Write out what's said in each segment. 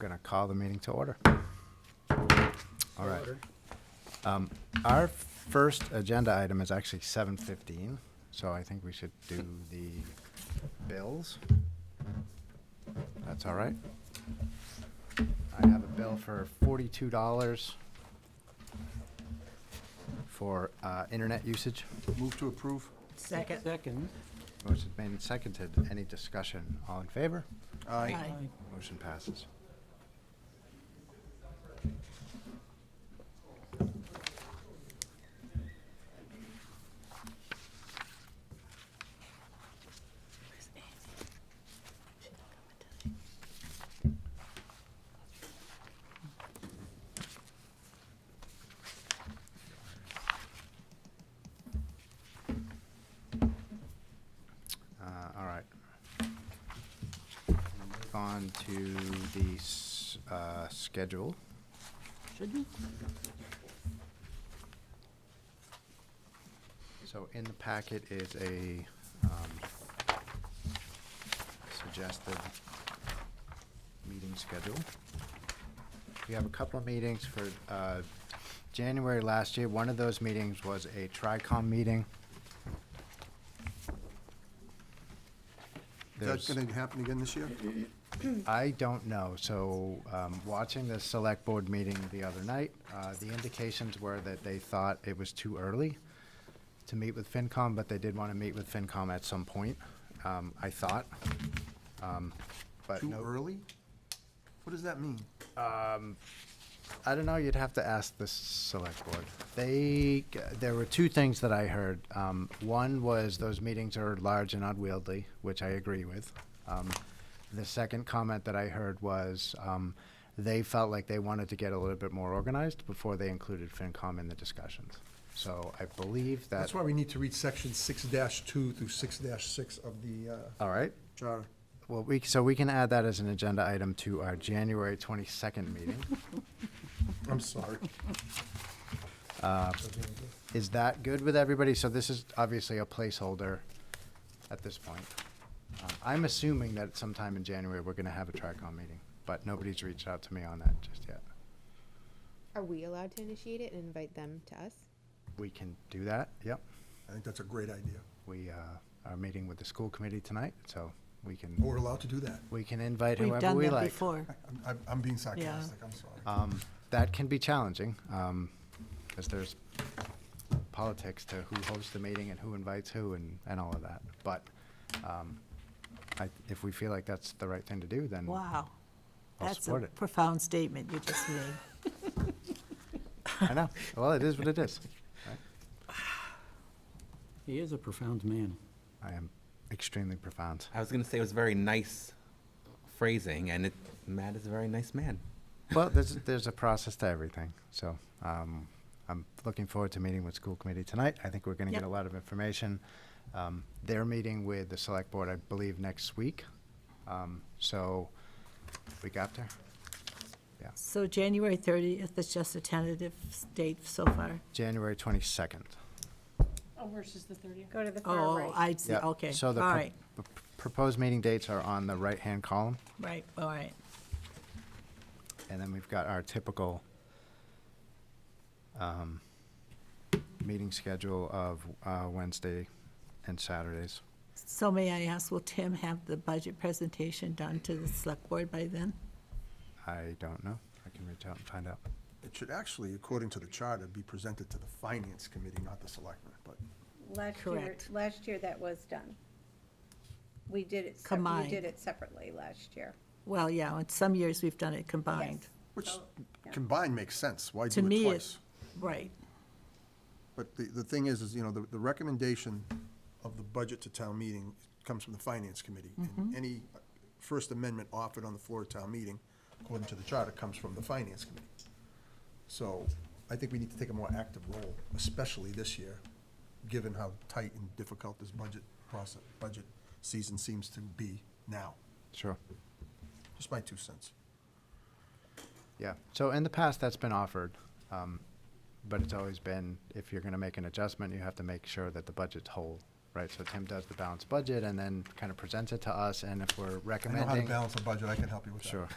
going to call the meeting to order. All right. Our first agenda item is actually 7:15, so I think we should do the bills. That's all right. I have a bill for $42 for internet usage. Move to approve. Second. Motion made and seconded. Any discussion? All in favor? Aye. Motion passes. All right. Move on to the schedule. Should we? So in the packet is a suggested meeting schedule. We have a couple of meetings for January last year. One of those meetings was a TRICOM meeting. Is that going to happen again this year? I don't know. So, watching the select board meeting the other night, the indications were that they thought it was too early to meet with FinCom, but they did want to meet with FinCom at some point, I thought. But Too no, early? What does that mean? I don't know. You'd have to ask the select board. There were two things that I heard. One was those meetings are large and unwieldy, which I agree with. The second comment that I heard was they felt like they wanted to get a little bit more organized before they included FinCom in the discussions. So I believe that. That's why we need to read section 6-2 through 6-6 of the All right. charter. Well, we can add that as an agenda item to our January 22nd meeting. I'm sorry. Is that good with everybody? So this is obviously a placeholder at this point. I'm assuming that sometime in January, we're going to have a TRICOM meeting, but nobody's reached out to me on that just yet. Are we allowed to initiate it and invite them to us? We can do that, yep. I think that's a great idea. We are meeting with the school committee tonight, so we can We're allowed to do that. invite We've whoever done we that like. before. I'm being sarcastic, I'm sorry. That can be challenging, because there's politics to who hosts the meeting and who invites who and all of that. But if we feel like that's the right thing to do, then Wow. I'll That's a support it. profound statement you just made. I know. Well, it is what it is. Right? He is a profound man. I am extremely profound. I was going to say it was very nice phrasing, and Matt is a very nice man. Well, there's a process to everything. So I'm looking forward to meeting with school committee tonight. I think we're going to get Yep. a lot of information. They're meeting with the select board, I believe, next week. So week after. Yeah, So January 30th is just a tentative date so far? January 22nd. Oh, versus the 30th. Go to the far Oh, right. I see, Yeah, okay, So all the right, proposed meeting dates are on the right-hand column. right, all right. And then we've got our typical meeting schedule of Wednesday and Saturdays. So may I ask, will Tim have the budget presentation done to the select board by then? I don't know. I can reach out and find out. It should actually, according to the charter, be presented to the finance committee, not the selectmen, but Correct. Last year that was done. We did it, Combined. we did it separately last year. Well, yeah, in some years we've done it combined. Yes. which So, yeah. combined makes sense. Why To do it me, twice? Right, But the thing is, the recommendation of the budget to town meeting comes from the finance committee. And any First Amendment offered on the floor of town meeting, according to the charter, comes from the finance committee. So I think we need to take a more active role, especially this year, given how tight and difficult this budget season seems to be now. Sure. Just my 2 cents. Yeah. So in the past, that's been offered. But it's always been, if you're going to make an adjustment, you have to make sure that the budget's whole right? So Tim does the balanced budget and then kind of presents it to us, and if we're I know how to recommending. balance a budget, I can help you with that. Sure.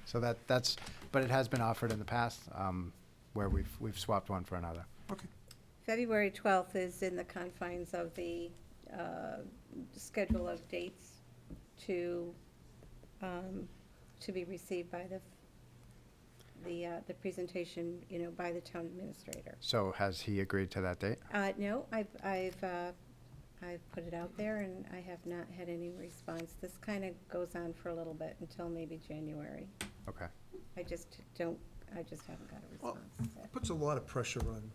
So that's, but it has been offered in the past, where we've swapped one for another. Okay. February 12th is in the confines of the schedule of dates to be received by the presentation, by the town administrator. So has he agreed to that date? No, I've put it out there and I have not had any response. This kind of goes on for a little bit until maybe January. Okay. I just haven't got a Well, response yet. it puts a lot of pressure on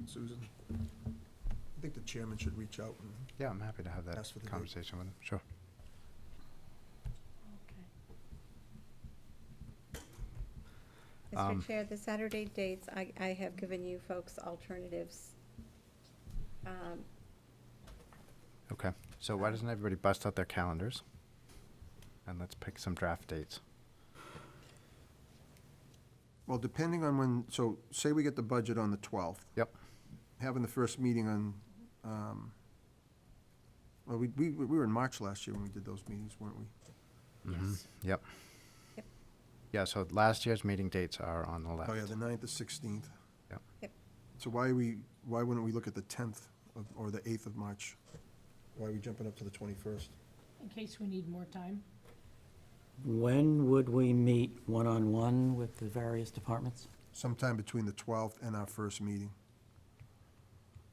Susan. I think the chairman should reach out and Yeah, I'm happy to have that Ask for the date. conversation with him, sure. Mr. Chair, the Saturday dates, I have given you folks alternatives. Okay, so why doesn't everybody bust out their calendars? And let's pick some draft dates. Well, depending on when, so say we get the budget on the 12th. Yep. Having the first meeting on, well, we were in March last year when we did those meetings, weren't we? Yep. Yep. Yeah, so last year's meeting dates are on the left. Oh, yeah, the 9th, the 16th. Yep. Yep. So why wouldn't we look at the 10th or the 8th of March? Why are we jumping up to the 21st? In case we need more time. When would we meet one-on-one with the various departments? Sometime between the 12th and our first meeting.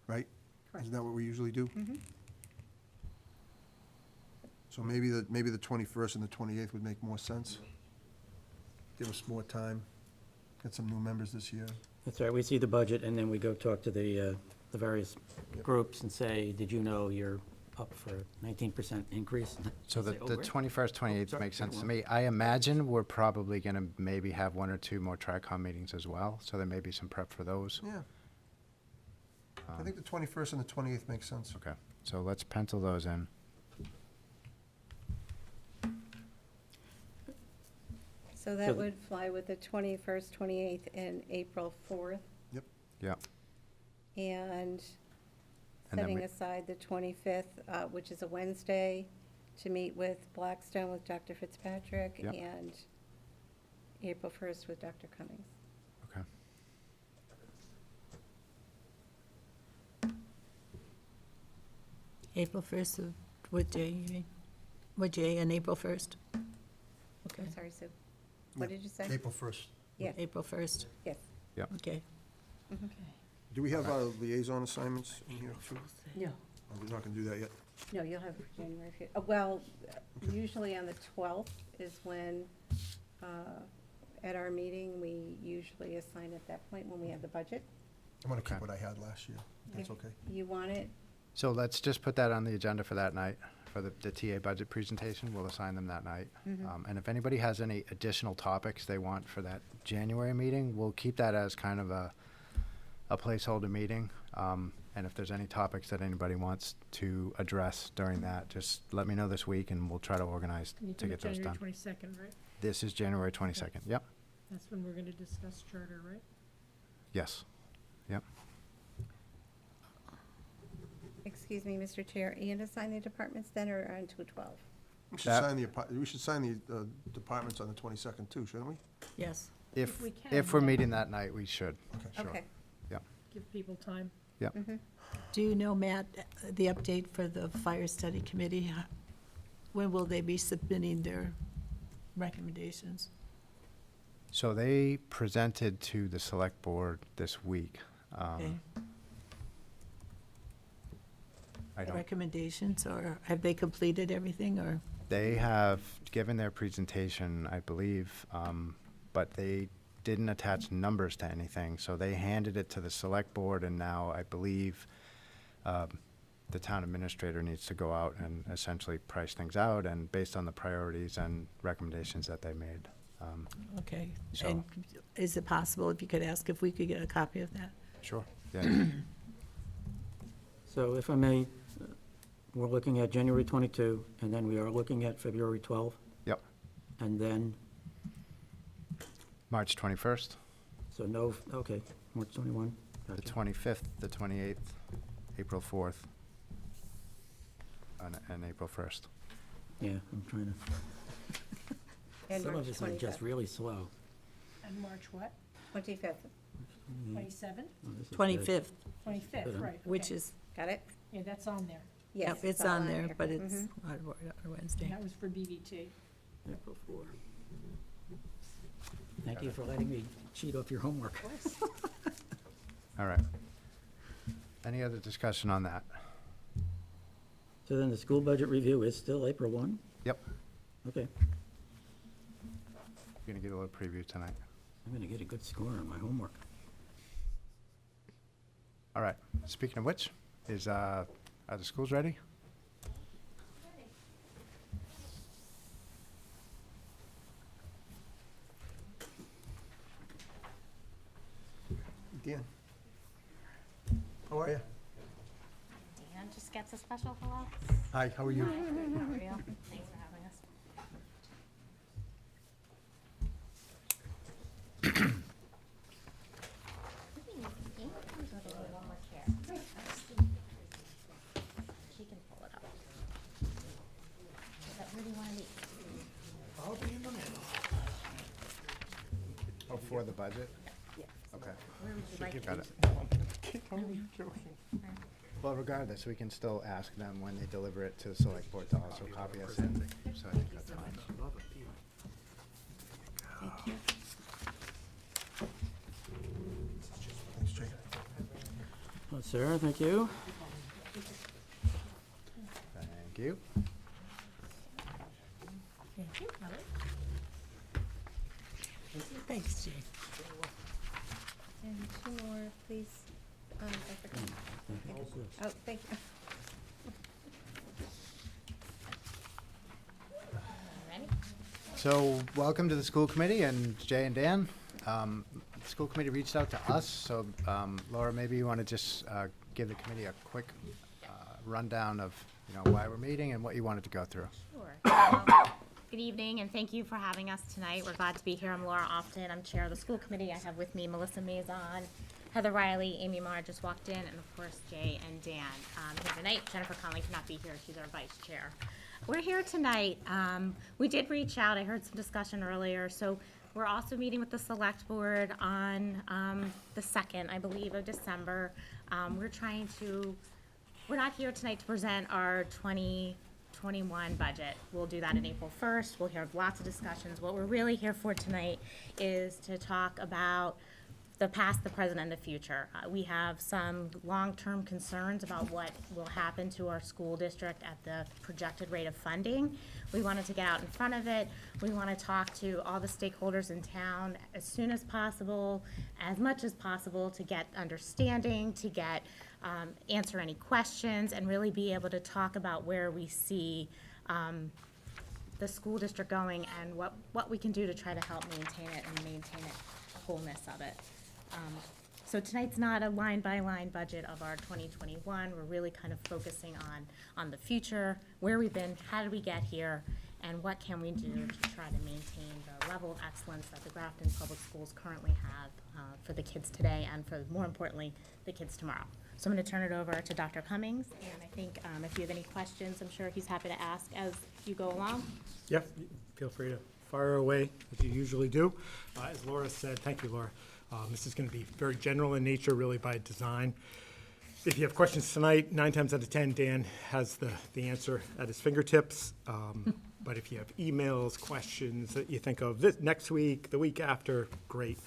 Right? Correct. Isn't that what we usually do? Mhm. So maybe the 21st and the 28th would make more sense. Give us more time. Get some new members this year. That's right, we see the budget, and then we go talk to the various groups and say, did you know you're up for 19% increase? So Say, the "Oh, the great." 21st, 28th sorry, makes sense to go on. me. I imagine we're probably gonna maybe have one or two more TRICOM meetings as well, so there may be some prep for those. Yeah. I think the 21st and the 28th makes sense. Okay, so let's pencil those in. So that would fly with the 21st, 28th, and April 4th, Yeah, and And then setting we- aside the 25th, which is a Wednesday, to meet with Blackstone with Dr. Fitzpatrick, Yep. and April 1st with Dr. Cummings. okay. April 1st of, what day, you mean? What day, and April 1st? Okay, I'm sorry, Sue. What Yeah. did you say? April 1st. Yeah, April 1st, yes. okay. Do we have our liaison assignments in here? too? No. Oh, we're not going to do that yet. No, you'll have January 5th. Well, usually on the 12th is when, at our meeting, we usually assign at that point when we have the budget. I'm going to keep Okay. what I had last year. That's If okay. You want it? So let's just put that on the agenda for that night, for the TA budget presentation. We'll assign them that night. And if anybody has any additional topics they want for that January meeting, we'll keep that as kind of a placeholder meeting. And if there's any topics that anybody wants to address during that, just let me know this week and we'll try to organize And you to do get it those January done. 22nd, right? This is January 22nd. Yep, That's when we're gonna discuss charter, right? yes, yep. Excuse me, Mr. Chair, and assign the departments then, or on 212? We should That- sign the departments on the 22nd too, shouldn't we? Yes. If, we can, if we're yeah. meeting that night, we should. Okay. Sure. Okay. Give people time. Yep. Do you know, Matt, the update for the fire study committee? When will they be submitting their recommendations? So they presented to the select board this week. Okay. I don't, Recommendations, or have they completed everything, or? they have given their presentation, I believe, but they didn't attach numbers to anything. So they handed it to the select board and now I believe the town administrator needs to go out and essentially price things out and based on the priorities and recommendations that they made. Okay. So- And is it possible, if you could ask if we could get a copy of that? Sure. Yeah. So if I may, we're looking at January 22, and then we are looking at February 12, Yep. and then, March 21st, so no, okay, March 21. the gotcha. 25th, the 28th, April 4th. on April 1st. Yeah, I'm trying to, And some March of us are just 25th. really slow. And March what? 25th, 27th? Oh, this is good. 25th, 25th, Good, huh? right. which okay. is, got it? Yeah, that's on there. Yes. yep, it's all on there, here. but it's Mhm. on And Wednesday. that was for BBT. April 4. Thank you for letting me cheat off your homework. All right. Any other discussion on that? So then the school budget review is still April 1? Yep. Okay, You're gonna get a little preview tonight. I'm gonna get a good score on my homework. All right. Speaking of which, are the schools ready? Dan? How are you? Dan just gets a special hello. Hi, how are you? How are you? Thanks for having us. One more chair. She can pull it up. Where do you want to meet? I'll be in the middle. Oh, for the budget? Yes. Okay. Where would you like to Got meet? it. Well, regardless, we can still ask them when they deliver it to the select board to also copy us in, so I think that's fine. Thank you. Thanks, Jay. Well, Sarah, thank you. Thank you. Thank you. Thanks, Jay. And two more, please. Dr. King. Oh, thank you. Ready? So, welcome to the school committee, and Jay and Dan. The school committee reached out to us, so Laura, maybe you want to just give the committee a quick rundown of, why we're meeting and what you wanted to go through. Sure. Good evening, and thank you for having us tonight. We're glad to be here. I'm Laura Often. I'm chair of the school committee. I have with me Melissa Mazon, Heather Riley, Amy Marr just walked in, and of course Jay and Dan here tonight. Jennifer Conley cannot be here. She's our vice chair. We're here tonight. We did reach out. I heard some discussion earlier. So we're also meeting with the select board on the 2nd, I believe, of December. We're not here tonight to present our 2021 budget. We'll do that on April 1st. We'll hear lots of discussions. What we're really here for tonight is to talk about the past, the present, and the future. We have some long-term concerns about what will happen to our school district at the projected rate of funding. We wanted to get out in front of it. We want to talk to all the stakeholders in town as soon as possible, as much as possible, to get understanding, to get answer any questions, and really be able to talk about where we see the school district going and what we can do to try to help maintain it and maintain it, the wholeness of it. So tonight's not a line-by-line budget of our 2021. We're really kind of focusing on the future, where we've been, how did we get here, and what can we do to try to maintain the level of excellence that the Grafton Public Schools currently have for the kids today and for, more importantly, the kids tomorrow. So I'm going to turn it over to Dr. Cummings, and I think if you have any questions, I'm sure he's happy to ask as you go along. Yep, feel free to fire away, as you usually do. As Laura said, thank you, Laura. This is going to be very general in nature, really by design. If you have questions tonight, 9 times out of 10, Dan has the answer at his fingertips. But if you have emails, questions that you think of this next week, the week after, great.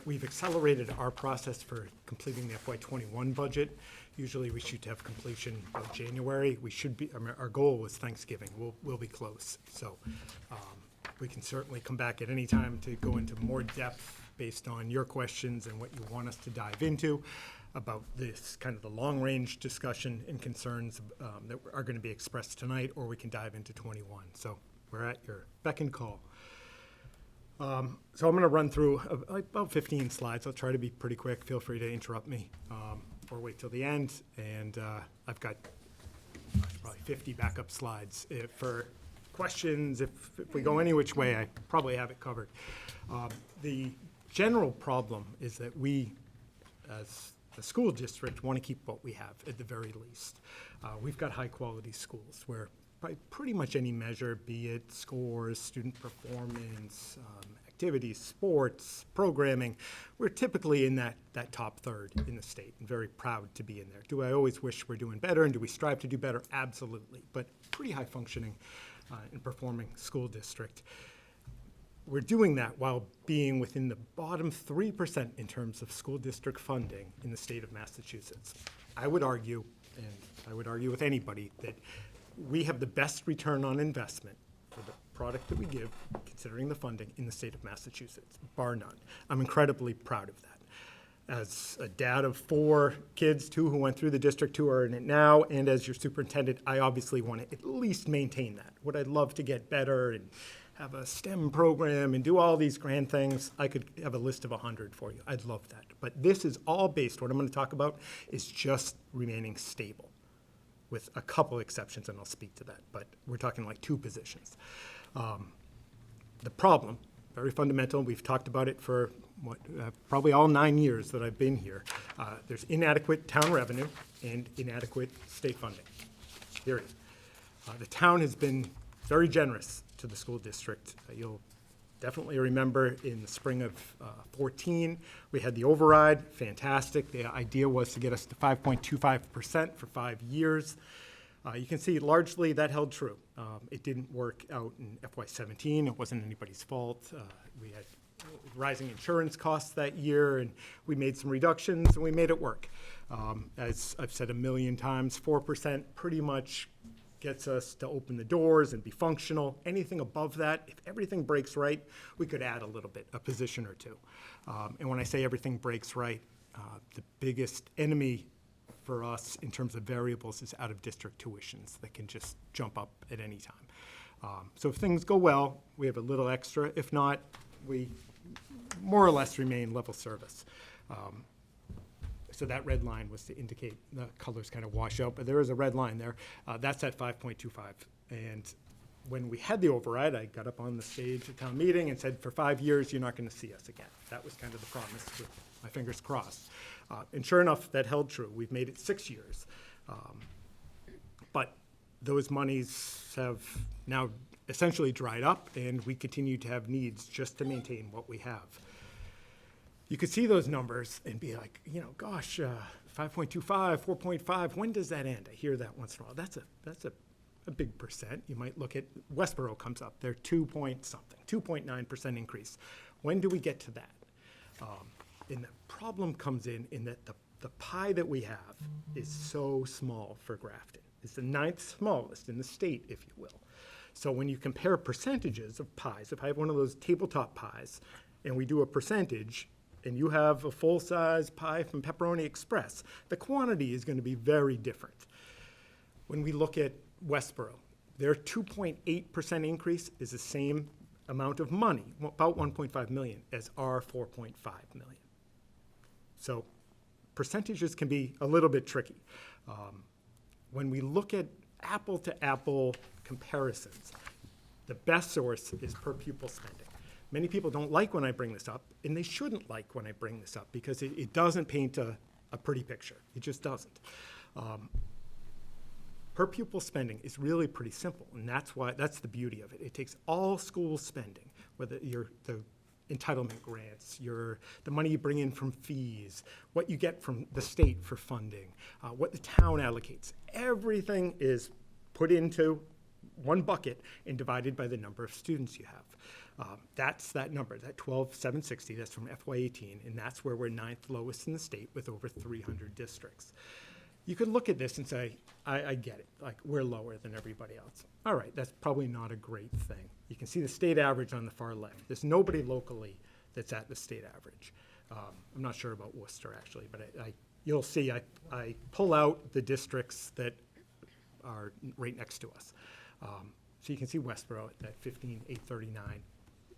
We've accelerated our process for completing the FY21 budget. Usually we shoot to have completion of January. We should be, our goal was Thanksgiving. We'll be close. So we can certainly come back at any time to go into more depth based on your questions and what you want us to dive into about this kind of the long-range discussion and concerns that are going to be expressed tonight, or we can dive into 21. So we're at your beck and call. So I'm going to run through about 15 slides. I'll try to be pretty quick. Feel free to interrupt me or wait till the end. And I've got probably 50 backup slides for questions. If we go any which way, I probably have it covered. The general problem is that we, as the school district want to keep what we have at the very least. We've got high-quality schools where by pretty much any measure, be it scores, student performance, activities, sports, programming, we're typically in that top third in the state, and very proud to be in there. Do I always wish we're doing better, and do we strive to do better? Absolutely, but pretty high-functioning and performing school district. We're doing that while being within the bottom 3% in terms of school district funding in the state of Massachusetts. I would argue, and I would argue with anybody, that we have the best return on investment for the product that we give, considering the funding in the state of Massachusetts, bar none. I'm incredibly proud of that. As a dad of 4 kids, 2 who went through the district, 2 are in it now, and as your superintendent, I obviously want to at least maintain that. Would I love to get better and have a STEM program and do all these grand things? I could have a list of 100 for you. I'd love that. But this is all based, what I'm going to talk about is just remaining stable, with a couple exceptions, and I'll speak to that. But we're talking like 2 positions. The problem, very fundamental, we've talked about it for probably all 9 years that I've been here. There's inadequate town revenue and inadequate state funding, period. The town has been very generous to the school district. You'll definitely remember in the spring of 14, we had the override, fantastic. The idea was to get us to 5.25% for 5 years. You can see largely that held true. It didn't work out in FY17. It wasn't anybody's fault. We had rising insurance costs that year, and we made some reductions, and we made it work. As I've said a million times, 4% pretty much gets us to open the doors and be functional. Anything above that, if everything breaks right, we could add a little bit, a position or 2. And when I say everything breaks right, the biggest enemy for us in terms of variables is out-of-district tuitions that can just jump up at any time. So if things go well, we have a little extra. If not, we more or less remain level service. So that red line was to indicate the colors kind of wash out, but there is a red line there. That's at 5.25. And when we had the override, I got up on the stage at town meeting and said, for 5 years, you're not going to see us again. That was kind of the promise, with my fingers crossed. And sure enough, that held true. We've made it 6 years. But those monies have now essentially dried up, and we continue to have needs just to maintain what we have. You could see those numbers and be like, gosh, 5.25, 4.5, when does that end? I hear that once in a while. That's a big percent. You might look at Westboro comes up. They're 2.9% increase. When do we get to that? And the problem comes in that the pie that we have is so small for Grafton. It's the 9th smallest in the state, if you will. So when you compare percentages of pies, if I have one of those tabletop pies and we do a percentage, and you have a full-size pie from Pepperoni Express, the quantity is going to be very different. When we look at Westboro, their 2.8% increase is the same amount of money, about 1.5 million, as our 4.5 million. So percentages can be a little bit tricky. When we look at apple-to-apple comparisons, the best source is per pupil spending. Many people don't like when I bring this up, and they shouldn't like when I bring this up, because it doesn't paint a pretty picture. It just doesn't. Per pupil spending is really pretty simple, and that's the beauty of it. It takes all school spending, whether you're the entitlement grants, the money you bring in from fees, what you get from the state for funding, what the town allocates. Everything is put into one bucket and divided by the number of students you have. That's that number, that 12,760, that's from FY18, and that's where we're 9th lowest in the state with over 300 districts. You could look at this and say, I get it, like we're lower than everybody else. All right, that's probably not a great thing. You can see the state average on the far left. There's nobody locally that's at the state average. I'm not sure about Worcester, actually, but you'll see I pull out the districts that are right next to us. So you can see Westboro at 15,839.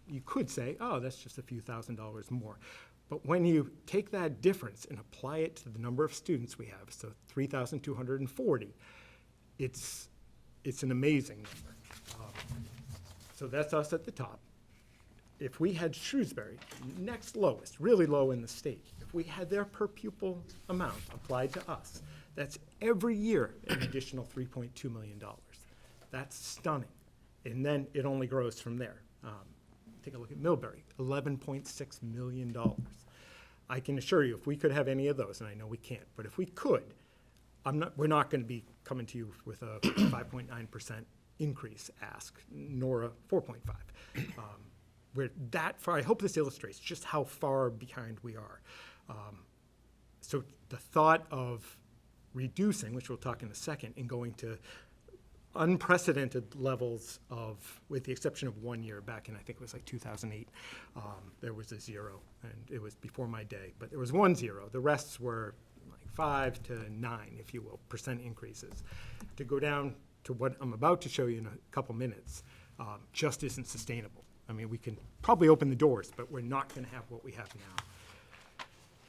You could say, oh, that's just a few $1,000s more. But when you take that difference and apply it to the number of students we have, so 3,240, it's an amazing number. So that's us at the top. If we had Shrewsbury, next lowest, really low in the state, if if we had their per pupil amount applied to us, that's every year an additional $3.2 million. That's stunning. And then it only grows from there. Take a look at Millbury, $11.6 million. I can assure you, if we could have any of those, and I know we can't, but if we could, we're not going to be coming to you with a 5.9% increase ask, nor a 4.5. We're that far. I hope this illustrates just how far behind we are. So the thought of reducing, which we'll talk in a second, and going to unprecedented levels of, with the exception of 1 year back in, I think it was like 2008, there was a 0, and it was before my day, but there was 1 0. The rests were like 5 to 9, if you will, percent increases. To go down to what I'm about to show you in a couple minutes just isn't sustainable. I mean, we can probably open the doors, but we're not going to have what we have now.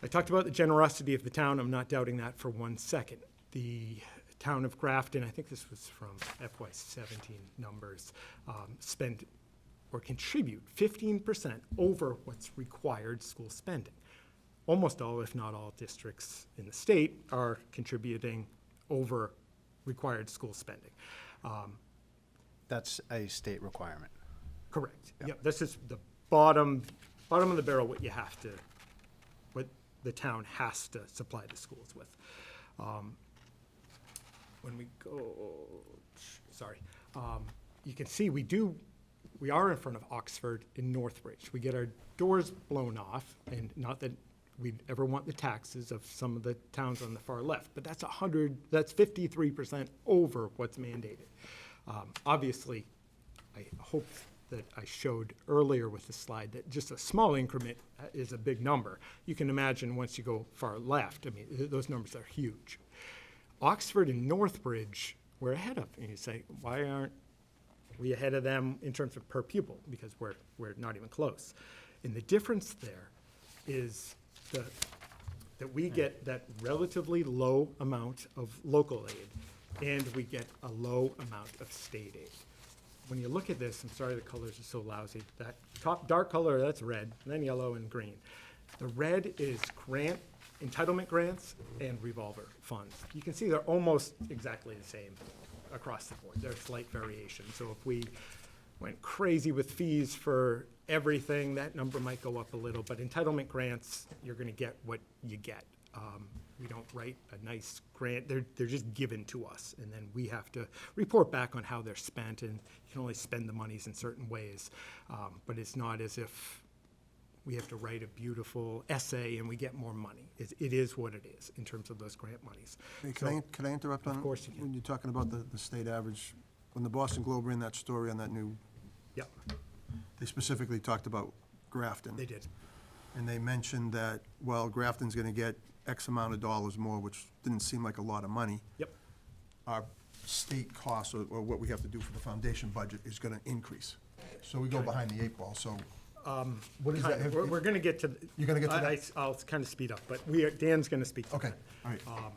I talked about the generosity of the town. I'm not doubting that for 1 second. The town of Grafton, I think this was from FY17 numbers, spend or contribute 15% over what's required school spending. Almost all, if not all, districts in the state are contributing over required school spending. That's a state requirement. Correct. Yep, this is the bottom of the barrel, what the town has to supply the schools with. When we go, you can see we are in front of Oxford and Northbridge. We get our doors blown off, and not that we'd ever want the taxes of some of the towns on the far left, but that's 53% over what's mandated. Obviously, I hope that I showed earlier with the slide that just a small increment is a big number. You can imagine once you go far left, I mean, those numbers are huge. Oxford and Northbridge, we're ahead of. And you say, why aren't we ahead of them in terms of per pupil? Because we're not even close. And the difference there is that we get that relatively low amount of local aid, and we get a low amount of state aid. When you look at this, I'm sorry the colors are so lousy, that top dark color, that's red, and then yellow and green. The red is entitlement grants and revolver funds. You can see they're almost exactly the same across the board. There's slight variation. So if we went crazy with fees for everything, that number might go up a little, but entitlement grants, you're gonna get what you get. We don't write a nice grant, they're just given to us, and then we have to report back on how they're spent, and you can only spend the monies in certain ways. But it's not as if we have to write a beautiful essay and we get more money. It is what it is in terms of those grant monies. Hey, So- can I interrupt on? Of course you can. When you're talking about the state average, when the Boston Globe ran that story on that new, Yep, they specifically talked about Grafton. they did. And they mentioned that, well, Grafton's gonna get X amount of dollars more, which didn't seem like a lot of money. Yep. Our state costs, or what we have to do for the foundation budget, is gonna increase. So we go behind the 8 ball, so. What is that? We're gonna get to. You're gonna get to that? I'll kind of speed up, but Dan's gonna speak to Okay, that. all right.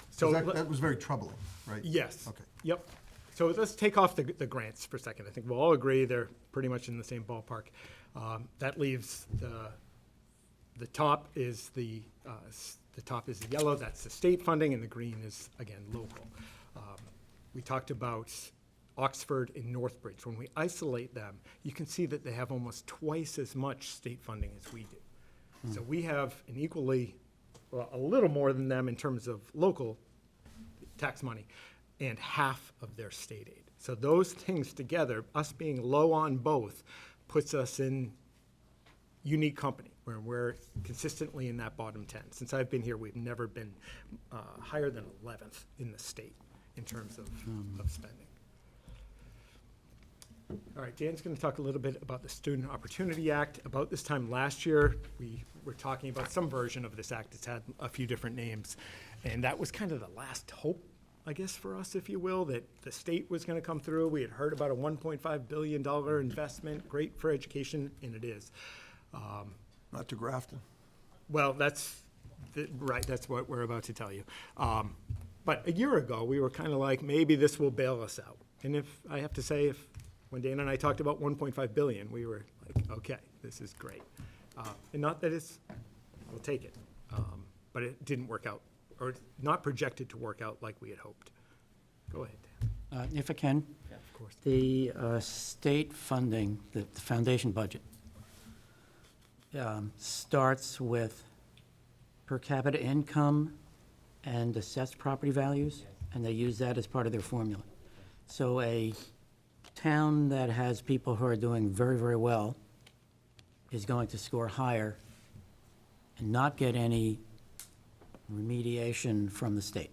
So, That was very troubling, right? yes. Okay. Yep. So let's take off the grants for a second. I think we'll all agree they're pretty much in the same ballpark. That leaves the top is the top is the yellow, that's the state funding, and the green is, again, local. We talked about Oxford and Northbridge. When we isolate them, you can see that they have almost twice as much state funding as we do. So we have an equally, well, a little more than them in terms of local tax money, and half of their state aid. So those things together, us being low on both, puts us in unique company, where we're consistently in that bottom 10. Since I've been here, we've never been higher than 11th in the state in terms of spending. All right, Dan's going to talk a little bit about the Student Opportunity Act. About this time last year, we were talking about some version of this act. It's had a few different names, and that was kind of the last hope, I guess, for us, if you will, that the state was going to come through. We had heard about a $1.5 billion investment, great for education, and it is. Not to Grafton. Well, that's what we're about to tell you. But a year ago, we were kind of like, maybe this will bail us out. And if I have to say, when Dana and I talked about 1.5 billion, we were like, okay, this is great. And not that we'll take it. but it didn't work out, or not projected to work out like we had hoped. Go ahead, Dan. If I can, Of course. the state funding, the foundation budget, starts with per capita income and assessed property values, and they use that as part of their formula. So a town that has people who are doing very, very well is going to score higher and not get any remediation from the state.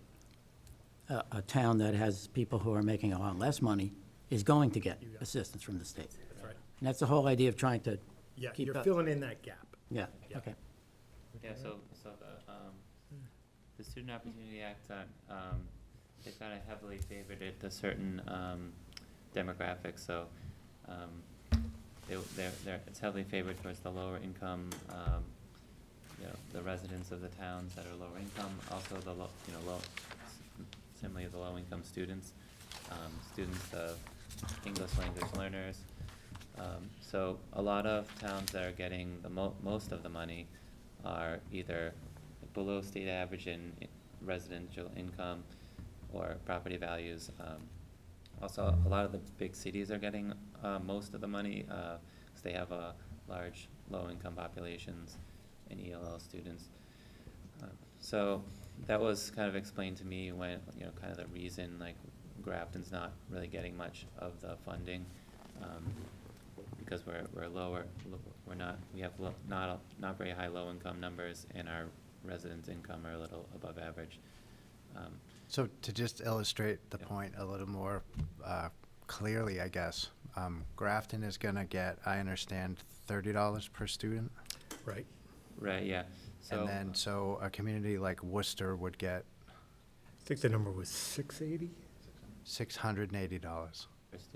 A town that has people who are making a lot less money is going to get assistance from the state. That's right. And that's the whole idea of trying to Yeah, keep you're up. filling in that gap. Yeah, Yeah. okay. Yeah, so the Student Opportunity Act, they've kind of heavily favored it to certain, demographics, so, it's heavily favored towards the lower income, the residents of the towns that are lower income, also the similarly the low-income students, students of English language learners. So a lot of towns that are getting the most of the money are either below state average in residential income or property values. Also, a lot of the big cities are getting most of the money because they have large low-income populations and ELL students. So that was kind of explained to me when, kind of the reason, like, Grafton's not really getting much of the funding, because we're lower, we have not very high low-income numbers, and our residents' income are a little above average. So to just illustrate the Yeah. point a little more clearly, I guess, Grafton is gonna get, I understand, $30 per student? Right. Right, yeah, so. And then, so a community like Worcester would get I think the number was 680? $680.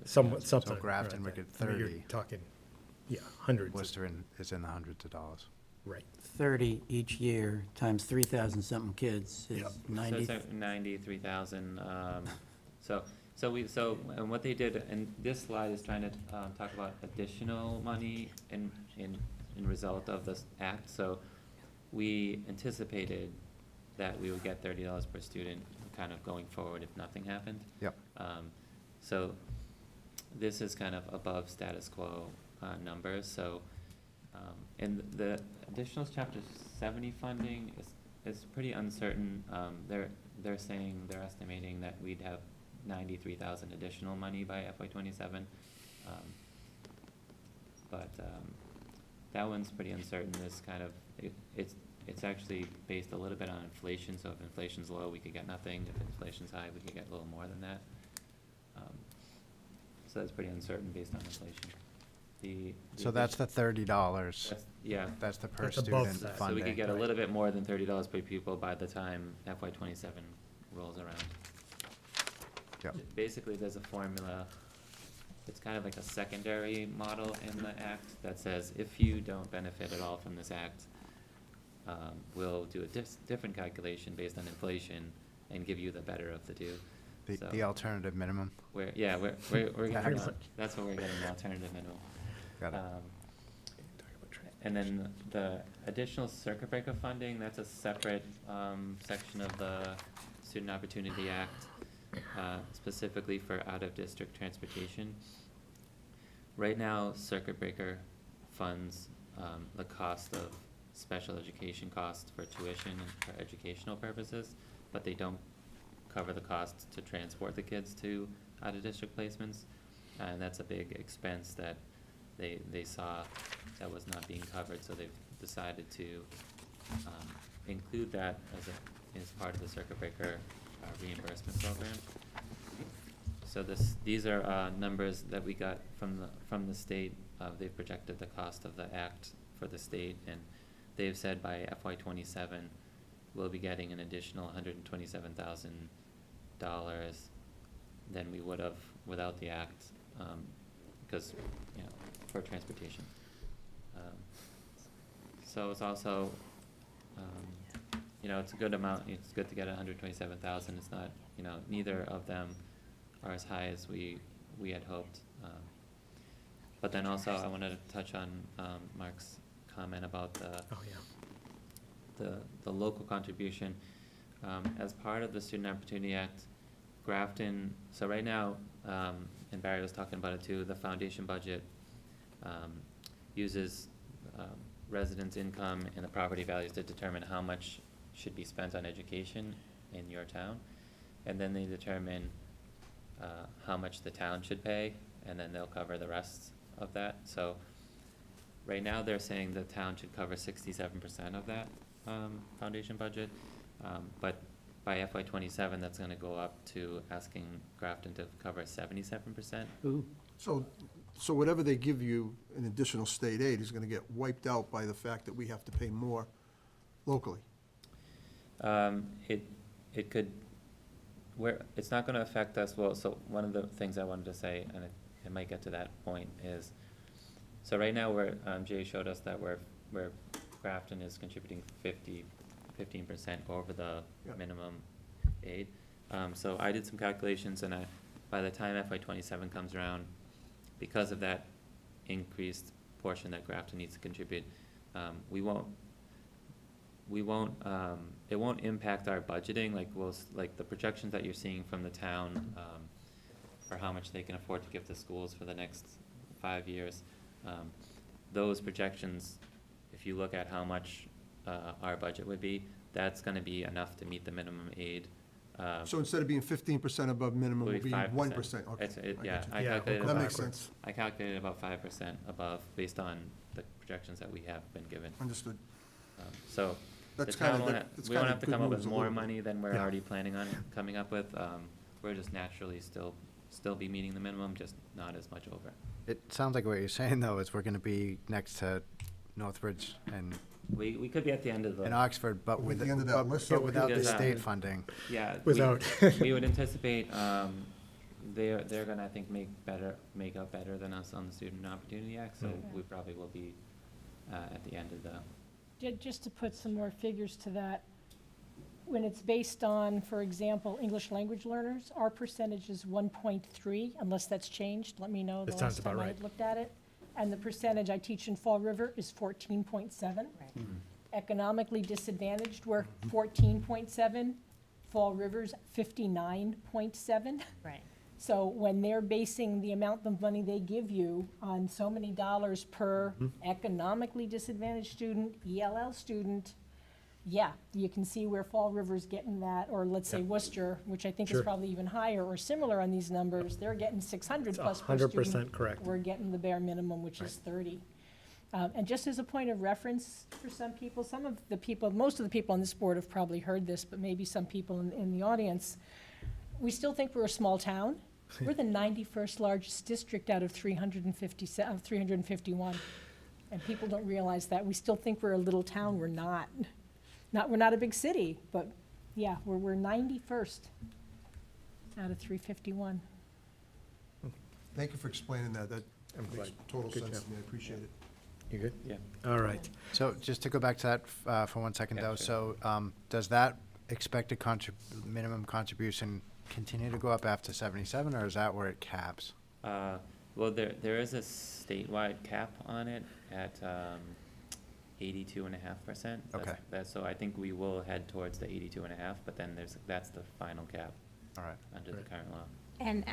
Somewhat, something. Grafton around would that. get I mean, 30. You're talking, yeah, hundreds. Worcester is in the hundreds of dollars. Right. 30 each year times 3,000 something kids is Yep. So 90. it's like 93,000, and what they did, and this slide is trying to, talk about additional money in result of this act, so we anticipated that we would get $30 per student kind of going forward if nothing happened. Yep. So this is kind of above status quo, numbers, so, and the additional chapter 70 funding is pretty uncertain. They're saying, they're estimating that we'd have 93,000 additional money by FY '27. But that one's pretty uncertain. This kind of, it's actually based a little bit on inflation, so if inflation's low, we could get nothing. If inflation's high, we could get a little more than that. So that's pretty uncertain based on inflation. So that's the $30. Yeah. That's the per That's above student that. So we funding. could get a little bit more than $30 per pupil by the time FY '27 rolls around. Yep. Basically, there's a formula, it's kind of like a secondary model in the act that says if you don't benefit at all from this act, we'll do a different calculation based on inflation and give you the better of the two. The So alternative minimum. we're getting, Pretty that's what we're getting, the alternative minimum. Got it. And then the additional circuit breaker funding, that's a separate, section of the Student Opportunity Act, specifically for out-of-district transportation. Right now, circuit breaker funds, the cost of special education costs for tuition and for educational purposes, but they don't cover the costs to transport the kids to out-of-district placements. And that's a big expense that they saw that was not being covered, so they've decided to, include that as part of the circuit breaker reimbursement program. So these are, numbers that we got from the state. They've projected the cost of the act for the state, and they've said by FY '27, we'll be getting an additional $127,000 than we would have without the act, because, for transportation. So it's also, it's a good amount, it's good to get 127,000, it's not, neither of them are as high as we had hoped. But then also, I wanted to touch on, Mark's comment about Oh, yeah. the local contribution, as part of the Student Opportunity Act, Grafton, so right now, and Barry was talking about it too, the foundation budget, uses, residents' income and the property values to determine how much should be spent on education in your town. And then they determine, how much the town should pay, and then they'll cover the rest of that. So, right now, they're saying the town should cover 67% of that, foundation budget. But by FY '27, that's gonna go up to asking Grafton to cover 77%. Ooh, So whatever they give you in additional state aid is gonna get wiped out by the fact that we have to pay more locally. It could, it's not gonna affect us, well, so one of the things I wanted to say, and it might get to that point, is, so right now, Jay showed us that where Grafton is contributing 15% over the Yep. minimum aid. So I did some calculations, and by the time FY '27 comes around, because of that increased portion that Grafton needs to contribute, it won't impact our budgeting, like the projections that you're seeing from the town, for how much they can afford to give to schools for the next 5 years. Those projections, if you look at how much, our budget would be, that's gonna be enough to meet the minimum aid. So instead of being 15% above minimum, Will will be be 5%. 1%, okay. Yeah, got I you. Yeah, calculated we'll That go makes backwards. sense, I calculated about 5% above, based on the projections that we have been given. understood. So, the That's town kinda, won't, that's we won't kinda have to good come up news with a more little bit. money than we're Yeah. already planning on coming up with. We're just naturally still be meeting the minimum, just not as much over. It sounds like what you're saying, though, is we're gonna be next to Northbridge and We could be at the end of and the, Oxford, but With with, the end of that list, but so without the Because, state funding. yeah. Without. We would anticipate, they're gonna, I think, make up better than us on the Student Opportunity Act, so Mm. we probably will be, at the end of the, Just to put some more figures to that, when it's based on, for example, English language learners, our percentage is 1.3, unless that's changed, let me know the That sounds last time about I right. looked at it. And the percentage I teach in Fall River is 14.7. Right. Economically disadvantaged, we're 14.7. Fall River's 59.7. Right. So when they're basing the amount of money they give you on so many dollars per economically disadvantaged student, ELL student, yeah, you can see where Fall River's getting that, or let's say Yep. Worcester, which I think is Sure. probably even higher or similar on these numbers, they're getting 600 It's plus per student. 100% correct. We're getting the bare minimum, which is 30. And just as a point of reference for some people, most of the people on this board have probably heard this, but maybe some people in the audience, we still think we're a small town. We're the 91st largest district out of 351. And people don't realize that. We still think we're a little town. We're not. We're not a big city, but yeah, we're 91st out of 351. Thank you for explaining that, that I'm makes glad. total Good sense job. to me, I appreciate it. You good? yeah. All right. So just to go back to that for 1 second, Yeah, though, sure. so does that expected minimum contribution continue to go up after 77, or is that where it caps? Well, there is a statewide cap on it at 82.5%. Okay. So I think we will head towards the 82.5, but then that's the final cap All right. under the Right. current law. And,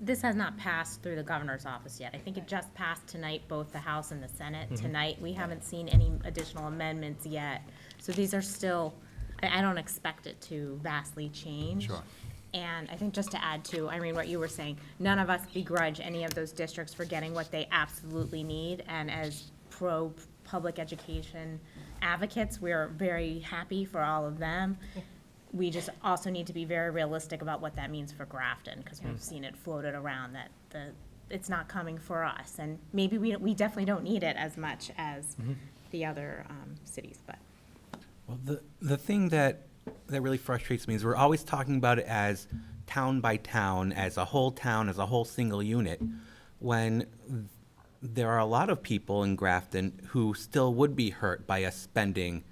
this has not passed through the governor's office yet. I think it just passed tonight, both the House and the Senate tonight. We haven't seen any additional amendments yet. So these are still, I don't expect it to vastly change. Sure. And I think just to add to, Irene, what you were saying, none of us begrudge any of those districts for getting what they absolutely need. And as pro-public education advocates, we're very happy for all of them. We just also need to be very realistic about what that means for Grafton, because we've seen it floated around that it's not coming for us. And maybe we definitely don't need it as much as the other cities, but. Well, the thing that really frustrates me is we're always talking about it as town by town, as a whole single unit, when there are a lot of people in Grafton who still would be hurt by us spending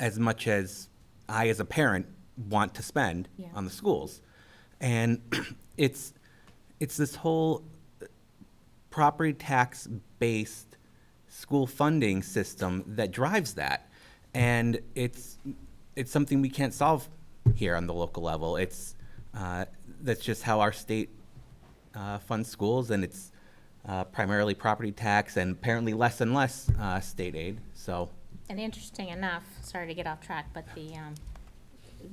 as much as I, as a parent, want to spend Yeah. on the schools. And it's this whole property tax-based school funding system that drives that. And it's something we can't solve here on the local level. That's just how our state funds schools, and it's primarily property tax and apparently less and less state aid, so. And interesting enough, sorry to get off track, but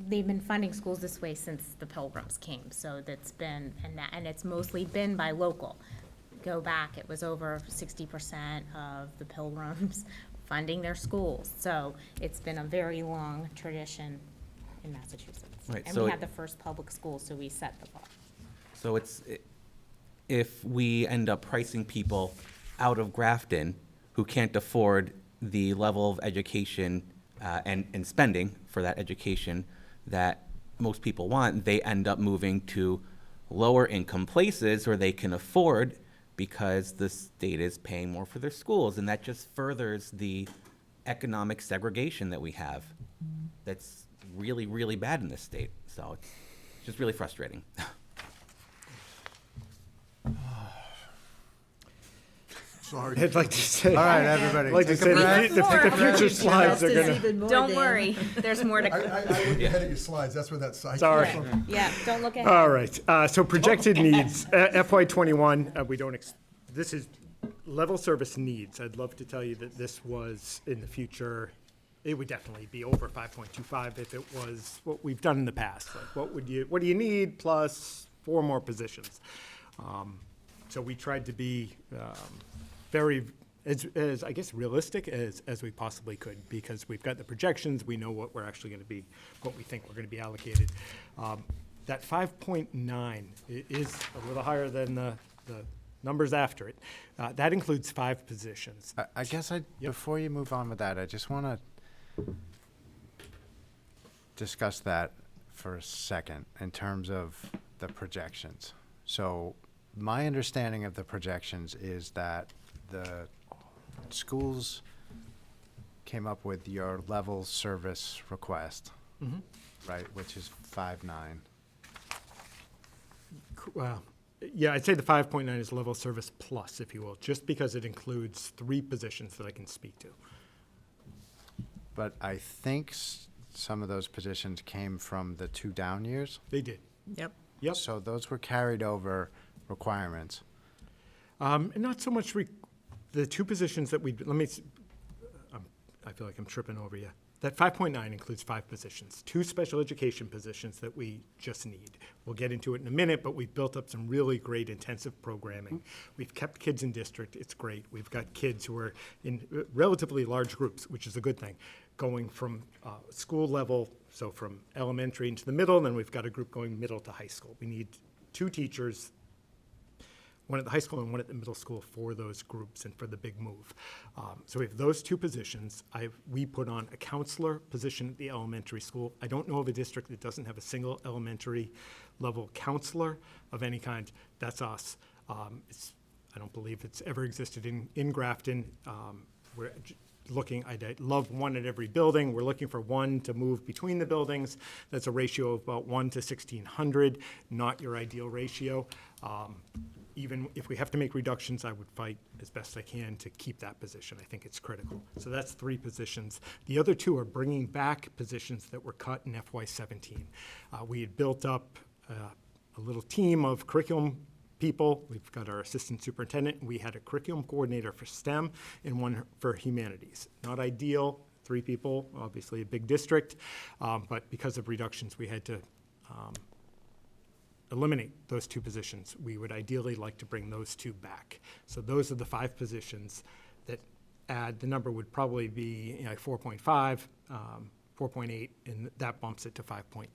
they've been funding schools this way since the Pilgrims came, so that's been, and it's mostly been by local. Go back, it was over 60% of the Pilgrims funding their schools, so it's been a very long tradition in Massachusetts. Right, And so we it- had the first public school, so we set the bar. So if we end up pricing people out of Grafton who can't afford the level of education and spending for that education that most people want, they end up moving to lower income places where they can afford because the state is paying more for their schools. And that just furthers the economic segregation that we have. That's really, really bad in this state. So it's just really frustrating. Sorry. I'd like to say. All right, everybody, I'd like to take a say breath. the future slides are Justice gonna, even more Don't than- worry, there's more to I come. looked ahead of your slides, that's where that side Sorry. came from. Yeah, don't look ahead. all right, so projected needs, FY '21, we don't, this is level service needs. I'd love to tell you that this was, in the future, it would definitely be over 5.25 if it was what we've done in the past. Like, what do you need plus 4 more positions? So we tried to be very, as I guess, realistic as we possibly could, because we've got the projections, we know what we're actually going to be, what we think we're going to be allocated. That 5.9 is a little higher than the numbers after it. That includes 5 positions. I guess before you move on with that, I just want to discuss that for a second in terms of the projections. So my understanding of the projections is that the schools came up with your level service request, right, which is 5.9. Well, yeah, I'd say the 5.9 is level service plus, if you will, just because it includes 3 positions that I can speak to. But I think some of those positions came from the 2 down years. They did. Yep. Yep. So those were carried over requirements. And not so much, the 2 positions that I feel like I'm tripping over you. That 5.9 includes 5 positions, 2 special education positions that we just need. We'll get into it in a minute, but we've built up some really great intensive programming. We've kept kids in district, it's great. We've got kids who are in relatively large groups, which is a good thing, going from school level, so from elementary into the middle, and then we've got a group going middle to high school. We need 2 teachers, one at the high school and one at the middle school for those groups and for the big move. So we have those 2 positions. We put on a counselor position at the elementary school. I don't know of a district that doesn't have a single elementary level counselor of any kind. That's us. I don't believe it's ever existed in Grafton. We're looking, I'd love 1 at every building. We're looking for 1 to move between the buildings. That's a ratio of about 1 to 1,600, not your ideal ratio. Even if we have to make reductions, I would fight as best I can to keep that position. I think it's critical. So that's 3 positions. The other 2 are bringing back positions that were cut in FY17. We had built up a little team of curriculum people. We've got our assistant superintendent. We had a curriculum coordinator for STEM and 1 for humanities. Not ideal, 3 people, obviously a big district, but because of reductions, we had to eliminate those 2 positions. We would ideally like to bring those 2 back. So those are the 5 positions that add, the number would probably be 4.5, 4.8, and that bumps it to 5.9.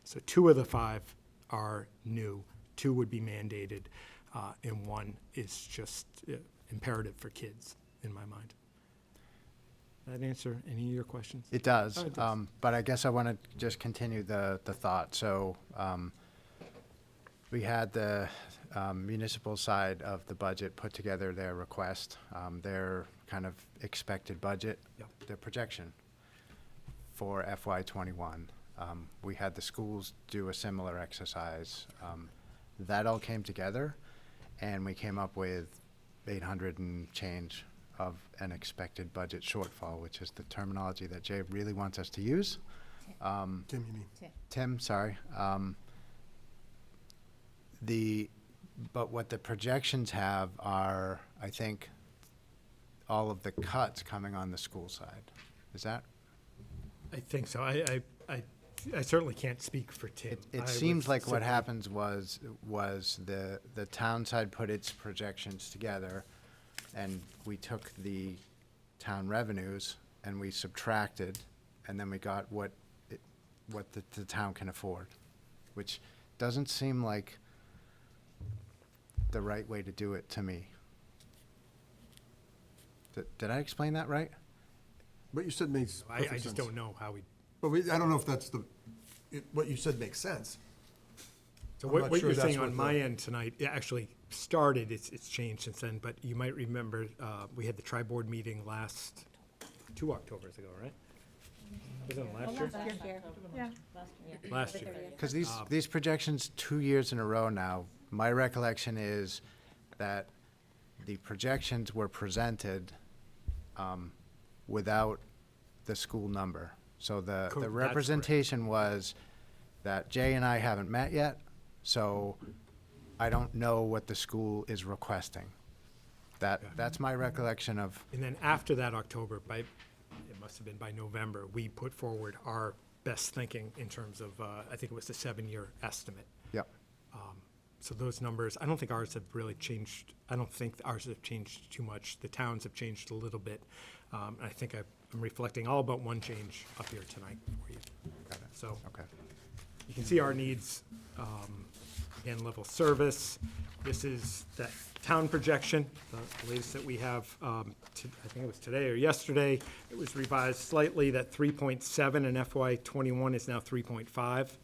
So 2 of the 5 are new, 2 would be mandated, and 1 is just imperative for kids, in my mind. That answer any of your questions? It does, Oh, it does. but I guess I want to just continue the thought. So we had the municipal side of the budget put together their request, their kind of expected budget, Yep. their projection for FY21. We had the schools do a similar exercise. That all came together, and we came up with 800 and change of an expected budget shortfall, which is the terminology that Jay really wants us to use. Tim, you mean? Tim, sorry. But what the projections have are, I think, all of the cuts coming on the school side. Is that? I think so. I certainly can't speak for Tim. I It would seems like what simply- happens was the town side put its projections together, and we took the town revenues and we subtracted, and then we got what the town can afford, which doesn't seem like the right way to do it to me. Did I explain that right? What you said makes I perfect just sense. don't know how we, But I don't know if that's what you said makes sense. so I'm what not what sure you're that's saying what on the- my end tonight, it actually started, it's changed since then, but you might remember, we had the tri-board meeting last, 2 Octobers ago, right? Was it last year? Yeah. Last year. Because these projections 2 years in a row now, my recollection is that the projections were presented without the school number. So That's the correct. representation was that Jay and I haven't met yet, so I don't know what the school is requesting. That's my recollection of, And then after that October, it must have been by November, we put forward our best thinking in terms of, I think it was the 7-year estimate. yep. So those numbers, I don't think ours have really changed. I don't think ours have changed too much. The towns have changed a little bit. I think I'm reflecting all but one change up here tonight for you. Got it. So Okay. you can see our needs, again, level service. This is that town projection, the latest that we have, I think it was today or yesterday. It was revised slightly, that 3.7 in FY '21 is now 3.5.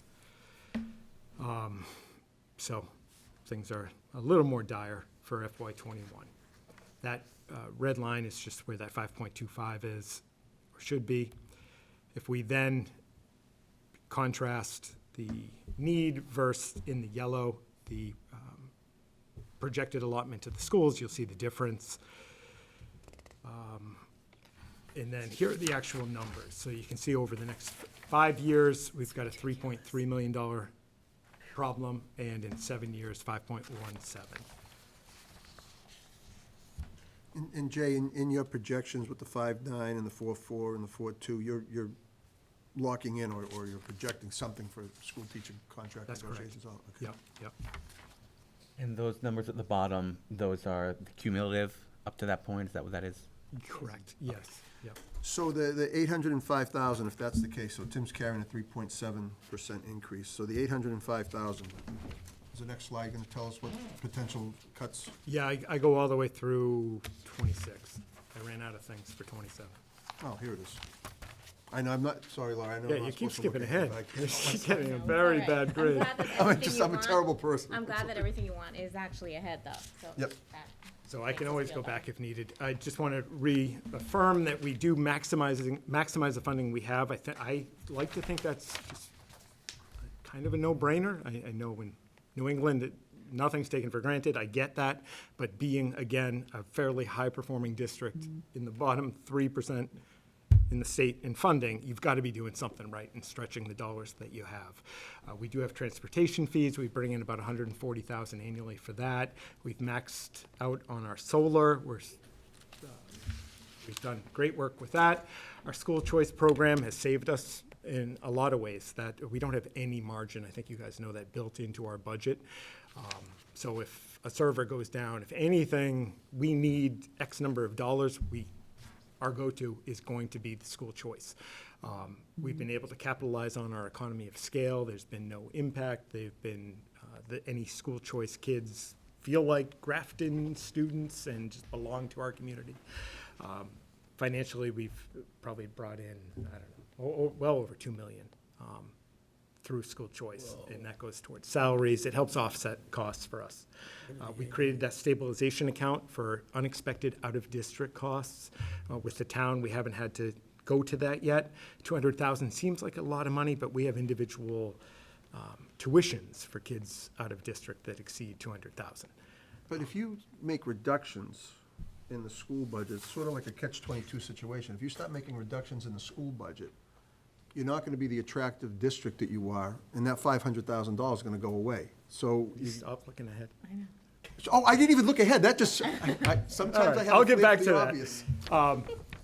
So things are a little more dire for FY '21. That red line is just where that 5.25 is, or should be. If we then contrast the need versus in the yellow, the projected allotment to the schools, you'll see the difference. And then here are the actual numbers. So you can see over the next 5 years, we've got a $3.3 million problem, and in 7 years, 5.17. And Jay, in your projections with the 5.9 and the 4.4 and the 4.2, you're locking in or you're projecting something for school teacher contract That's correct. negotiations? Oh, okay. Yep. And those numbers at the bottom, those are the cumulative up to that point, is that what that is? Correct, yes, yep. So the 805,000, if that's the case, so Tim's carrying a 3.7% increase. So the 805,000, is the next slide going to tell us what potential cuts? Yeah, I go all the way through 26. I ran out of things for 27. Oh, here it is. I know, I'm not, sorry, Laura, I know. Yeah, I'm you not keep supposed to look skipping at ahead. it, but You're getting a very bad grade. I'm a terrible person. I'm glad that everything you want is actually ahead though, so. Yep. that So I makes can us always feel go better. back if needed. I just want to reaffirm that we do maximize the funding we have. I like to think that's just kind of a no-brainer. I know in New England, nothing's taken for granted. I get that. But being, again, a fairly high-performing district in the bottom 3% in the state in funding, you've got to be doing something right and stretching the dollars that you have. We do have transportation fees. We bring in about $140,000 annually for that. We've maxed out on our solar. We've done great work with that. Our school choice program has saved us in a lot of ways that we don't have any margin. I think you guys know that built into our budget. So if a server goes down, if anything, we need X number of dollars, our go-to is going to be the school choice. We've been able to capitalize on our economy of scale. There's been no impact. They've been, any school choice kids feel like Grafton students and just belong to our community. Financially, we've probably brought in, I don't know, well over 2 million through school choice, and that goes towards salaries. It helps offset costs for us. We created that stabilization account for unexpected out-of-district costs. With the town, we haven't had to go to that yet. 200,000 seems like a lot of money, but we have individual tuitions for kids out of district that exceed 200,000. But if you make reductions in the school budget, it's sort of like a catch-22 situation. If you start making reductions in the school budget, you're not gonna be the attractive district that you are, and that $500,000 is gonna go away. So, Stop looking ahead. oh, I didn't even look ahead, that just, sometimes I have I'll a get flair back for to the that. obvious.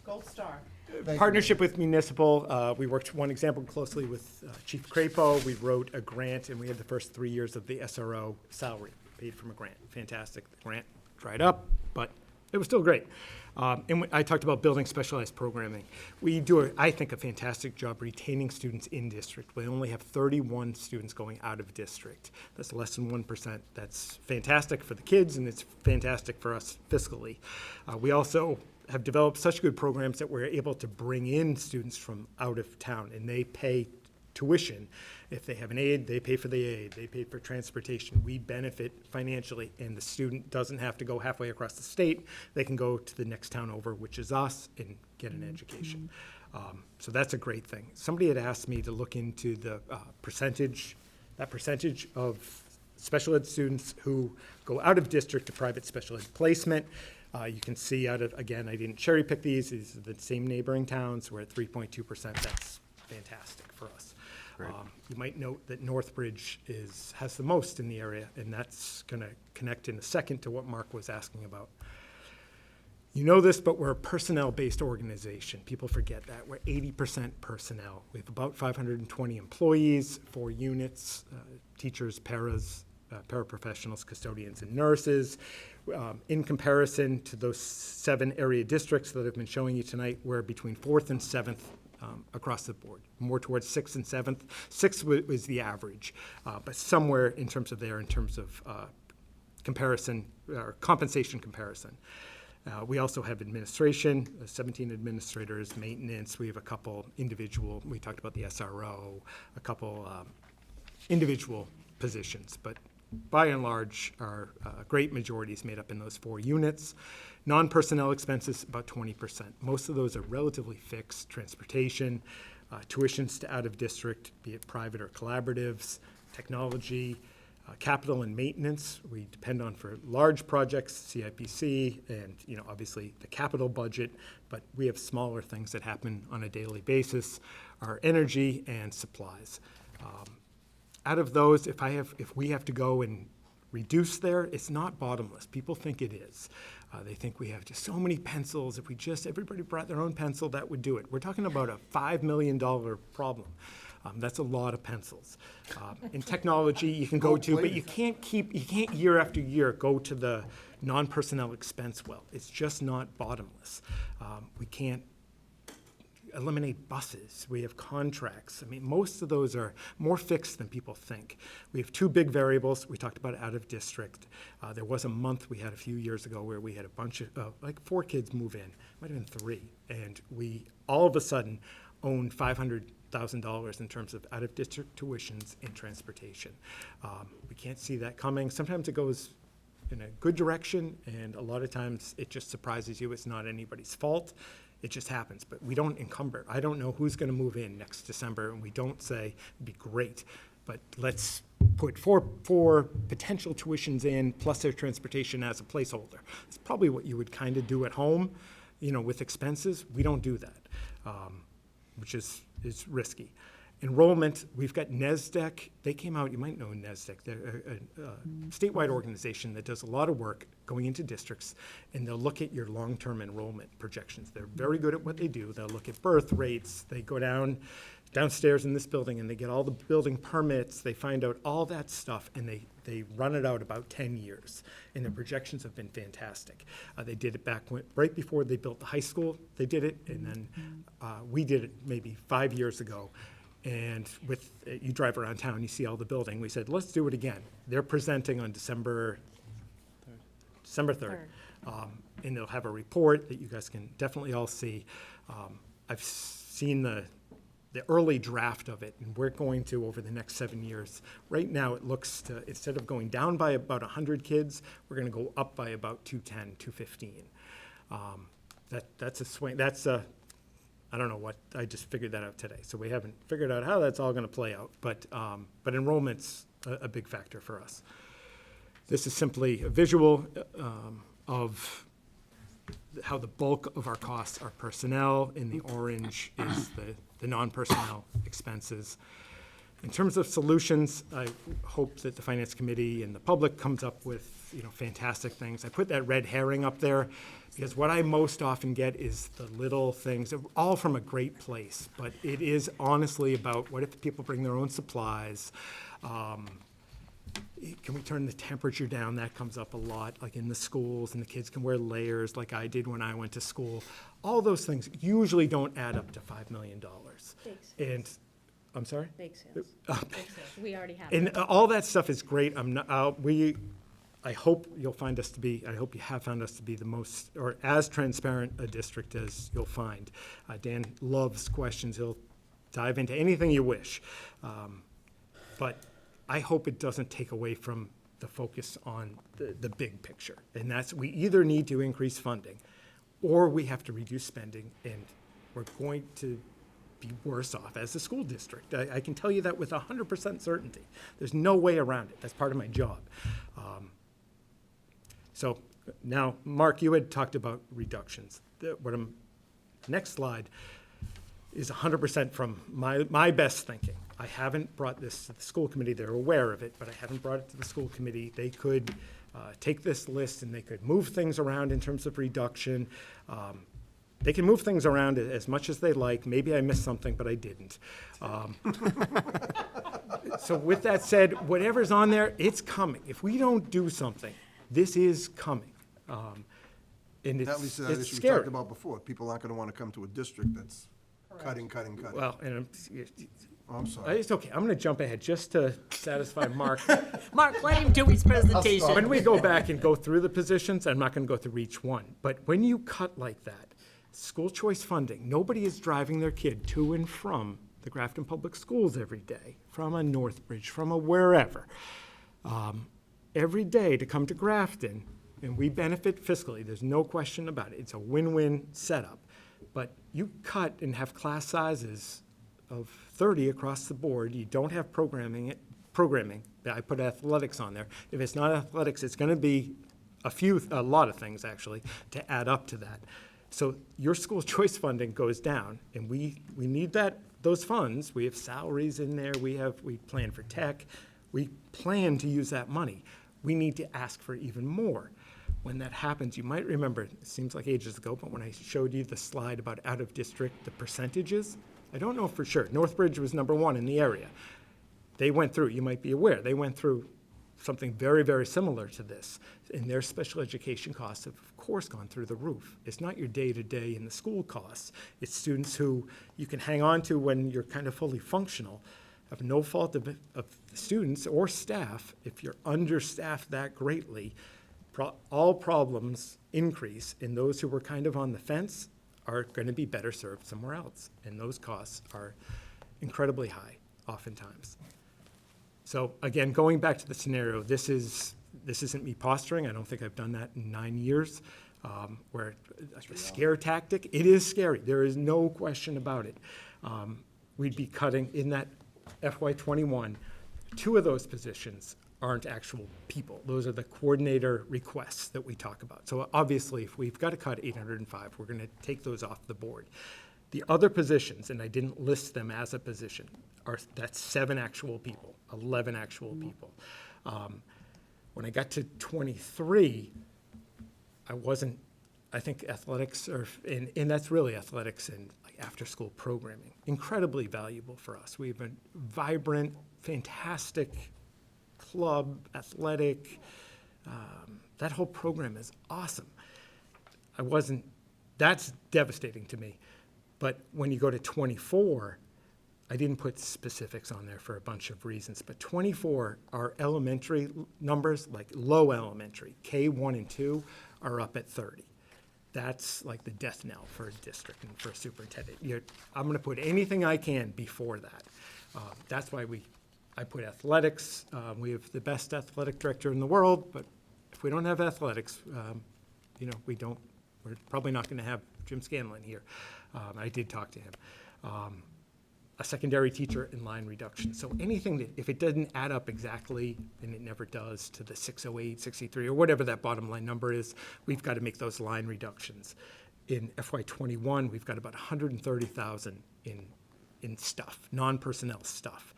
Gold star. Thank you. Partnership with municipal, we worked, one example, closely with Chief Crapo. We wrote a grant, and we had the first 3 years of the SRO salary paid from a grant. Fantastic. The grant dried up, but it was still great. I talked about building specialized programming. We do, I think, a fantastic job retaining students in district. We only have 31 students going out of district. That's less than 1%. That's fantastic for the kids, and it's fantastic for us fiscally. We also have developed such good programs that we're able to bring in students from out of town, and they pay tuition. If they have an aide, they pay for the aide, they pay for transportation. We benefit financially, and the student doesn't have to go halfway across the state. They can go to the next town over, which is us, and get an education. So that's a great thing. Somebody had asked me to look into the percentage of special ed students who go out of district to private special ed placement. You can see again, I didn't cherry pick these are the same neighboring towns. We're at 3.2%. That's fantastic for us. You might note that Northbridge has the most in the area, and that's going to connect in a second to what Mark was asking about. You know this, but we're a personnel-based organization. People forget that. We're 80% personnel. We have about 520 employees, 4 units, teachers, paraprofessionals, custodians, and nurses. In comparison to those 7 area districts that I've been showing you tonight, we're between 4th and 7th across the board, more towards 6th and 7th. 6th was the average, but somewhere in terms of comparison, or compensation comparison. We also have administration, 17 administrators, maintenance. We have a couple individual, we talked about the SRO, a couple individual positions, but by and large, our great majority is made up in those 4 units. Non-personnel expenses, about 20%. Most of those are relatively fixed: transportation, tuitions to out-of-district, be it private or collaboratives, technology, capital and maintenance. We depend on for large projects, CIPC, and obviously the capital budget, but we have smaller things that happen on a daily basis, our energy and supplies. Out of those, if we have to go and reduce there, it's not bottomless. People think it is. They think we have just so many pencils. If everybody brought their own pencil, that would do it. We're talking about a $5 million problem. That's a lot of pencils. In technology, you can go to, but you can't year after year go to the non-personnel expense well. It's just not bottomless. We can't eliminate buses. We have contracts. I mean, most of those are more fixed than people think. We have 2 big variables. We talked about out of district. There was a month we had a few years ago where we had a bunch of, 4 kids move in, might have been 3, and we all of a sudden owned $500,000 in terms of out of district tuitions and transportation. We can't see that coming. Sometimes it goes in a good direction, and a lot of times it just surprises you. It's not anybody's fault. It just happens, but we don't encumber. I don't know who's going to move in next December, and we don't say, it'd be great, but let's put four potential tuitions in, plus their transportation as a placeholder. It's probably what you would kind of do at home, with expenses. We don't do that, which is risky. Enrollment, we've got NESDEC. They came out, you might know NESDEC. They're a statewide organization that does a lot of work going into districts, and they'll look at your long-term enrollment projections. They're very good at what they do. They'll look at birth rates. They go downstairs in this building, and they get all the building permits. They find out all that stuff, and they run it out about 10 years, and the projections have been fantastic. They did it right before they built the high school. They did it, and then we did it maybe 5 years ago. And you drive around town, you see all the building. We said, let's do it again. They're presenting on December 3rd. And they'll have a report that you guys can definitely all see. I've seen the early draft of it, and we're going to, over the next 7 years. Right now, it looks to, instead of going down by about 100 kids, we're going to go up by about 210, 215. That's a swing. I don't know what, I just figured that out today. So we haven't figured out how that's all going to play out, but enrollment's a big factor for us. This is simply a visual of how the bulk of our costs are personnel. In the orange is the non-personnel expenses. In terms of solutions, I hope that the Finance Committee and the public comes up with, fantastic things. I put that red herring up there because what I most often get is the little things, all from a great place, but it is honestly about what if people bring their own supplies? Can we turn the temperature down? That comes up a lot, like in the schools, and the kids can wear layers like I did when I went to school. All those things usually don't add up to $5 million. And, I'm sorry? Bake sales. We already have. And all that stuff is great. I hope you'll find us to be, I hope you have found us to be the most, or as transparent a district as you'll find. Dan loves questions. He'll dive into anything you wish. But I hope it doesn't take away from the focus on the big picture. And that's, we either need to increase funding or we have to reduce spending, and we're going to be worse off as a school district. I can tell you that with 100% certainty. There's no way around it. That's part of my job. So now, Mark, you had talked about reductions. Next slide is 100% from my best thinking. I haven't brought this to the school committee. They're aware of it, but I haven't brought it to the school committee. They could take this list and they could move things around in terms of reduction. They can move things around as much as they like. Maybe I missed something, but I didn't. So with that said, whatever's on there, it's coming. If we don't do something, this is coming. And That leads to that it's issue we scary. talked about before. People aren't gonna wanna come to a district that's cutting. Well, and Oh, I'm sorry. it's okay. I'm going to jump ahead just to satisfy Mark. Mark, let him do his presentation. When we go back and go through the positions, I'm not going to go through each one, but when you cut like that, school choice funding, nobody is driving their kid to and from the Grafton Public Schools every day, from a Northbridge, from a wherever, every day to come to Grafton, and we benefit fiscally. There's no question about it. It's a win-win setup. But you cut and have class sizes of 30 across the board. You don't have programming. I put athletics on there. If it's not athletics, it's going to be a lot of things actually to add up to that. So your school choice funding goes down, and we need those funds. We have salaries in there. We plan for tech. We plan to use that money. We need to ask for even more. When that happens, you might remember, it seems like ages ago, but when I showed you the slide about out of district, the percentages, I don't know for sure. Northbridge was number one in the area. They went through, you might be aware, they went through something very, very similar to this. And their special education costs have, of course, gone through the roof. It's not your day-to-day in the school costs. It's students who you can hang on to when you're kind of fully functional, of no fault of the students or staff. If you're understaffed that greatly, all problems increase, and those who were kind of on the fence are going to be better served somewhere else. And those costs are incredibly high, oftentimes. So again, going back to the scenario, this isn't me posturing. I don't think I've done that in 9 years, where the scare tactic, it is scary. There is no question about it. We'd be cutting in that FY21, 2 of those positions aren't actual people. Those are the coordinator requests that we talk about. So obviously, if we've got to cut 805, we're going to take those off the board. The other positions, and I didn't list them as a position, that's 7 actual people, 11 actual people. When I got to 23, I think athletics and that's really athletics and like after-school programming, incredibly valuable for us. We have a vibrant, fantastic club, athletic, that whole program is awesome. That's devastating to me. But when you go to 24, I didn't put specifics on there for a bunch of reasons, but 24, our elementary numbers, like low elementary, K1 and 2, are up at 30. That's like the death knell for a district and for a superintendent. I'm going to put anything I can before that. That's why I put athletics. We have the best athletic director in the world, but if we don't have athletics, we're probably not going to have Jim Scanlon here. I did talk to him. a secondary teacher and line reduction. So anything that, if it doesn't add up exactly, and it never does, to the 608, 63, or whatever that bottom line number is, we've got to make those line reductions. In FY '21, we've got about 130,000 in stuff, non-personnel stuff.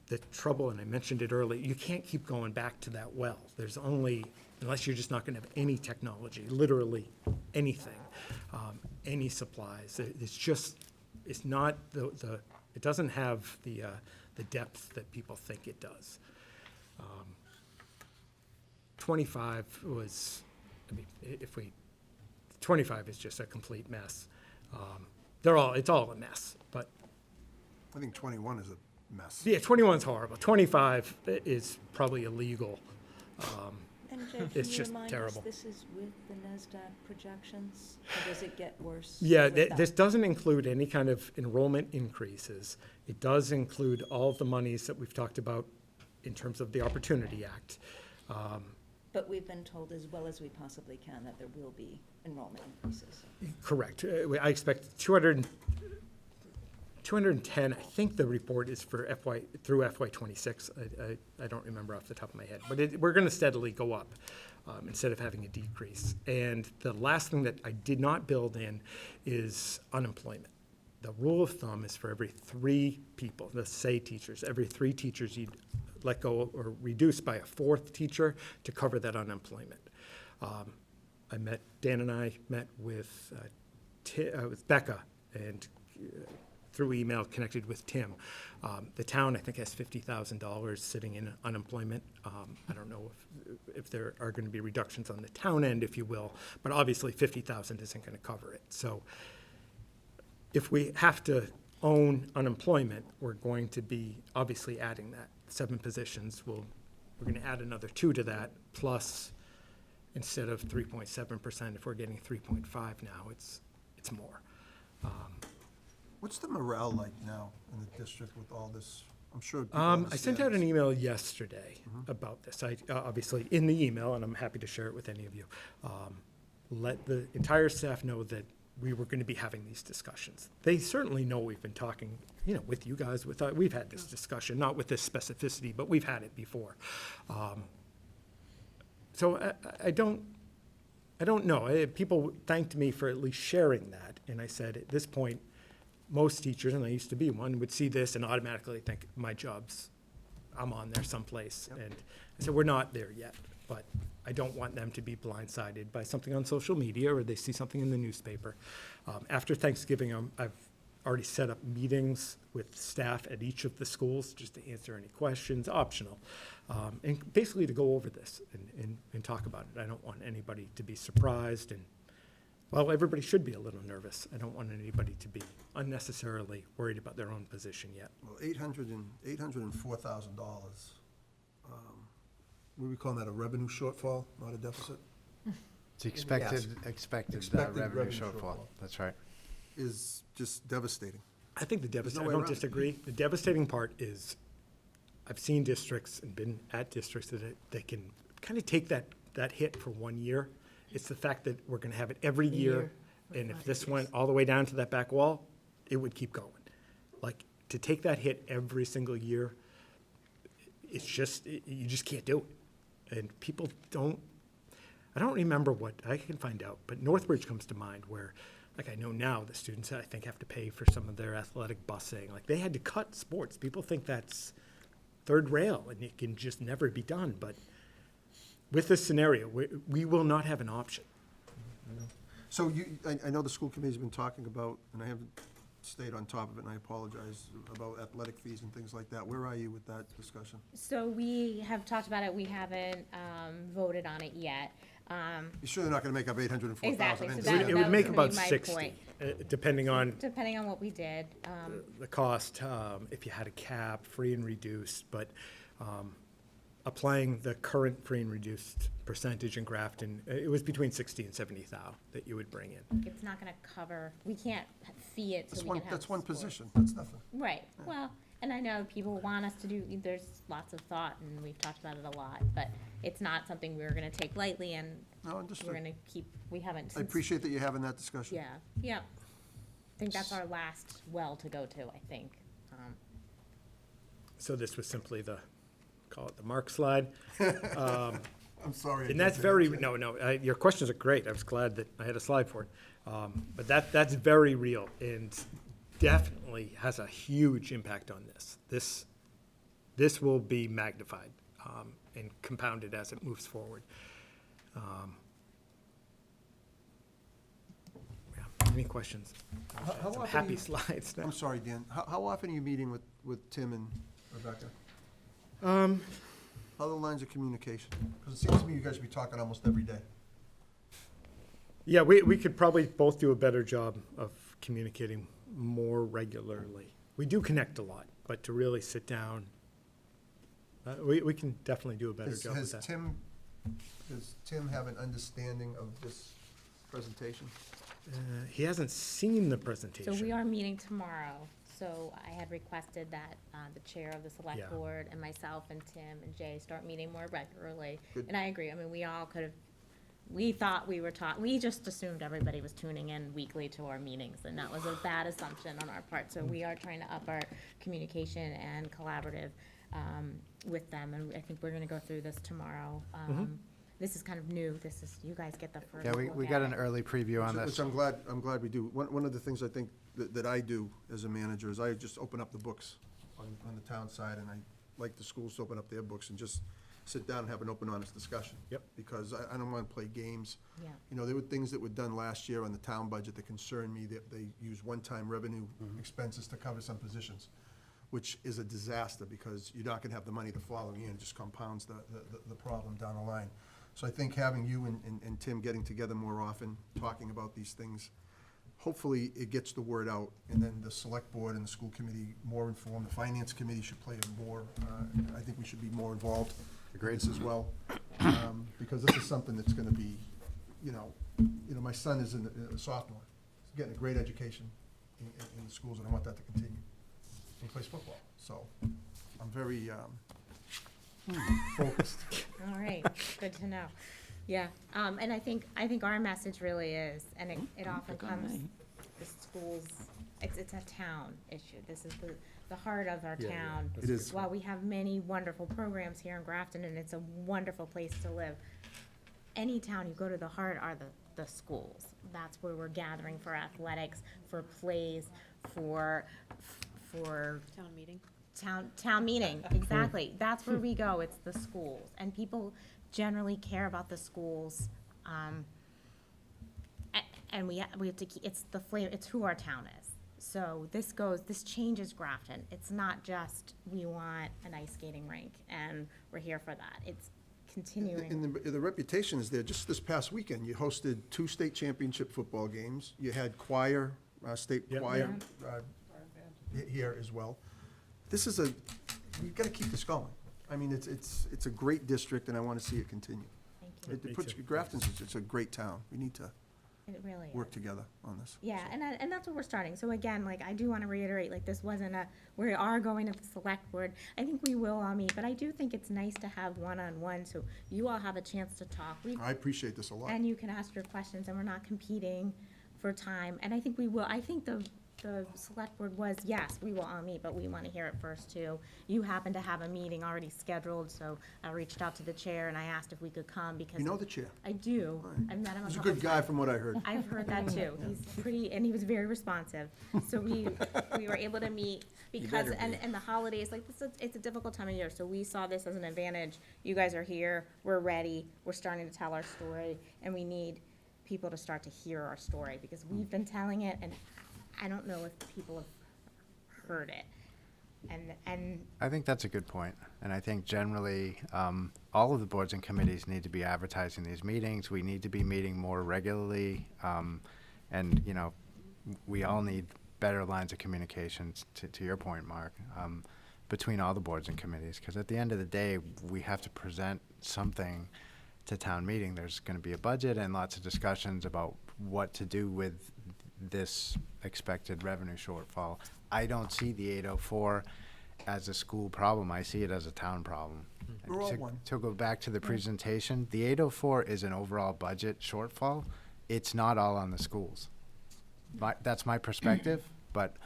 The trouble, and I mentioned it earlier, you can't keep going back to that well. There's only, unless you're just not going to have any technology, literally anything, any supplies. It's just, it's not it doesn't have the depth that people think it does. 25 was, I mean, 25 is just a complete mess. It's all a mess, but I think 21 is a mess. yeah, 21's horrible. 25 is probably illegal. And Jay, It's just terrible. this is with the NASDAQ projections, or does it get worse? Yeah, with that? this doesn't include any kind of enrollment increases. It does include all of the monies that we've talked about in terms of the Opportunity Act. But we've been told as well as we possibly can that there will be enrollment increases. Correct. I expect 210, I think the report is for through FY '26. I don't remember off the top of my head. But we're going to steadily go up instead of having a decrease. And the last thing that I did not build in is unemployment. The rule of thumb is for every 3 people, let's say teachers, every 3 teachers you'd let go or reduce by a 4th teacher to cover that unemployment. Dan and I met with Becca, and through email connected with Tim. The town, I think, has $50,000 sitting in unemployment. I don't know if there are going to be reductions on the town end, if you will, but obviously 50,000 isn't going to cover it. So if we have to own unemployment, we're going to be obviously adding that. 7 positions, we're going to add another 2 to that, plus instead of 3.7%, if we're getting 3.5 now, it's more. What's the morale like now in the district with all this? I'm sure people I understand sent out this. an email yesterday about this. I, obviously, in the email, and I'm happy to share it with any of you, let the entire staff know that we were going to be having these discussions. They certainly know we've been talking, with you guys, we've had this discussion, not with this specificity, but we've had it before. So I don't know. People thanked me for at least sharing that, and I said, at this point, most teachers, and I used to be one, would see this and automatically think, my job's, I'm on there someplace. Yep. And I said, we're not there yet, but I don't want them to be blindsided by something on social media or they see something in the newspaper. After Thanksgiving, I've already set up meetings with staff at each of the schools just to answer any questions, optional, and basically to go over this and talk about it. I don't want anybody to be surprised, and well, everybody should be a little nervous. I don't want anybody to be unnecessarily worried about their own position yet. Well, $804,000. What do we call that, a revenue shortfall, not a deficit? It's expected Expected revenue revenue shortfall. shortfall. That's right. Is just devastating. I think no I way don't around it. disagree. The devastating part is, I've seen districts and been at districts that they can kind of take that hit for 1 year. It's the fact that we're going to have it every year, and if this went all the way down to that back wall, it would keep going. Like, to take that hit every single year, it's just, you just can't do it. And people I don't remember what, I can find out, but Northbridge comes to mind where, like, I know now the students, I think, have to pay for some of their athletic busing. Like, they had to cut sports. People think that's third rail and it can just never be done, but with this scenario, we will not have an option. So I know the school committee's been talking about, and I haven't stayed on top of it, and I apologize, about athletic fees and things like that. Where are you with that discussion? So we have talked about it, we haven't voted on it yet. You're sure they're not gonna make up $804,000? Exactly, so It that- would- it would was make gonna be about my 60, point. depending on Depending on what we did. the cost, if you had a cap, free and reduced, but applying the current free and reduced percentage in Grafton, it was between 60 and 70,000 that you would bring in. It's not gonna cover, we can't fee it so we can have. That's one sports. position, that's nothing. Right, well, and I know people want us to do, there's lots of thought, and we've talked about it a lot, but it's not something we're gonna take lightly, and No, we're understood. gonna keep, we haven't. I since- appreciate that you're having that discussion. Yeah, yeah. think that's our last well to go to, I think. So this was simply call it the mark slide. I'm sorry. I And that's did very, that. no, your questions are great. I was glad that I had a slide for it. But that's very real and definitely has a huge impact on this. This will be magnified and compounded as it moves forward. Yeah, any questions? How Some often happy you- slides now. I'm sorry, Dan. How often are you meeting with Tim and Rebecca? Other lines of communication? Because it seems to me you guys should be talking almost every day. Yeah, we could probably both do a better job of communicating more regularly. We do connect a lot, but to really sit down, we can definitely do a better job with that. Does Tim have an understanding of this presentation? He hasn't seen the So presentation. we are meeting tomorrow, so I had requested that the chair of the Yeah. select board and myself and Tim and Jay start meeting more regularly. Good. And I agree, I mean, we all could have, we thought we were we just assumed everybody was tuning in weekly to our meetings, and that was a bad assumption on our part. So we are trying to up our communication and collaborative with them, and I think we're gonna go through this tomorrow. This is kind of new, you guys get the first Yeah, look we at got an it. early preview on Which this. I'm glad we do. One of the things I think that I do as a manager is I just open up the books on the town side, and I like the schools to open up their books and just sit down and have an open, honest discussion. Yep. Because I don't want to play games. Yeah. You know, there were things that were done last year on the town budget that concerned me, that they use one-time revenue expenses to cover some positions, which is a disaster, because you're not gonna have the money the following year, and it just compounds the problem down the line. So I think having you and Tim getting together more often, talking about these things, hopefully it gets the word out, and then the select board and the school committee more informed. The finance committee should play a more, I think we should be more involved in this as well. Because this is something that's gonna be, my son is a sophomore. He's getting a great education in the schools, and I want that to continue. He plays football, so I'm very focused. All right, good to know. Yeah, and I think our message really is, and it often comes, the schools, it's a town issue. This is the heart of our town. It is. While we have many wonderful programs here in Grafton, and it's a wonderful place to live, any town you go to, the heart are the schools. That's where we're gathering for athletics, for plays, for Town meeting. town meeting, exactly. That's where we go, it's the schools. And people generally care about the schools. And we have to keep, it's the flavor, it's who our town is. So this changes Grafton. It's not just, we want an ice skating rink and we're here for that. It's continuing. And the reputation is there. Just this past weekend, you hosted 2 state championship football games. You had choir, state Yep. choir here as well. This is we've got to keep this going. I mean, it's a great district, and I want to see it continue. Thank you. It Me puts too. Grafton's, it's a great town. We need to It really is. work together on this. Yeah, and that's what we're starting. So again, like, I do want to reiterate, like, this wasn't we are going to the select board. I think we will all meet, but I do think it's nice to have one-on-one, so you all have a chance to talk. I appreciate this a lot. And you can ask your questions, and we're not competing for time. And I think we will, I think the select board was, yes, we will all meet, but we want to hear it first, too. You happen to have a meeting already scheduled, so I reached out to the chair and I asked if we could come because. You know the chair. I do. Right. I've met him a He's a couple good guy, times. from what I heard. I've heard that too. He's pretty, and he was very responsive. So we were able to meet because, better be. and the holidays, like, it's a difficult time of year, so we saw this as an advantage. You guys are here, we're ready, we're starting to tell our story, and we need people to start to hear our story, because we've been telling it, and I don't know if people have heard it. And I think that's a good point, and I think generally, all of the boards and committees need to be advertising these meetings. We need to be meeting more regularly, and, we all need better lines of communications, to your point, Mark, between all the boards and committees, because at the end of the day, we have to present something to town meeting. There's going to be a budget and lots of discussions about what to do with this expected revenue shortfall. I don't see the 804 as a school problem. I see it as a town problem. And We're all to- one. To go back to the presentation, the 804 is an overall budget shortfall. It's not all on the schools. that's my perspective, but,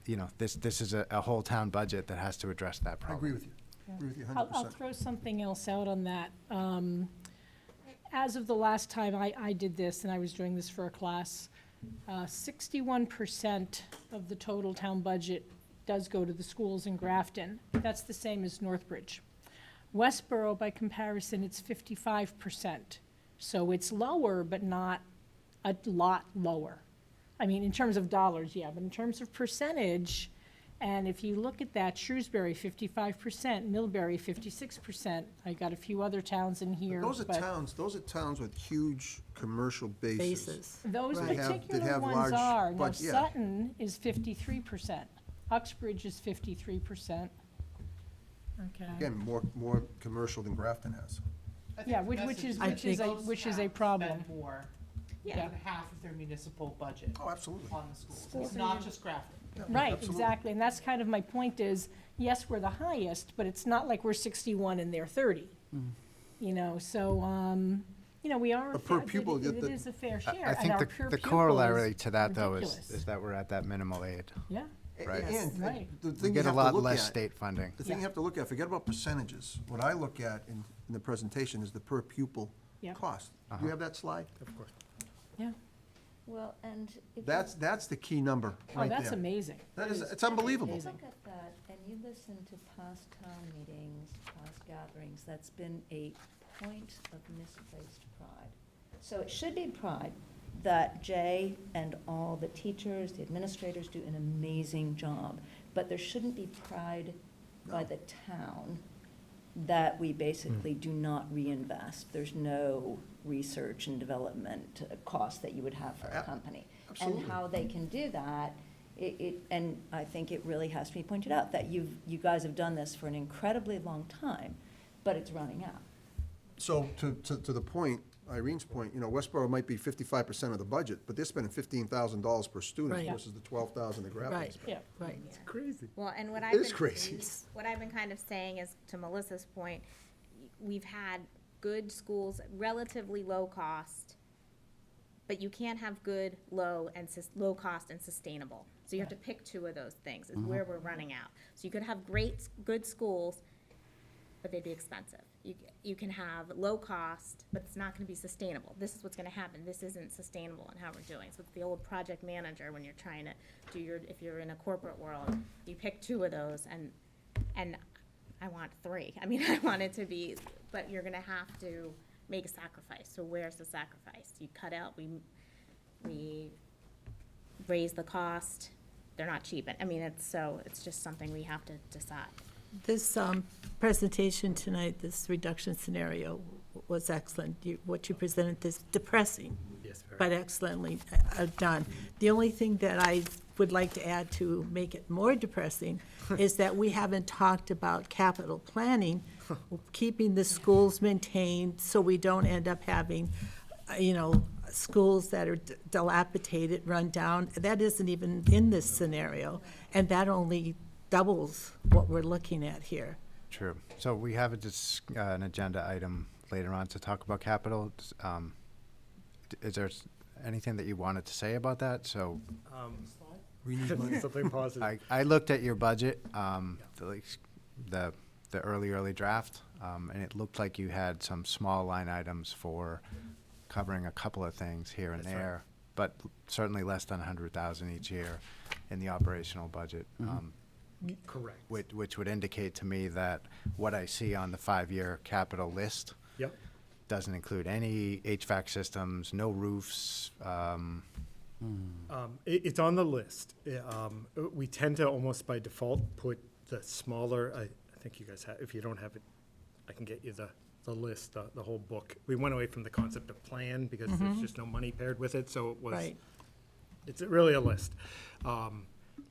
you know, this is a whole town budget that has to address that I problem. agree with you. Agree with you I'll 100%. throw something else out on that. As of the last time I did this, and I was doing this for a class, 61% of the total town budget does go to the schools in Grafton. That's the same as Northbridge. Westboro, by comparison, it's 55%. So it's lower, but not a lot lower. I mean, in terms of dollars, yeah, but in terms of percentage, and if you look at that, Shrewsbury, 55%, Millbury, 56%. I got a few other towns in here, Those are but towns with huge commercial bases. Bases. those Right. That particular have ones large are. Now, bud- yeah. Sutton is 53%. Uxbridge is 53%. Okay. Again, more commercial than Grafton has. Yeah, which is a problem. Spend more Yeah. than half of their municipal budget Oh, absolutely. on the schools. Schools It's are not usu- just Grafton. Right, Absolutely. exactly, and that's kind of my point is, yes, we're the highest, but it's not like we're 61 and they're 30. You know, so, you know, we are, a But per fair- pupil, it the- is a fair I share, I and think our per the pupil corollary is to that, though, ridiculous. is that we're at that minimal aid. Yeah, Right. And Right. the We thing you get a have to lot look less at, state funding. the thing you have to look at, forget about percentages. What I look at in the presentation is the per pupil Yep. cost. Do you have that slide? Of course. yeah. Well, and if That's the key number Oh, right that's there. amazing. That is, it's unbelievable. you look at that and you listen to past town meetings, past gatherings, that's been a point of misplaced pride. So it should be pride that Jay and all the teachers, the administrators do an amazing job, but there shouldn't be pride by the town that we basically do not reinvest. There's no research and development cost that you would have for a company. Absolutely. And how they can do that, and I think it really has to be pointed out that you guys have done this for an incredibly long time, but it's running out. So to the point, Irene's point, you know, Westboro might be 55% of the budget, but they're spending $15,000 per student Right. versus the 12,000 that Grafton Right. spent. Yeah. Right. Crazy. Well, and what It I've is been, crazy. what I've been kind of saying is, to Melissa's point, we've had good schools, relatively low cost, but you can't have good, low, and low cost and sustainable. So you have to pick two of those things, is where we're running out. So you could have great, good schools, but they'd be expensive. You can have low cost, but it's not gonna be sustainable. This is what's gonna happen. This isn't sustainable in how we're doing. So it's the old project manager when you're trying to do if you're in a corporate world, you pick two of those and I want three. I mean, I want it to be, but you're gonna have to make a sacrifice. So where's the sacrifice? You cut out, we raise the cost. They're not cheap. I mean, it's just something we have to decide. This presentation tonight, this reduction scenario was excellent. What you presented is depressing, Yes, very. but excellently done. The only thing that I would like to add to make it more depressing is that we haven't talked about capital planning, keeping the schools maintained so we don't end up having, schools that are dilapidated, run down. That isn't even in this scenario, and that only doubles what we're looking at here. True. So we have an agenda item later on to talk about capital. Is there anything that you wanted to say about that? So We need money. Something positive. I looked at your budget, the early draft, and it looked like you had some small line items for covering a couple of things here and That's right. there, but certainly less than 100,000 each year in the operational budget. Correct. Which would indicate to me that what I see on the 5-year capital list Yep. doesn't include any HVAC systems, no roofs. It's on the list. We tend to almost by default put the smaller, I think you guys have, if you don't have it, I can get you the list, the whole book. We went away from the concept of plan because there's just no money paired with it, so it was, Right. it's really a list.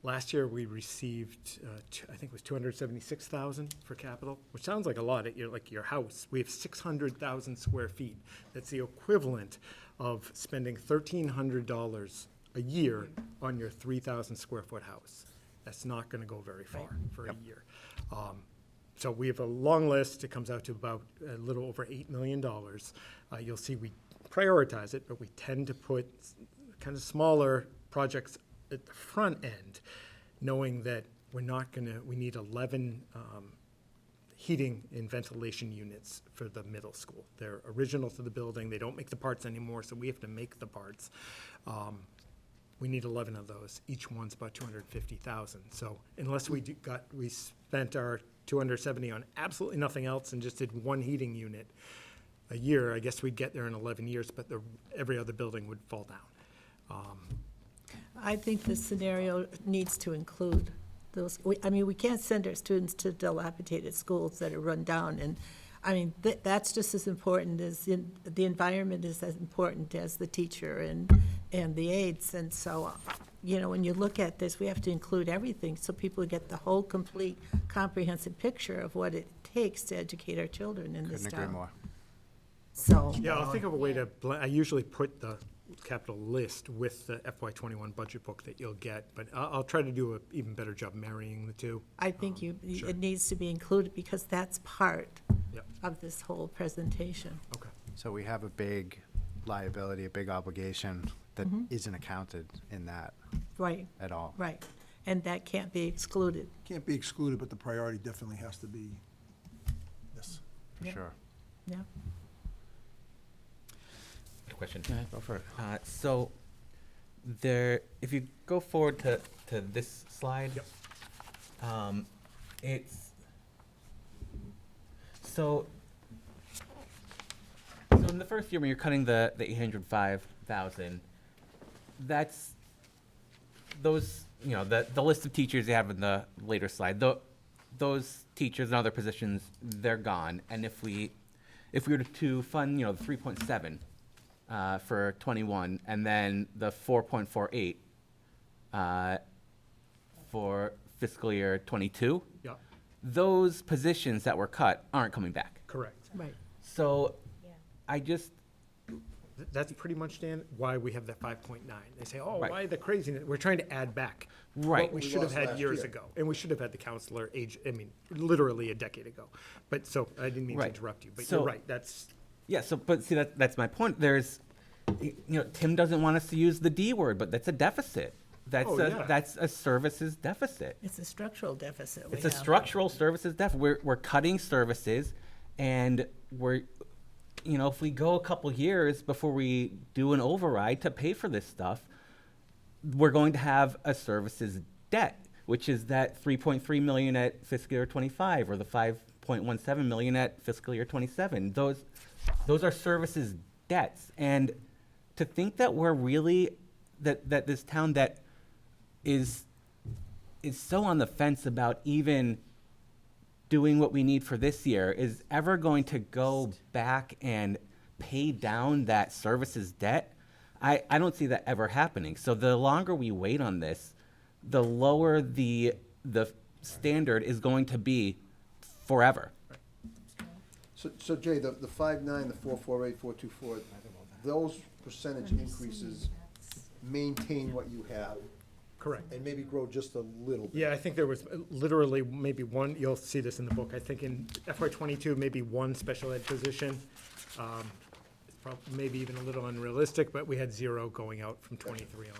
Last year, we received, I think it was 276,000 for capital, which sounds like a lot at your house. We have 600,000 square feet. That's the equivalent of spending $1,300 a year on your 3,000 square foot house. That's not gonna go very far for a year. So we have a long list. It comes out to about a little over $8 million. You'll see we prioritize it, but we tend to put kind of smaller projects at the front end, knowing that we need 11 heating and ventilation units for the middle school. They're original to the building, they don't make the parts anymore, so we have to make the parts. We need 11 of those, each one's about 250,000. So unless we spent our 270 on absolutely nothing else and just did one heating unit a year, I guess we'd get there in 11 years, but every other building would fall down. I think this scenario needs to include those, we can't send our students to dilapidated schools that are run down, and, that's just as important as, the environment is as important as the teacher and the aides, and so, when you look at this, we have to include everything, so people get the whole complete, comprehensive picture of what it takes to educate our children in this town. Couldn't agree more. So. Yeah, I'll think of a way to, I usually put the capital list with the FY21 budget book that you'll get, but I'll try to do an even better job marrying the two. I think Sure. it needs to be included, because that's part Yep. of this whole presentation. Okay. So we have a big liability, a big obligation that Mhm. isn't accounted in that Right, at all. right. And that can't be excluded. Can't be excluded, but the priority definitely has to be this. For Yep. sure. Yeah. Question. Yeah, go for it. So if you go forward to this slide. Yep. It's, so in the first year, when you're cutting the 805,000, that's those, the list of teachers you have in the later slide, those teachers and other positions, they're gone. And if we were to fund, the 3.7 for 21, and then the 4.48 for fiscal year 22, Yeah, those positions that were cut aren't coming back. correct. Right. So I just, That's pretty much, Dan, why we have that 5.9. They say, oh, Right. why the craziness? We're trying to add back. Right. What we We should have lost had last years year. ago. And we should have had the counselor literally a decade ago. But, so, I didn't mean to Right. interrupt you, but So- you're right, that's, yeah, so, but see, that's my point. Tim doesn't want us to use the D word, but that's a deficit. Oh, yeah. That's a services deficit. It's a structural deficit we It's a have. structural services deficit. We're cutting services, and if we go a couple years before we do an override to pay for this stuff, we're going to have a services debt, which is that 3.3 million at fiscal year 25, or the 5.17 million at fiscal year 27. Those are services debts, and to think that we're really that this town that is so on the fence about even doing what we need for this year is ever going to go back and pay down that services debt, I don't see that ever happening. So the longer we wait on this, the lower the standard is going to be forever. So Jay, the 5.9, the 4.48, 4.24, those percentage increases maintain what you have correct. and maybe grow just a little bit. Yeah, I think there was literally maybe one, you'll see this in the book, I think in FY22, maybe one special ed position. It's maybe even a little unrealistic, but we had 0 going out from 23 on.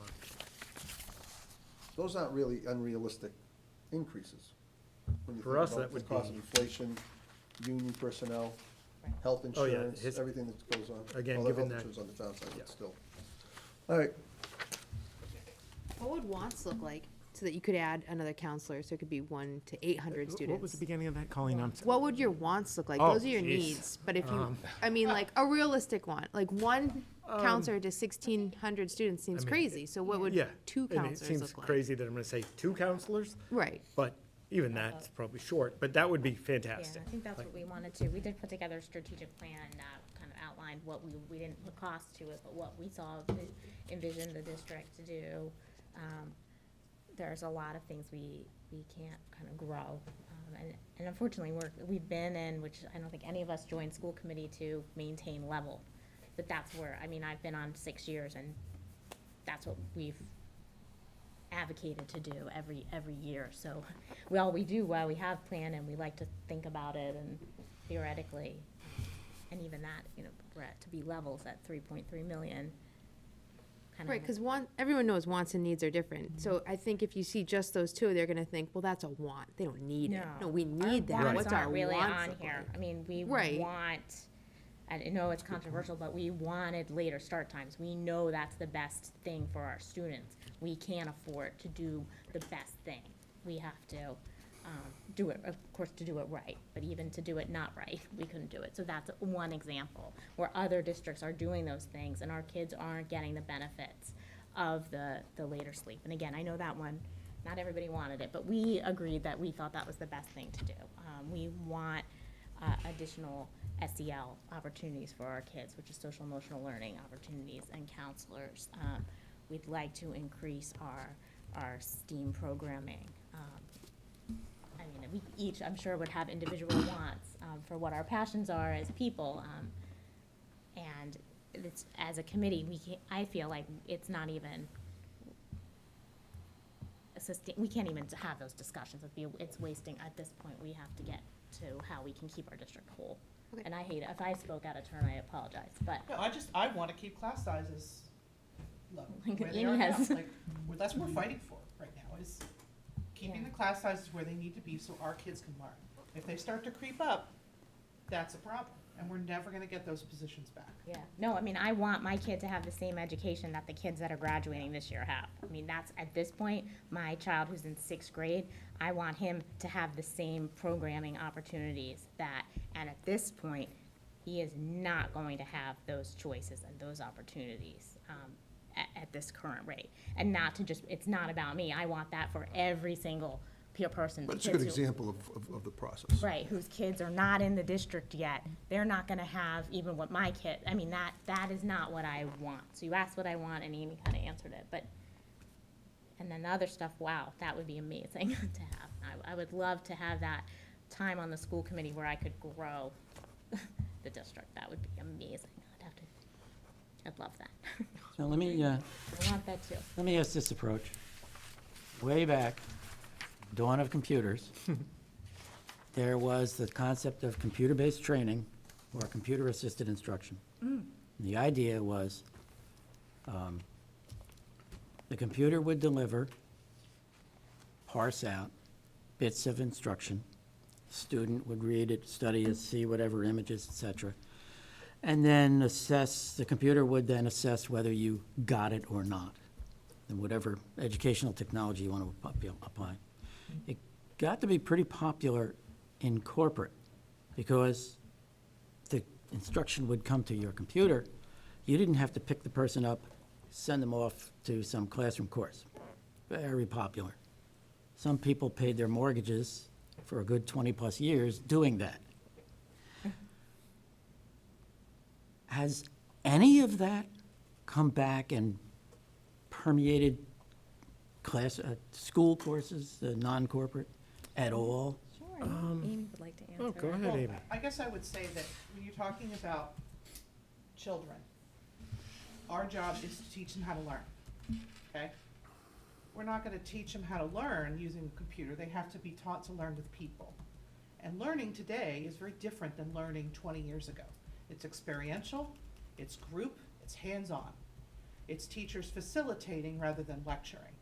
Those aren't really unrealistic increases. when you For think us, about that would the cost be- of inflation, union personnel, health Oh, yeah, insurance, his- everything that goes on. Again, Well, the given health that- insurance on the town side, Yeah. but still. All right, What would wants look like so that you could add another counselor, so it could be 1 to 800 students? What was the beginning of that, Colleen? I'm sorry. What would your wants look like? Oh, Those are your geez. needs, but if you, like a realistic one, like one counselor to 1,600 students seems I mean, crazy, so what would Yeah. two and counselors it seems look like? crazy that I'm gonna say 2 counselors, Right. but even that's probably short, but that would be Yeah, fantastic. I think that's what we wanted to. We did put together a strategic plan that kind of outlined what we didn't put cost to it, but what we saw, envisioned the district to do. There's a lot of things we can't kind of grow. And unfortunately, we've been in, which I don't think any of us joined school committee to maintain level. But that's where, I've been on 6 years, and that's what we've advocated to do every year. So, we do, we have planned, and we like to think about it, and theoretically, and even that, we're at, to be levels at 3.3 million, kind of. Right, because everyone knows wants and needs are different. So I think if you see just those two, they're gonna think, well, that's a want. They don't need it. No, we need that. Wants What's our aren't really wants on look here. like? I mean, we Right. want, I know it's controversial, but we wanted later start times. We know that's the best thing for our students. We can't afford to do the best thing. We have to do it, of course, to do it right, but even to do it not right, we couldn't do it. So that's one example where other districts are doing those things and our kids aren't getting the benefits of the later sleep. And again, I know that one, not everybody wanted it, but we agreed that we thought that was the best thing to do. We want additional SEL opportunities for our kids, which is social emotional learning opportunities and counselors. We'd like to increase our STEAM programming. I mean, we each, I'm sure, would have individual wants for what our passions are as people. And it's, as a committee, I feel like it's not even we can't even have those discussions. It's wasting, at this point, we have to get to how we can keep our district whole. Okay. And I hate it. If I spoke out of turn, I apologize, but. No, I want to keep class sizes low, Like where they Amy are now. has- Like, that's what we're fighting for right now, is keeping Yeah. the class sizes where they need to be so our kids can learn. If they start to creep up, that's a problem, and we're never gonna get those positions back. Yeah, no, I mean, I want my kid to have the same education that the kids that are graduating this year have. I mean, that's, at this point, my child who's in 6th grade, I want him to have the same programming opportunities that, and at this point, he is not going to have those choices and those opportunities at this current rate. And not to just, it's not about me, I want that for every single peer person. But it's a good example of the process. Right, whose kids are not in the district yet, they're not gonna have even what my kid, I mean, that is not what I want. So you asked what I want, and Amy kinda answered it, but, and then the other stuff, wow, that would be amazing to have. I would love to have that time on the school committee where I could grow the district, that would be amazing. I'd love that. So let me, I want that too. let me ask this approach. Way back, dawn of computers, there was the concept of computer-based training or computer-assisted instruction. The idea was the computer would deliver, parse out bits of instruction. Student would read it, study it, see whatever images, et cetera. And then the computer would then assess whether you got it or not, and whatever educational technology you want to apply. It got to be pretty popular in corporate because the instruction would come to your computer. You didn't have to pick the person up, send them off to some classroom course. Very popular. Some people paid their mortgages for a good 20-plus years doing that. Has any of that come back and permeated school courses, non-corporate, at all? Sure, Amy would like to answer. Oh, go ahead, Well, Amy. I guess I would say that when you're talking about children, our job is to teach them how to learn, okay? We're not gonna teach them how to learn using a computer. They have to be taught to learn with people. And learning today is very different than learning 20 years ago. It's experiential, it's group, it's hands-on. It's teachers facilitating rather than lecturing.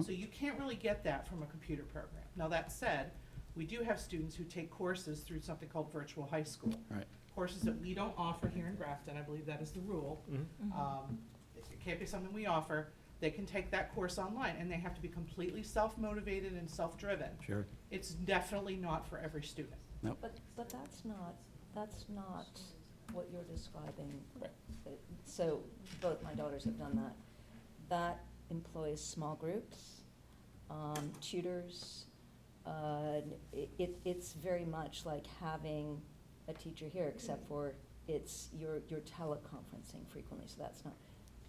So you can't really get that from a computer program. Now, that said, we do have students who take courses through something called Virtual High School. Right. Courses that we don't offer here in Grafton, I believe that is the rule. It can't be something we offer. They can take that course online, and they have to be completely self-motivated and self-driven. Sure. It's definitely not for every student. But that's not what you're describing. So both my daughters have done that. That employs small groups, tutors. It's very much like having a teacher here, except for you're teleconferencing frequently, so that's not.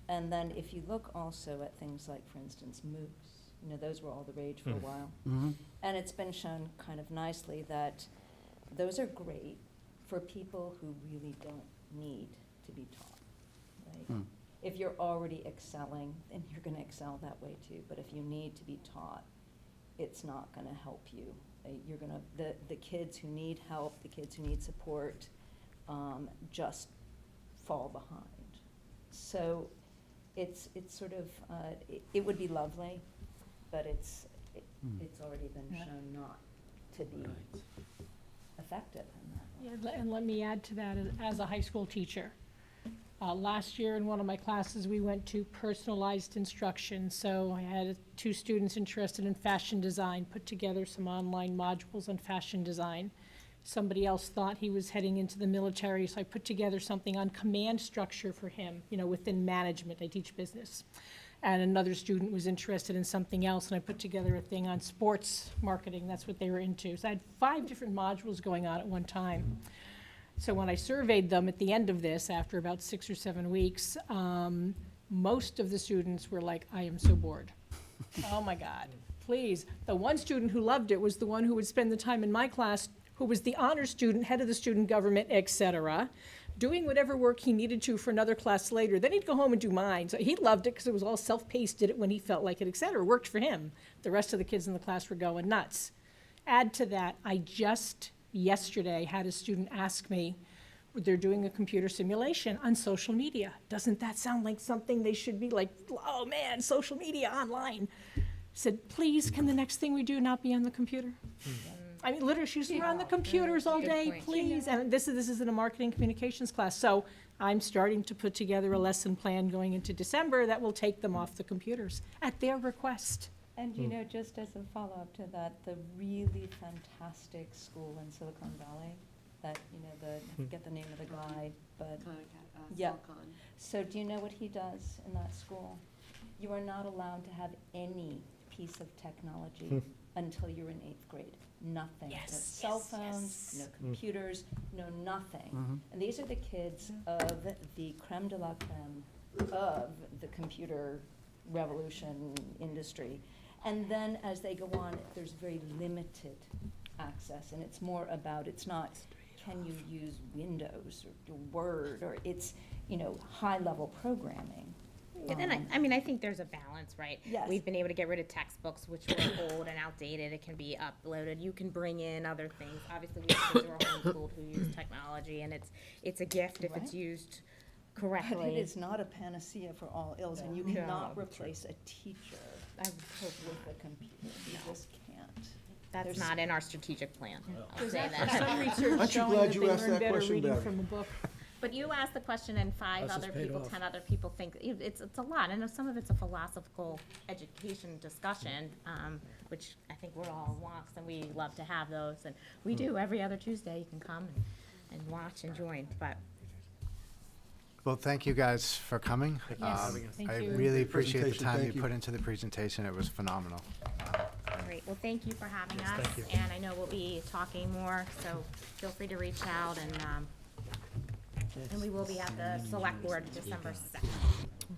And then if you look also at things like, for instance, MOOCs, those were all the rage for a while. And it's been shown kind of nicely that those are great for people who really don't need to be taught, right? If you're already excelling, then you're gonna excel that way too. But if you need to be taught, it's not gonna help you. You're gonna, the kids who need help, the kids who need support, just fall behind. So it's sort of, it would be lovely, but it's already been shown not to be effective in that. Yeah, and let me add to that, as a high school teacher. Last year in one of my classes, we went to personalized instruction. So I had 2 students interested in fashion design, put together some online modules on fashion design. Somebody else thought he was heading into the military, so I put together something on command structure for him, within management. I teach business. And another student was interested in something else, and I put together a thing on sports marketing. That's what they were into. So I had 5 different modules going on at one time. So when I surveyed them at the end of this, after about 6 or 7 weeks, most of the students were like, I am so bored. Oh my God, please. The one student who loved it was the one who would spend the time in my class, who was the honor student, head of the student government, et cetera, doing whatever work he needed to for another class later. Then he'd go home and do mine. So he loved it because it was all self-paced, did it when he felt like it, et cetera. Worked for him. The rest of the kids in the class were going nuts. Add to that, I just yesterday had a student ask me, they're doing a computer simulation on social media. Doesn't that sound like something they should be like, oh man, social media online? Said, please, can the next thing we do not be on the computer? I mean, literally, she's around the computers all day, please. And this is in a marketing communications class. So I'm starting to put together a lesson plan going into December that will take them off the computers at their request. And just as a follow-up to that, the really fantastic school in Silicon Valley, that, I forget the name of the guy, but, yeah. So do you know what he does in that school? You are not allowed to have any piece of technology until you're in 8th grade. Nothing. Yes, No cell phones, no computers, no nothing. And these are the kids of the creme de la creme of the computer revolution industry. And then as they go on, there's very limited access, and it's more about, it's not, can you use Windows or Word, or it's, high-level programming. And I think there's a balance, right? Yes. We've been able to get rid of textbooks, which were old and outdated. It can be uploaded. You can bring in other things. Obviously, we have kids who are homeschooled who use technology, and it's a gift if it's used correctly. But it is not a panacea for all ills, and you No. cannot replace a teacher with a computer. You just can't. That's not in our strategic plan. I'll There's say actually that. some research Aren't you showing glad that you they asked learn that better question, reading Barry? from a book. But you asked the question, and 5 other people, 10 other people think, it's a lot. I know some of it's a philosophical education discussion, which I think we're all wonks, and we love to have those. And we do every other Tuesday. You can come and watch and join. But Well, thank you guys for coming. Yes, thank I you. really appreciate the Presentation, time thank you you. put into the presentation. It was phenomenal. great. Well, thank you for having us. thank you. And I know we'll be talking more, so feel free to reach out, and we will be at the select board December 2nd.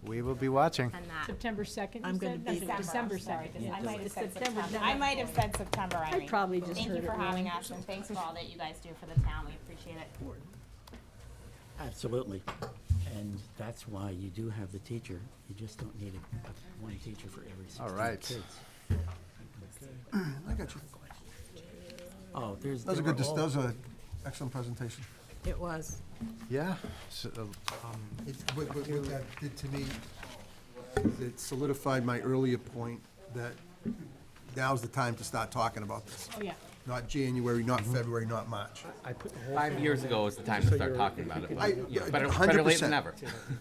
We will be watching. And that. September 2nd, I'm you gonna said? be No, there. December Sorry, 2nd. I might have said September. September. I might have said September, Irene. probably just Thank heard you for it having wrong. us, and thanks for all that you guys do for the town. We appreciate it. Absolutely. And that's why you do have the teacher. You just don't need one teacher for every 16 All right. kids. I got you. Oh, there's. That was a there good, were that all- was an excellent presentation. It was. Yeah. So, What that did to me, is it solidified my earlier point that now's the time to start talking about this. Oh, yeah. Not January, not February, not March. 5 years ago was the time to start talking about it. I- but, better 100%. late than never.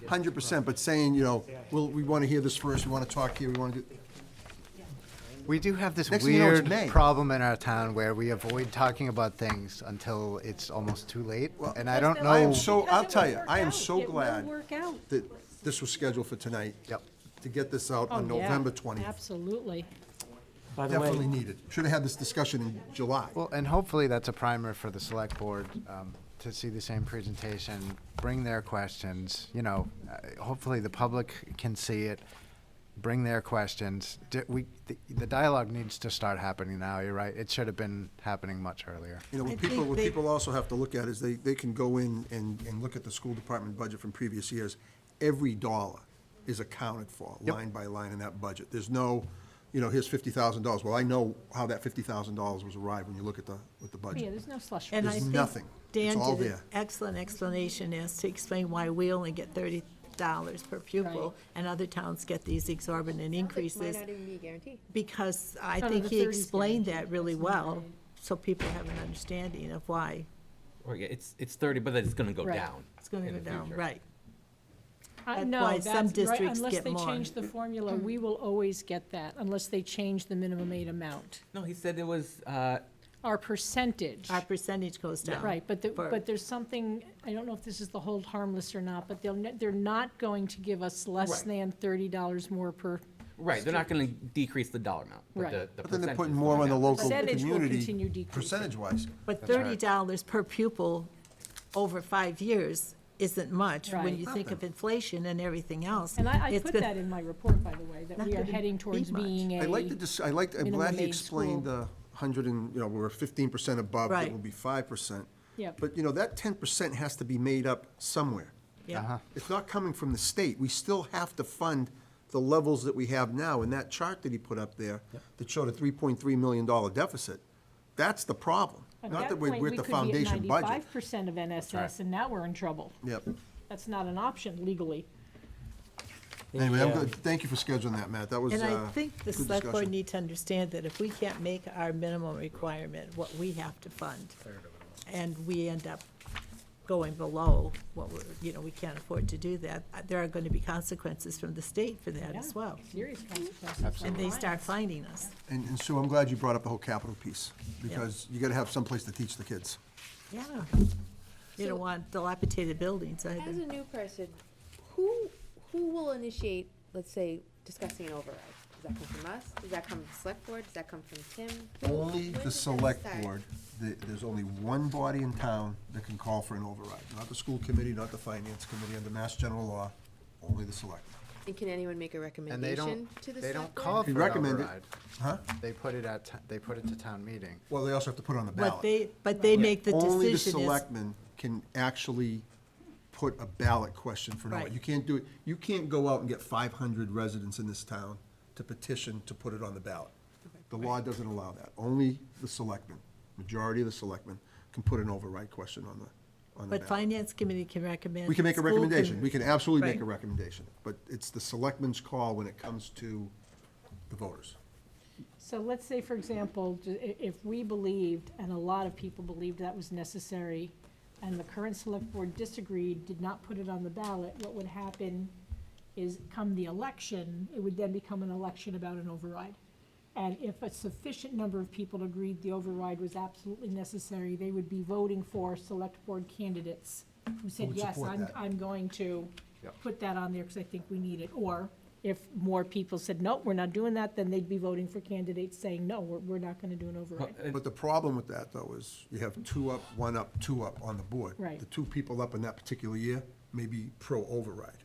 100%, but saying, we want to hear this first, we want to talk here, we want to do, we do have this Next thing you know, it's weird May. problem in our town where we avoid talking about things until it's almost too late. And I don't know. I am so, I'll Because it tell will you, work I am out. so It will glad work out. that this was scheduled for tonight. Yep. To get this out on Oh, yeah. November 20th. Absolutely. By the way, Definitely needed. Should have had this discussion in July. Well, and hopefully that's a primer for the select board to see the same presentation, bring their questions, hopefully the public can see it, bring their questions. The dialogue needs to start happening now, you're right. It should have been happening much earlier. What I people, think what they- people also have to look at is they can go in and look at the school department budget from previous years. Every dollar is accounted for, Yep. line by line in that budget. There's no, here's $50,000. Well, I know how that $50,000 was arrived when you look at the Yeah, budget. there's no slush. And There's I think nothing. It's Dan all did an there. excellent explanation as to explain why we only get $6 per pupil, Right. and other towns get these exorbitant increases. Might not even be guaranteed. Because I No, no, think the he 30 's explained guaranteed. that really That's not well, right. so people have an understanding of why Or, yeah, it's 30, but then it's gonna go Right. down. it's gonna in go the down, future. right. That's No, why that's some right, districts unless get they more. change the formula, we will always get that, unless they change the minimum aid amount. No, he said it was, Our percentage. Our percentage goes down. Right, but, for- but there's something, I don't know if this is the hold harmless or not, but they're not going to give us less Right. than $30 more per. right, they're not gonna decrease the dollar amount, but Right. the But then they're percentage putting is more going on the down. local Percentage will continue community, decreasing. percentage-wise. But That's right. $30 per pupil over 5 years isn't much when Right. you think of inflation and everything else. And I It's put gonna- that in my report, by the way, that Not we are gonna heading be towards much. being a. I'm minimum glad he aid explained school. the 100 and, you know, we're 15% above, Right. it will be 5%. Yep. But, you know, that 10% has to be made up somewhere. Yeah. It's not coming from the state. We still have to fund the levels that we have now. And that chart that he put up there that showed a $3.3 million deficit, that's the problem. At Not that that we're point, we're we at the could be at foundation budget. 95% of NSS, and now we're in trouble. Yep. That's not an option legally. Anyway, I'm good. Thank you for scheduling that, Matt. That was, And I think the good select board discussion. need to understand that if we can't make our minimum requirement, what we have to fund, and we end up going below what we're, we can't afford to do that, there are going to be consequences from the state for that as Yeah, well. Serious consequences. And they start finding us. And Sue, I'm glad you brought up the whole capital piece, because you gotta have someplace to teach the kids. Yeah. You don't want dilapidated buildings either. As a new person, who will initiate, let's say, discussing an override? Does that come from us? Does that come from the select board? Does that come from Tim? Only When the does that select start? board, there's only one body in town that can call for an override. Not the school committee, not the finance committee, under Mass General Law, only the select. And can anyone make a And they recommendation to the they select don't board? call If you for an recommend it- override. Huh? They put it to town meeting. Well, they also have to put it on the But ballot. they make the Only the decision is, selectmen can actually put a ballot question for no. Right. You can't do it, you can't go out and get 500 residents in this town to petition to put it on the ballot. The law doesn't allow that. Only the selectmen, majority of the selectmen, can put an override question on the but ballot. finance committee can recommend. We can make a school recommendation, can- we can absolutely make a Right. recommendation, but it's the selectmen's call when it comes to the voters. So let's say, for example, if we believed, and a lot of people believed that was necessary, and the current select board disagreed, did not put it on the ballot, what would happen is, come the election, it would then become an election about an override. And if a sufficient number of people agreed the override was absolutely necessary, they would be voting for select board candidates who said, would yes, support that. I'm going to Yep. put that on there because I think we need it. Or if more people said, nope, we're not doing that, then they'd be voting for candidates saying, no, we're not going to do an override. But the problem with that, though, is you have 2 up, 1 up, 2 up on the board. Right. The 2 people up in that particular year may be pro-override.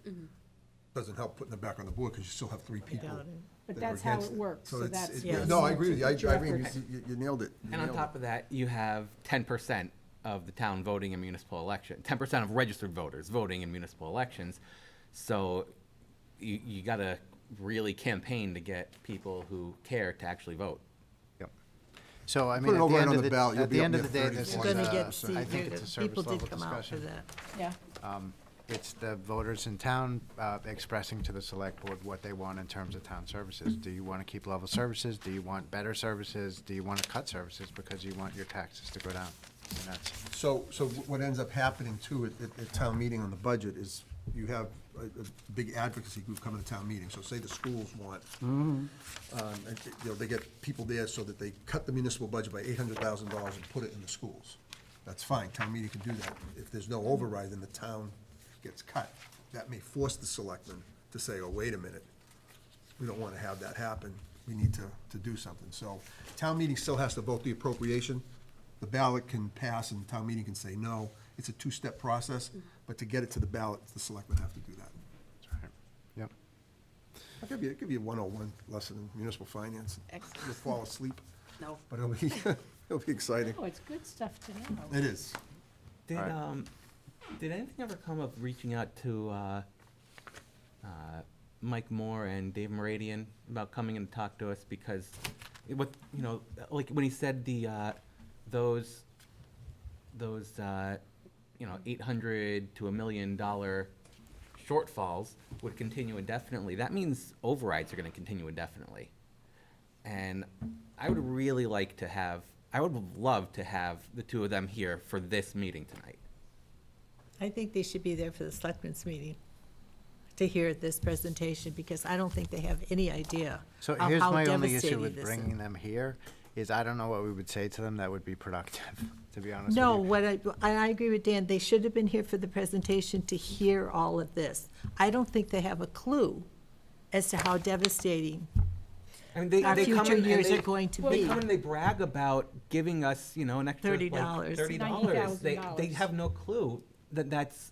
Doesn't help putting them back on the board, because you still have 3 people. doubt it. But that are that's how against it works, so it's- that's. Yeah. No, I agree with you, I Put your agree, efforts. you nailed it. You And on nailed top it. of that, you have 10% of the town voting in municipal election, 10% of registered voters voting in municipal elections. So you gotta really campaign to get people who care to actually vote. Yep. So, I Put mean, an at the override end on of the ballot, you'll at be the up end of near the day, 30, this is, You're gonna get, I think it's a surface people did level come out for discussion. that. Yeah. It's the voters in town expressing to the select board what they want in terms of town services. Do you want to keep level services? Do you want better services? Do you want to cut services because you want your taxes to go down? And that's, So what ends up happening too at town meeting on the budget is you have a big advocacy group coming to town meeting. So say the schools want, and, you know, they get people there so that they cut the municipal budget by $800,000 and put it in the schools. That's fine, town meeting can do that. If there's no override, then the town gets cut. That may force the selectmen to say, oh, wait a minute, we don't want to have that happen. We need to do something. So town meeting still has to vote the appropriation. The ballot can pass and town meeting can say no. It's a 2-step process, but to get it to the ballot, the selectmen have to do that. that's right. Yep. I'll give you a 101 lesson in municipal finance. Excellent. You'll fall asleep, No. but it'll be, it'll be exciting. Oh, it's good stuff to know. It is. Did, Alright. did anything ever come of reaching out to, Mike Moore and Dave Moradian about coming and talk to us? Because what, you know, like when he said the, those, $800 to $1 million shortfalls would continue indefinitely, that means overrides are gonna continue indefinitely. And I would really like to have, I would love to have the two of them here for this meeting tonight. I think they should be there for the selectmen's meeting to hear this presentation, because I don't think they have any idea So of here's how my only issue devastating with this bringing is. them here, is I don't know what we would say to them that would be productive, to be honest with you. No, I agree with Dan, they should have been here for the presentation to hear all of this. I don't think they have a clue as to how devastating I mean, our they come future in and years they- are going to They be. come and they brag about giving us, you know, an extra like $30. $30. They $90,000. have no clue that that's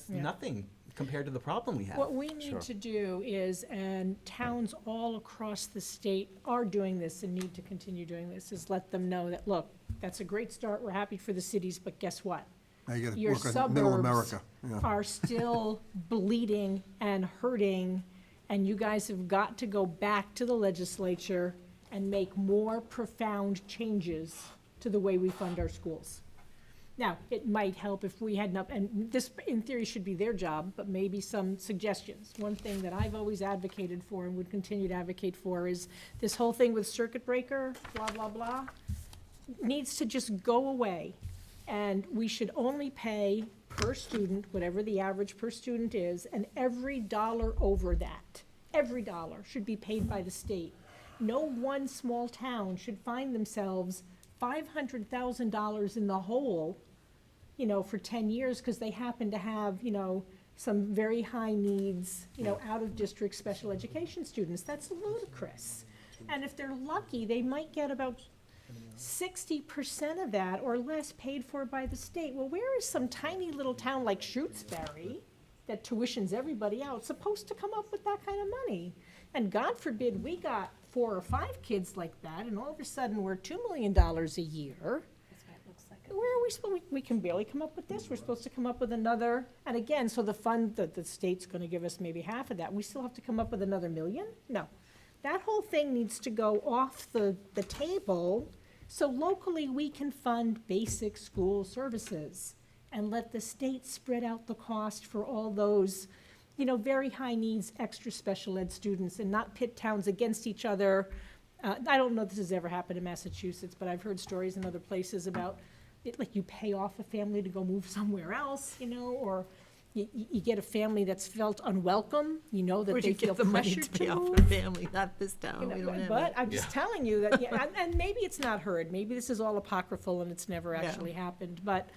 Yeah. nothing compared to the problem we have. What we need to do is, and towns all across the state are doing this and need to continue doing this, is let them know that, look, that's a great start, we're happy for the cities, but guess what? Now you gotta Your work on middle suburbs America. Yeah. are still bleeding and hurting, and you guys have got to go back to the legislature and make more profound changes to the way we fund our schools. Now, it might help if we had enough, and this, in theory, should be their job, but maybe some suggestions. One thing that I've always advocated for and would continue to advocate for is this whole thing with circuit breaker, blah, blah, blah, needs to just go away. And we should only pay per student, whatever the average per student is, and every dollar over that, every dollar should be paid by the state. No one small town should find themselves $500,000 in the hole, you know, for 10 years because they happen to have, you know, some very high needs, you know, out-of-district special education students. That's ludicrous. And if they're lucky, they might get about 60% of that or less paid for by the state. Well, where is some tiny little town like Shrewsbury that tuitions everybody out supposed to come up with that kind of money? And God forbid we got 4 or 5 kids like that, and all of a sudden we're $2 million a year. Where are we supposed, we can barely come up with this, we're supposed to come up with another, and again, so the fund that the state's gonna give us maybe half of that, we still have to come up with another million? No. That whole thing needs to go off the table, so locally we can fund basic school services and let the state spread out the cost for all those, you know, very high needs, extra special ed students, and not pit towns against each other. I don't know if this has ever happened in Massachusetts, but I've heard stories in other places about it, like you pay off a family to go move somewhere else, you know, or you get a family that's felt unwelcome, you know, that Where'd they you feel get the money pressured to pay to off move. a family, not this You town, know, we don't have but it. I'm just telling you that, yeah, and maybe it's not heard, maybe this is all apocryphal and it's never actually happened, but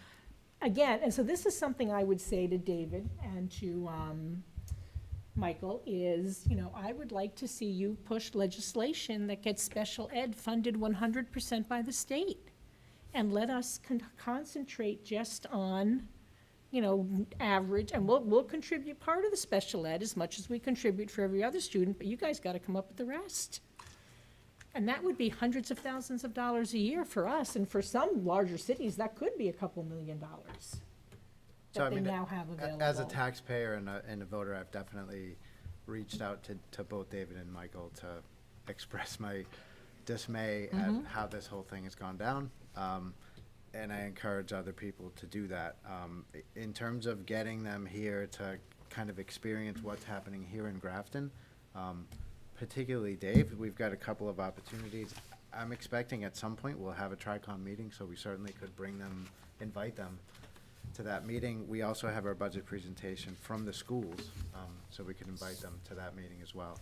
again, and so this is something I would say to David and to, Michael, is, you know, I would like to see you push legislation that gets special ed funded 100% by the state. And let us concentrate just on, you know, average, and we'll contribute part of the special ed as much as we contribute for every other student, but you guys gotta come up with the rest. And that would be hundreds of thousands of dollars a year for us, and for some larger cities, that could be a couple $1 million So, I that they mean, now have available. As a taxpayer and a voter, I've definitely reached out to both David and Michael to express my dismay at how this whole thing has gone down. And I encourage other people to do that. In terms of getting them here to kind of experience what's happening here in Grafton, particularly Dave, we've got a couple of opportunities. I'm expecting at some point we'll have a TRICOM meeting, so we certainly could bring them, invite them to that meeting. We also have our budget presentation from the schools, so we can invite them to that meeting as well.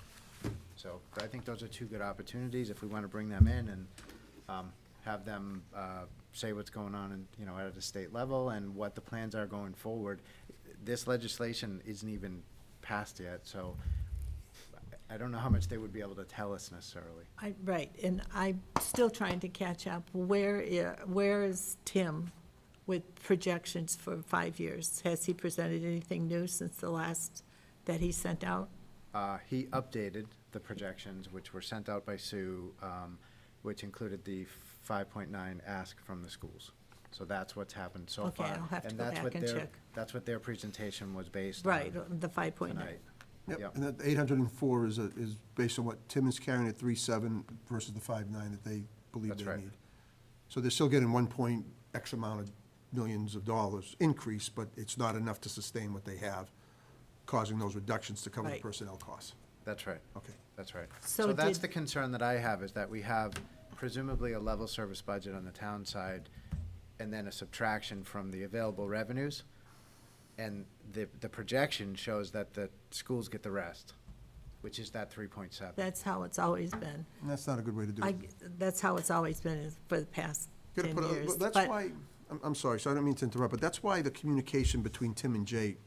So I think those are 2 good opportunities if we want to bring them in and have them say what's going on in, you know, at a state level and what the plans are going forward. This legislation isn't even passed yet, so I don't know how much they would be able to tell us necessarily. Right, and I'm still trying to catch up. Where is Tim with projections for 5 years? Has he presented anything new since the last that he sent out? He updated the projections, which were sent out by Sue, which included the 5.9 ask from the schools. So that's what's happened so Okay, far. I'll have to And go that's back what and their- check. That's what their presentation was based on. Right, the 5.9. Tonight. Yep, and that 804 is based on what Tim is carrying at 3.7 versus the 5.9 that they believe That's they right. need. So they're still getting 1 point X amount of millions of dollars increase, but it's not enough to sustain what they have. causing those reductions to cover the Right. personnel costs. That's right. Okay. That's right. So So that's did- the concern that I have, is that we have presumably a level service budget on the town side, and then a subtraction from the available revenues. And the projection shows that the schools get the rest, which is that 3.7. That's how it's always been. And that's not a good way to do I, it. that's how it's always been is for the past Gotta 10 put a- years. but That's But- why, I'm sorry, so I don't mean to interrupt, but that's why the communication between Tim and Jay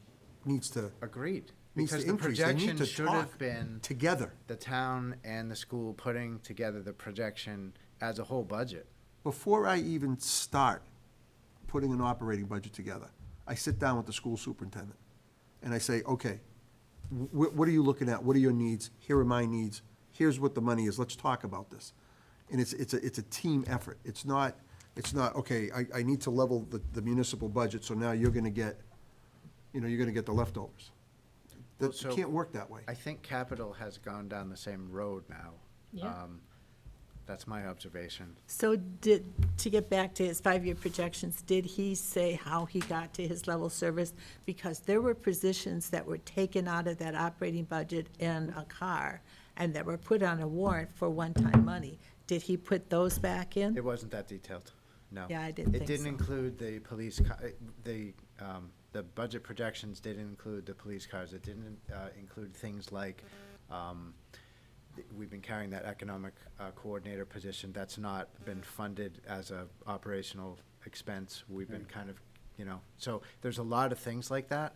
needs to, Agreed. needs Because to the increase. They need projection to should talk have been together. the town and the school putting together the projection as a whole budget. Before I even start putting an operating budget together, I sit down with the school superintendent, and I say, okay, what are you looking at? What are your needs? Here are my needs. Here's what the money is. Let's talk about this. And it's a team effort. It's not, okay, I need to level the municipal budget, so now you're gonna get, you're gonna get the leftovers. That, So- it can't work that way. I think capital has gone down the same road now. Yeah. That's my observation. So to get back to his 5-year projections, did he say how he got to his level service? Because there were positions that were taken out of that operating budget in a car and that were put on a warrant for one-time money. Did he put those back in? It wasn't that detailed, no. Yeah, I didn't It think didn't so. include the police, the budget projections didn't include the police cars. It didn't include things like, we've been carrying that economic coordinator position. That's not been funded as a operational expense. We've been kind of, so there's a lot of things like that.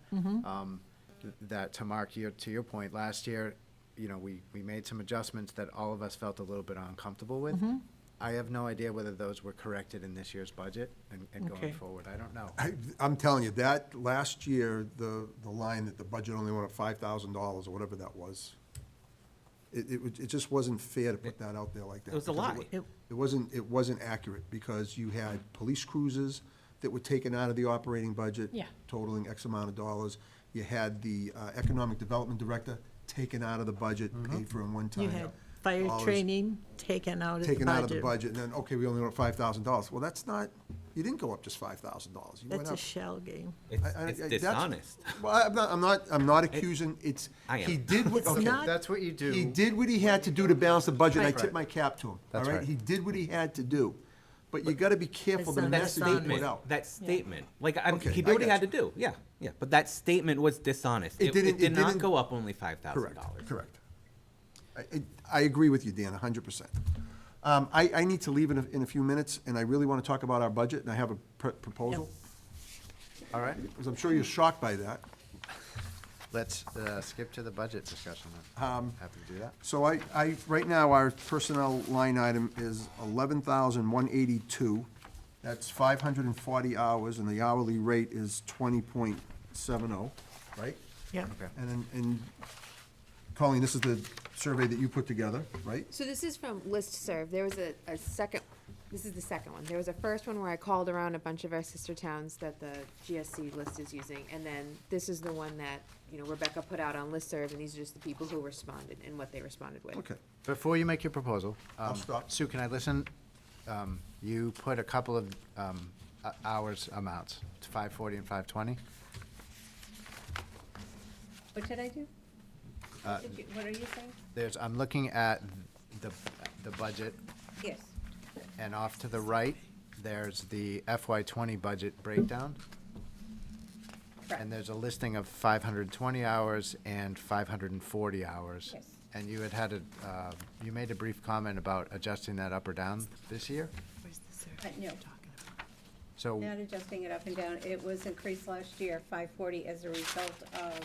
That, to Mark, to your point, last year, we made some adjustments that all of us felt a little bit uncomfortable with. I have no idea whether those were corrected in this year's budget and Okay. going forward. I don't know. I'm telling you, that, last year, the line that the budget only went up $5,000 or whatever that was, it just wasn't fair to put that out there like that. It was a because lie. It wasn't accurate, because you had police cruisers that were taken out of the operating budget. Yeah. Totaling X amount of dollars. You had the economic development director taken out of the budget, paid for in one time. You had fire dollars training taken out of the budget. Taken out of the budget, and then, okay, we only went up $5,000. Well, that's not, you didn't go up just $5,000. You went That's a up. shell game. It's that's- dishonest. Well, I'm not accusing, I am. he did what, okay. not- That's what you do. He did what he had to do to balance the budget, and I Right. tip my cap to him, all That's right? right. He did what he had to do, but you gotta be careful It's the not That message you dishonest. put statement, out. that statement, like, Okay, he I did what he got had to do, yeah, but that statement was dishonest. It didn't- It did it not didn't- go up only $5,000. Correct. I agree with you, Dan, 100%. I need to leave in a few minutes, and I really wanna talk about our budget, and I have a proposal, All right, because I'm sure you're shocked by that. let's skip to the budget discussion then. Happy to do that. So right now, our personnel line item is 11,182. That's 540 hours, and the hourly rate is 20.70, right? Yeah. Okay. And Colleen, this is the survey that you put together, right? So this is from Listserv. There was a second, this is the second one. There was a first one where I called around a bunch of our sister towns that the GSC list is using. And then this is the one that, Rebecca put out on Listserv, and these are just the people who responded and what they responded with. Okay. Before you make your proposal. I'll stop. Sue, can I listen? You put a couple of hours amounts, it's 540 and 520. What did I do? What are you saying? I'm looking at the budget, Yes. and off to the right, there's the FY20 budget breakdown. And there's a listing of 520 hours and 540 hours. Yes. And you you made a brief comment about adjusting that up or down this year? No, So, not adjusting it up and down. It was increased last year, 540, as a result of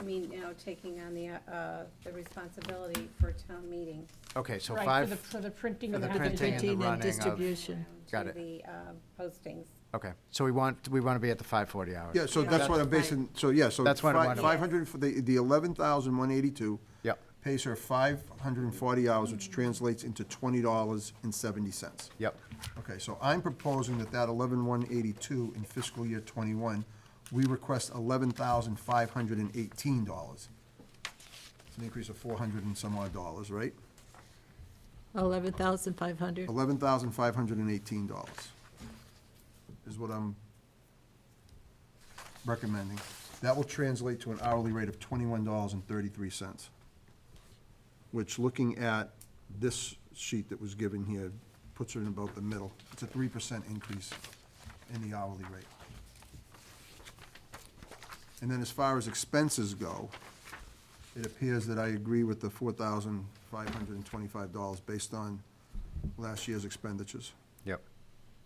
me now taking on the responsibility for town meeting. okay, so Right, five, for the printing for of the the printing and the Printing and running of, distribution. Got To it. the postings. okay, so we want to be at the 540 hours. Yeah, so that's what I'm basing, so, yeah, so. That's what I wanted. 500, for the 11,182. Yep. Pays her 540 hours, which translates into $20.70. Yep, Okay, so I'm proposing that 11,182 in fiscal year '21, we request $11,518. It's an increase of 400 and some odd dollars, right? 11,500. $11,518 is what I'm recommending. That will translate to an hourly rate of $21.33, which, looking at this sheet that was given here, puts her in about the middle. It's a 3% increase in the hourly rate. And then as far as expenses go, it appears that I agree with the $4,525 based on last year's expenditures. Yep.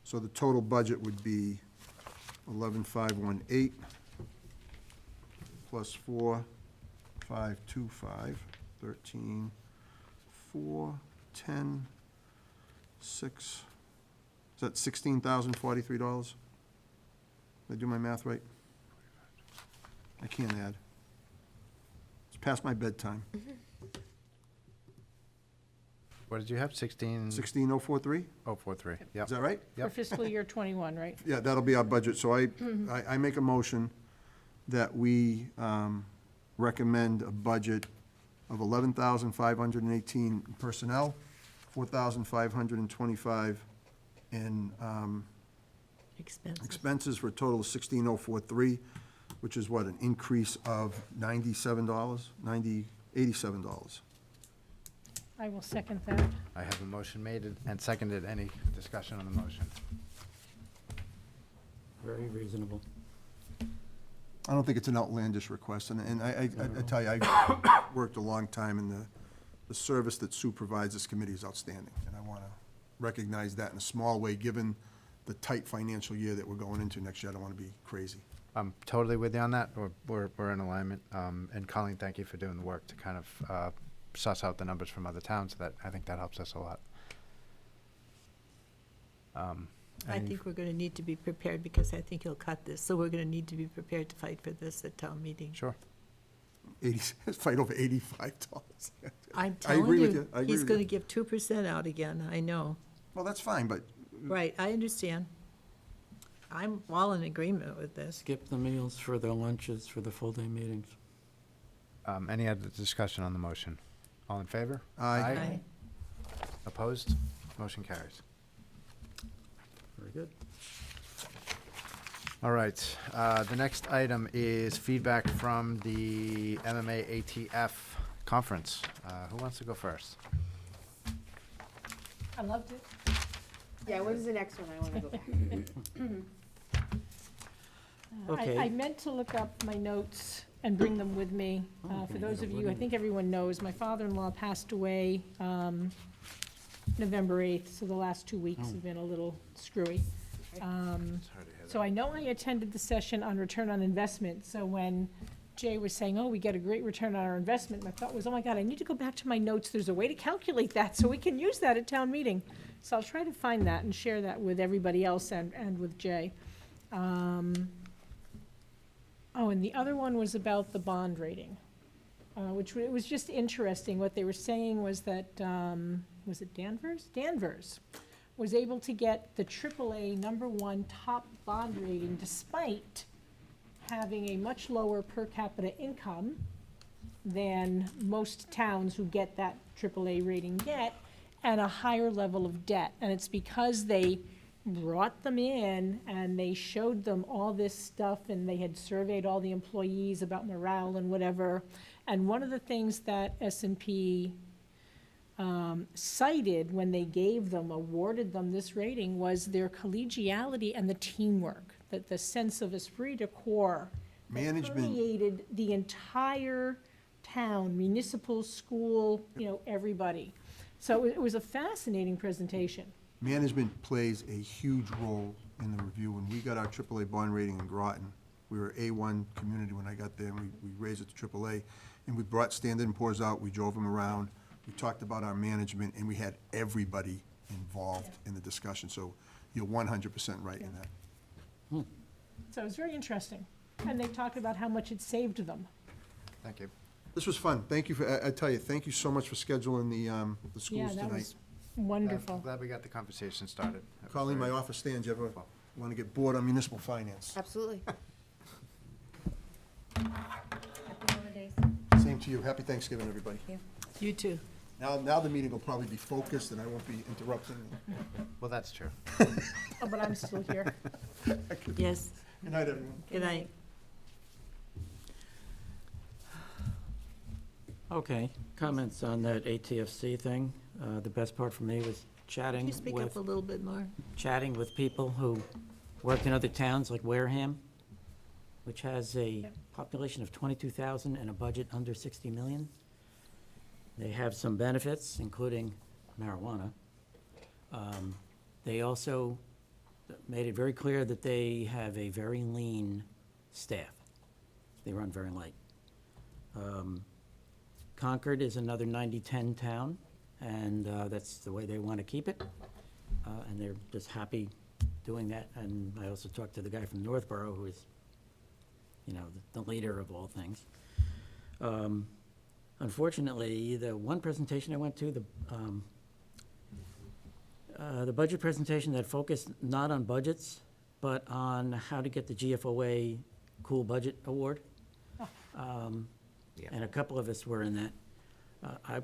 So the total budget would be 11,518 plus 4,525, 13, 4, 10, 6, is that $16,043? Did I do my math right? I can't add. It's past my bedtime. What did you have, 16? 16,043? 043, yep. Is that right? For Yep. fiscal year '21, right? Yeah, that'll be our budget. So I make a motion that we recommend a budget of 11,518 personnel, 4,525 in Expenses. expenses for a total of 16,043, which is what, an increase of $87? $87. I will second that. I have a motion made and seconded. Any discussion on the motion? Very reasonable. I don't think it's an outlandish request, and I tell you, I've worked a long time, and the service that Sue provides this committee is outstanding, and I want to recognize that in a small way, given the tight financial year that we're going into next year. I don't want to be crazy. I'm totally with you on that. We're in alignment. And Colleen, thank you for doing the work to kind of suss out the numbers from other towns. I think that helps us a lot. I think we're gonna need to be prepared, because I think he'll cut this, so we're gonna need to be prepared to fight for this at town meeting. Sure. Fight over $85. I'm I agree telling with you, you. I agree he's with gonna you. give 2% out again, I know. Well, that's fine, but Right, I understand. I'm all in agreement with this. Skip the meals for the lunches for the full-day meetings. Any other discussion on the motion? All in favor? Aye. Opposed? Motion carries. Very good. All right, the next item is feedback from the MMA ATF conference. Who wants to go first? I loved it. Yeah, what is the next one? I wanna go back. Okay. I meant to look up my notes and bring them with me. For those of you, I think everyone knows, my father-in-law passed away November 8th, so the last 2 weeks have been a little screwy. So I know I attended the session on return on investment, so when Jay was saying, oh, we get a great return on our investment, my thought was, oh my God, I need to go back to my notes, there's a way to calculate that, so we can use that at town meeting. So I'll try to find that and share that with everybody else and with Jay. Oh, and the other one was about the bond rating, which it was just interesting. What they were saying was that, was it Danvers? Danvers was able to get the AAA #1 top bond rating despite having a much lower per capita income than most towns who get that AAA rating get, and a higher level of debt. And it's because they brought them in and they showed them all this stuff, and they had surveyed all the employees about morale and whatever. And one of the things that S&P cited when they awarded them this rating, was their collegiality and the teamwork, that the sense of esprit de corps that Management. permeated the entire town, municipal, school, everybody. So it was a fascinating presentation. management plays a huge role in the review. When we got our AAA bond rating in Groton, we were A1 community when I got there, and we raised it to AAA. And we brought Standard & Poor's out, we drove them around, we talked about our management, and we had everybody involved in the discussion. So you're 100% right in that. So it was very interesting. And they talked about how much it saved them. Thank you. This was fun. Thank you for, I tell you, thank you so much for scheduling the Yeah, schools that tonight. was wonderful. Glad we got the conversation started. That was Colleen, my very- office stands. You ever want to get bored on municipal finance? Absolutely. Happy holidays. Same to you. Happy Thanksgiving, everybody. You too. Now the meeting will probably be focused, and I won't be interrupting. Well, that's true. Oh, but I'm still here. Yes, Good night, everyone. good night. Okay, comments on that ATFC thing. The best part for me was Can chatting you speak up with, a little bit more? chatting with people who worked in other towns like Wareham, which has a population of 22,000 and a budget under 60 million. They have some benefits, including marijuana. They also made it very clear that they have a very lean staff. They run very light. Concord is another 90-10 town, and that's the way they want to keep it. And they're just happy doing that. And I also talked to the guy from Northborough, who is, you know, the leader of all things. Unfortunately, the one presentation I went to, the budget presentation that focused not on budgets, but on how to get the GFOA Cool Budget Award. And a couple of us were in that. I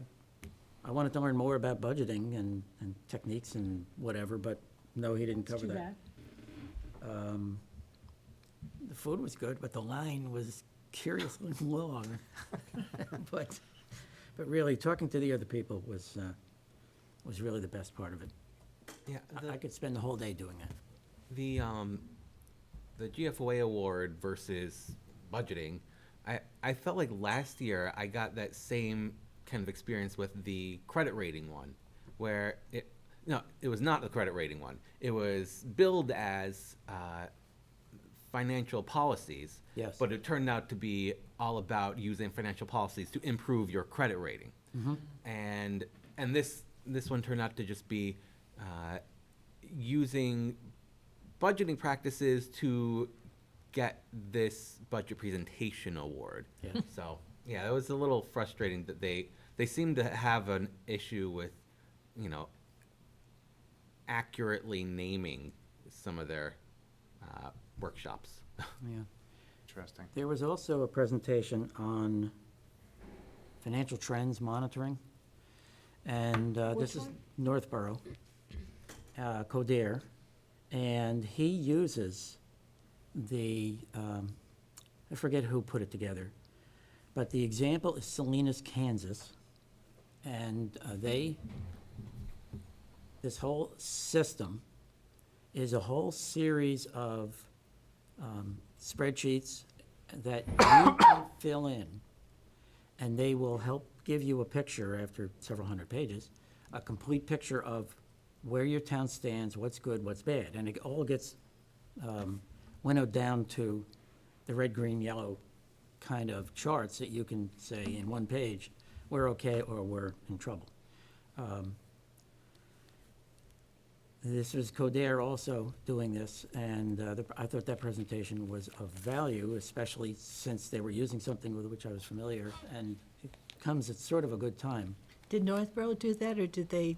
wanted to learn more about budgeting and techniques and whatever, but no, he didn't It's cover too that. bad. The food was good, but the line was curiously long. But really, talking to the other people was really the best part of it. Yeah, I could spend the whole day doing that. the GFOA award versus budgeting, I felt like last year I got that same kind of experience with the credit rating one, where it was not the credit rating one. It was billed as financial policies. Yes. But it turned out to be all about using financial policies to improve your credit rating. And this one turned out to just be using budgeting practices to get this budget presentation award. Yeah. So, yeah, it was a little frustrating that they seem to have an issue with, you know, accurately naming some of their workshops. Yeah. Interesting. There was also a presentation on financial trends monitoring. And this is Northborough, Coderre. And he uses the, I forget who put it together, but the example is Salinas, Kansas. And this whole system is a whole series of spreadsheets that you can fill in, and they will help give you a picture after several hundred pages, a complete picture of where your town stands, what's good, what's bad. And it all gets winnowed down to the red, green, yellow kind of charts that you can say in one page, we're okay or we're in trouble. This was Coderre also doing this, and I thought that presentation was of value, especially since they were using something with which I was familiar, and it comes at sort of a good time. Did Northborough do that, or did they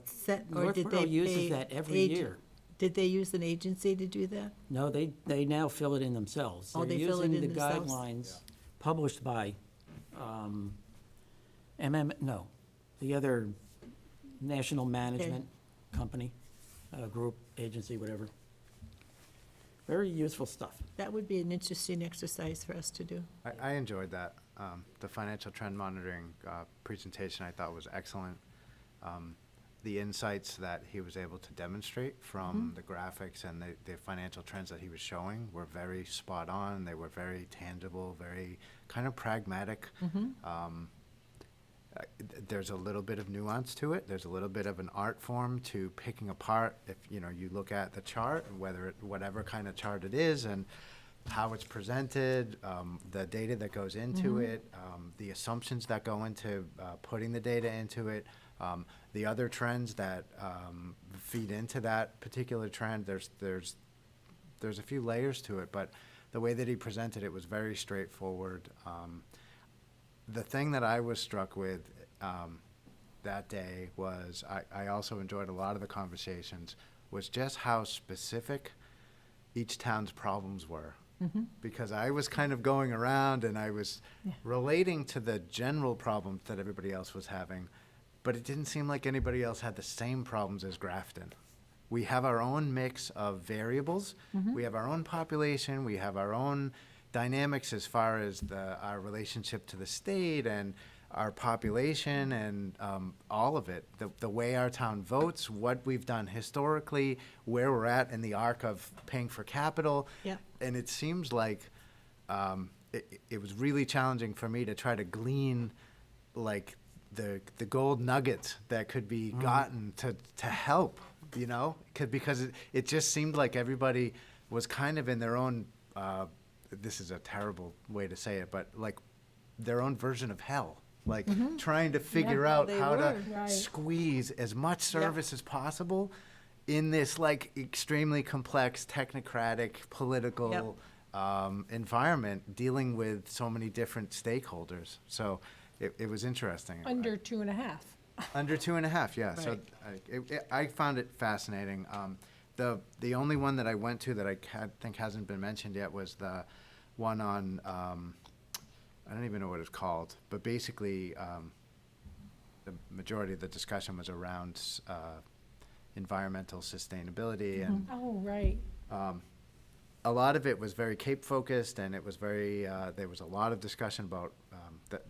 set, or did Northborough they uses pay that every agent- year. Did they use an agency to do that? No, they now fill it in themselves. Oh, they fill it in They're themselves? using the guidelines published by the other national management company, group, agency, whatever. Very useful stuff. That would be an interesting exercise for us to do. I enjoyed that. The financial trend monitoring presentation I thought was excellent. The insights that he was able to demonstrate from the graphics and the financial trends that he was showing were very spot on. They were very tangible, very kind of pragmatic. There's a little bit of nuance to it. There's a little bit of an art form to picking apart, if you look at the chart, whatever kind of chart it is, and how it's presented, the data that goes into it, the assumptions that go into putting the data into it, the other trends that feed into that particular trend. There's a few layers to it, but the way that he presented it was very straightforward. The thing that I was struck with that day was I also enjoyed a lot of the conversations, was just how specific each town's problems were. Because I was kind of going around and I was relating to the general problems that everybody else was having, but it didn't seem like anybody else had the same problems as Grafton. We have our own mix of variables. We have our own population. We have our own dynamics as far as our relationship to the state and our population and all of it, the way our town votes, what we've done historically, where we're at in the arc of paying for capital. Yeah. And it seems like it was really challenging for me to try to glean like the gold nuggets that could be gotten to help, you know, because it just seemed like everybody was kind of in their own, this is a terrible way to say it, but like their own version of hell, like trying to figure out they how to were. Right. squeeze as much service as possible in this like extremely complex technocratic political environment dealing with so many different stakeholders. So it was interesting. Under 2.5. Under 2.5, yeah. So I found it fascinating. The only one that I went to that I think hasn't been mentioned yet was the one on, I don't even know what it's called, but basically the majority of the discussion was around environmental sustainability and Oh, right. a lot of it was very Cape focused, and it was very, there was a lot of discussion about,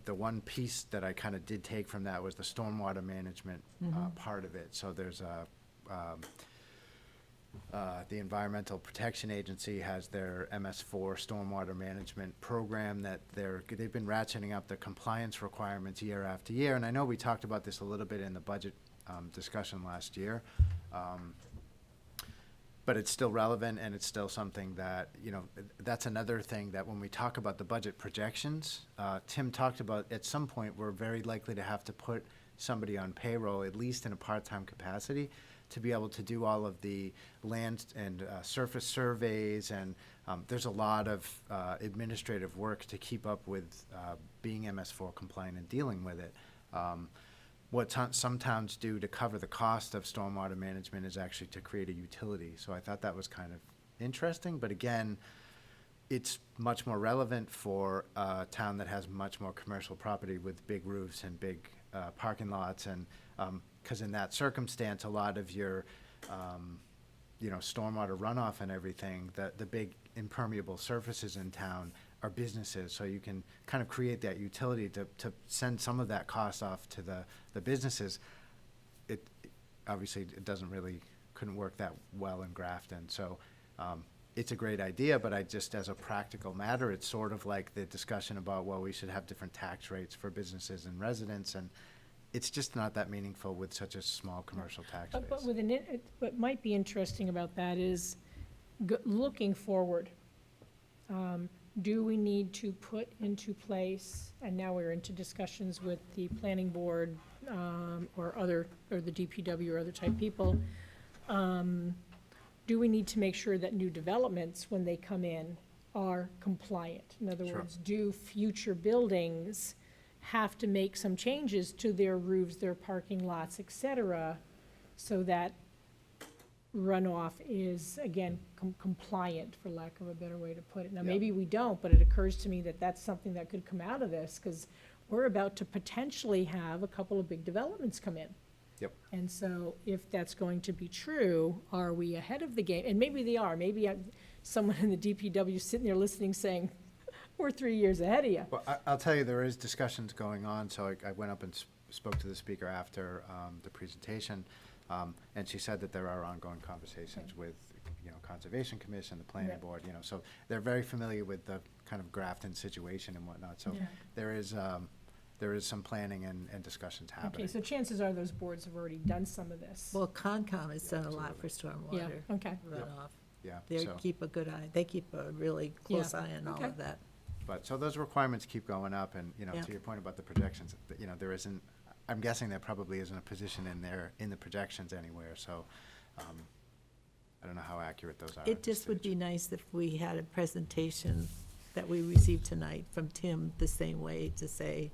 the one piece that I kind of did take from that was the stormwater management part of it. So there's the Environmental Protection Agency has their MS4 stormwater management program that they've been ratcheting up the compliance requirements year after year. And I know we talked about this a little bit in the budget discussion last year. But it's still relevant, and it's still something that, you know, that's another thing that when we talk about the budget projections, Tim talked about at some point we're very likely to have to put somebody on payroll, at least in a part-time capacity, to be able to do all of the land and surface surveys, and there's a lot of administrative work to keep up with being MS4 compliant and dealing with it. What some towns do to cover the cost of stormwater management is actually to create a utility. So I thought that was kind of interesting, but again, it's much more relevant for a town that has much more commercial property with big roofs and big parking lots, and because in that circumstance, a lot of your stormwater runoff and everything, the big impermeable surfaces in town are businesses, so you can kind of create that utility to send some of that cost off to the businesses. It obviously it couldn't work that well in Grafton, so it's a great idea, but as a practical matter, it's sort of like the discussion about, well, we should have different tax rates for businesses and residents, and it's just not that meaningful with such a small commercial tax base. But what might be interesting about that is looking forward. Do we need to put into place, and now we're into discussions with the planning board or the DPW or other type people, do we need to make sure that new developments, when they come in, are compliant? In other words, do future buildings have to make some changes to their roofs, their parking lots, et cetera, so that runoff is, again, compliant, for lack of a better way to put it. Now, maybe we don't, but it occurs to me that that's something that could come out of this, because we're about to potentially have a couple of big developments come in. Yep. And so if that's going to be true, are we ahead of the game? And maybe they are. Maybe someone in the DPW sitting there listening saying, we're 3 years ahead of you. Well, I'll tell you, there is discussions going on, so I went up and spoke to the speaker after the presentation, and she said that there are ongoing conversations with, Conservation Commission, the Planning Board, so they're very familiar with the kind of Grafton situation and whatnot, so there is some planning and discussions happening. Okay, so chances are those boards have already done some of this. Well, Concom has done a lot for stormwater Okay. runoff. Yeah, They so- keep a good eye, they keep a really close eye on all Okay. of that. But, so those requirements keep going up, and, Yeah. to your point about the projections, there isn't, I'm guessing there probably isn't a position in the projections anywhere, so, I don't know how accurate those are. It just would be nice if we had a presentation that we received tonight from Tim the same way, to say,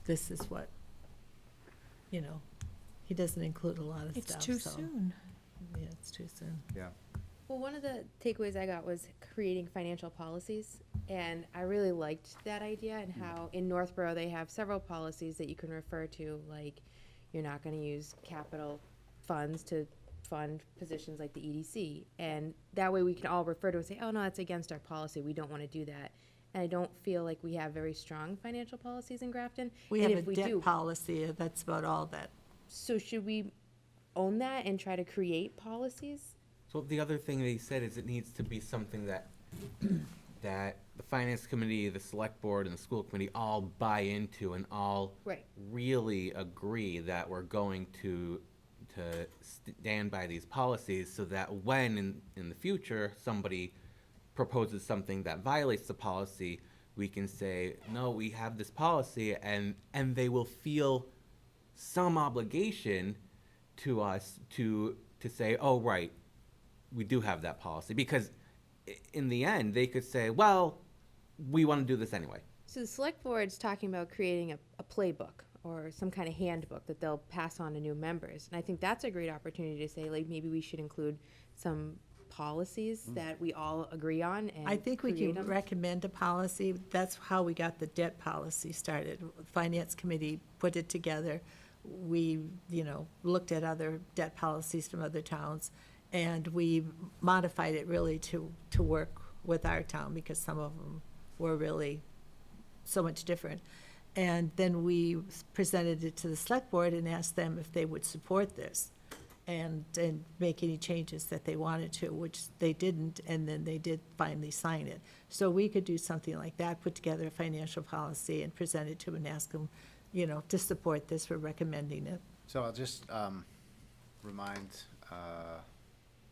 this is what, he doesn't include a lot of It's stuff, too so. soon. Yeah, it's too soon. Yeah. Well, one of the takeaways I got was creating financial policies, and I really liked that idea, and how in Northborough they have several policies that you can refer to, like you're not going to use capital funds to fund positions like the EDC, and that way we can all refer to it and say, oh no, that's against our policy, we don't want to do that. and I don't feel like we have very strong financial policies in Grafton. We And have if a we debt do, policy, that's about all that. so should we own that and try to create policies? So the other thing they said is it needs to be something that, that the finance committee, the select board, and the school committee all buy into and all Right. really agree that we're going to stand by these policies, so that when in the future, somebody proposes something that violates the policy, we can say, no, we have this policy, and they will feel some obligation to us to say, oh, right, we do have that policy, because in the end, they could say, well, we want to do this anyway. So the select board's talking about creating a playbook or some kind of handbook that they'll pass on to new members. And I think that's a great opportunity to say, like, maybe we should include some policies that we all agree on and I think we create can 'em. recommend a policy. That's how we got the debt policy started. Finance committee put it together. We, looked at other debt policies from other towns, and we modified it really to work with our town, because some of them were really so much different. And then we presented it to the select board and asked them if they would support this and make any changes that they wanted to, which they didn't, and then they did finally sign it. So we could do something like that, put together a financial policy and present it to them and ask them, to support this, we're recommending it. So I'll just remind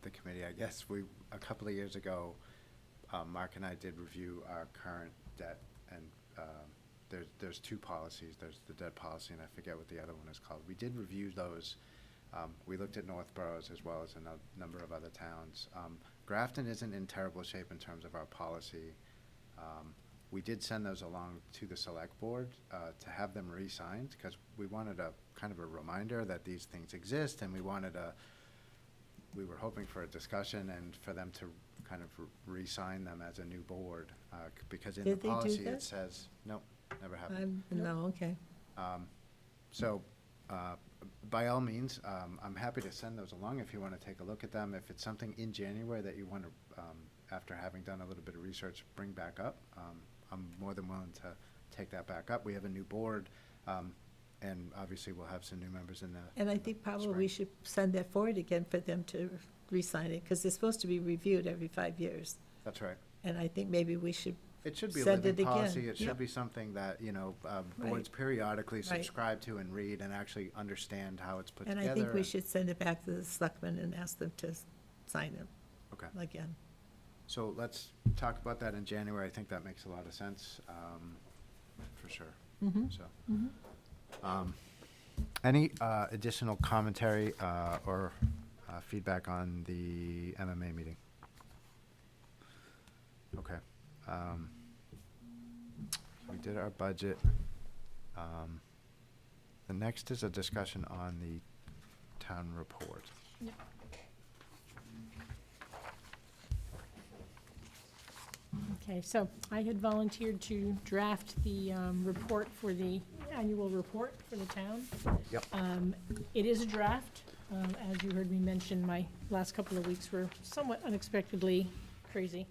the committee, I guess, a couple of years ago, Mark and I did review our current debt, and there's two policies. There's the debt policy, and I forget what the other one is called. We did review those. We looked at Northborough's as well as a number of other towns. Grafton isn't in terrible shape in terms of our policy. We did send those along to the select board to have them re-signed, because we wanted a kind of a reminder that these things exist, and we were hoping for a discussion and for them to kind of re-sign them as a new board, because in the Did they do policy that? it says, nope, never happened. No, okay. So, by all means, I'm happy to send those along if you want to take a look at them. If it's something in January that you want to, after having done a little bit of research, bring back up, I'm more than willing to take that back up. We have a new board, and obviously we'll have some new members in the. And I think probably we spring. should send that forward again for them to re-sign it, because it's supposed to be reviewed every 5 years. That's right. And I think maybe we should It should be a send living it again. policy. It Yep. should be something that, boards Right. periodically Right. subscribe to and read and actually understand how it's put And together. I think we should send it back to the selectmen and ask them to sign it Okay. again. So let's talk about that in January. I think that makes a lot of sense, for sure. So, any additional commentary or feedback on the MMA meeting? Okay. We did our budget. The next is a discussion on the town report. Okay, so I had volunteered to draft the report for the annual report for the town. Yep. It is a draft. As you heard me mention, my last couple of weeks were somewhat unexpectedly crazy.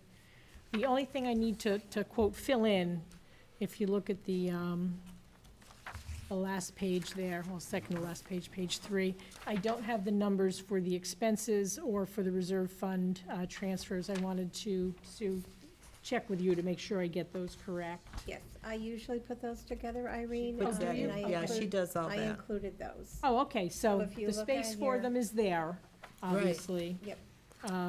The only thing I need to quote, fill in, if you look at the last page there, well, second to last page, page 3, I don't have the numbers for the expenses or for the reserve fund transfers. I wanted to check with you to make sure I get those correct. Yes, I usually put those together, Irene. puts that in. and I Yeah, she include- does all I that. included those. Oh, okay, so if you the look space at for here- them is there, obviously. Yep.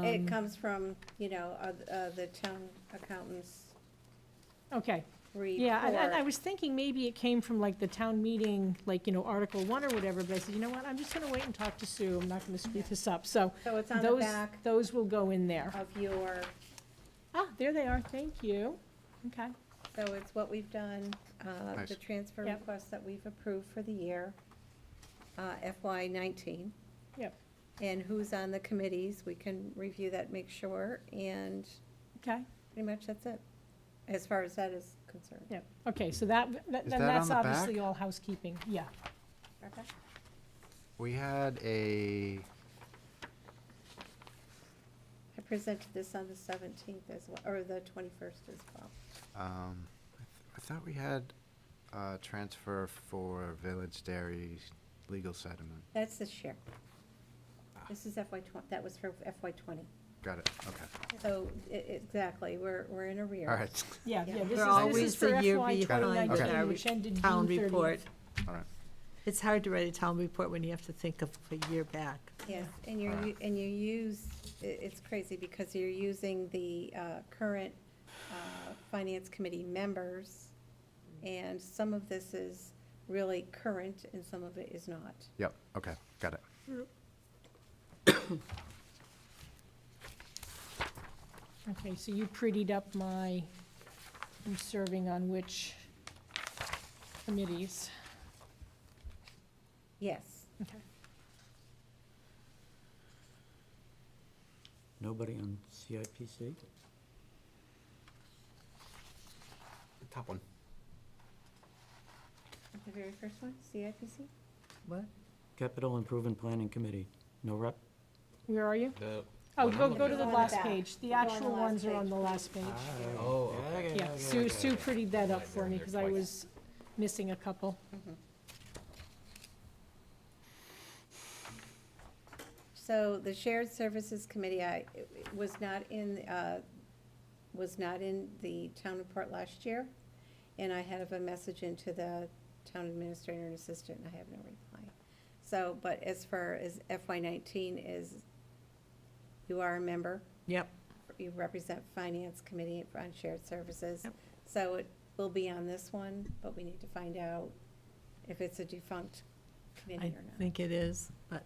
It comes from, the town accountant's Okay, report. yeah, and I was thinking maybe it came from like the town meeting, like, Article 1 or whatever, but I said, you know what, I'm just gonna wait and talk to Sue, I'm not gonna screw this up, so. So it's on the those- back Those will go in there. of your, Ah, there they are, thank you. Okay, so it's what we've done, Nice. the transfer Yep. requests that we've approved for the year, FY '19. yep, And who's on the committees, we can review that, make sure, and okay, pretty much that's it, as far as that is concerned. yep. Okay, so then Is that that's on the back? obviously all housekeeping, yeah. Okay. We had I presented this on the 17th as well, or the 21st as well. I thought we had a transfer for Village Dairy legal settlement. That's the share. This is that was for FY '20. Got it, okay. So, exactly, we're in arrears. All right, Yeah, Yeah. yeah, this We're is always for a year FY behind with 2019, our which ended June town 30th. report. all right. It's hard to write a town report when you have to think of a year back. Yes, and and you use, it's crazy because you're using the current finance committee members, and some of this is really current and some of it is not. Yep, okay, got it. Okay, so you prettied up my, I'm serving on which committees? Yes. Okay. Nobody on CIPC? The top one. The very first one, CIPC? What? Capital Improvement Planning Committee, no rep? Where are you? The Oh, one go, I'm go to looking the at. last Go on the page. The back. Go on the actual last ones are page. on the last page. Oh, okay. Yeah, Sue prettied that up for me because I was missing a couple. So the Shared Services Committee, it was not in the town report last year, and I had a message into the town administrator and assistant, and I have no reply. So, but as far as FY '19 is, you are a member, Yep. you represent Finance Committee on Shared Services. Yep. So it will be on this one, but we need to find out if it's a defunct committee I or not. think it is, but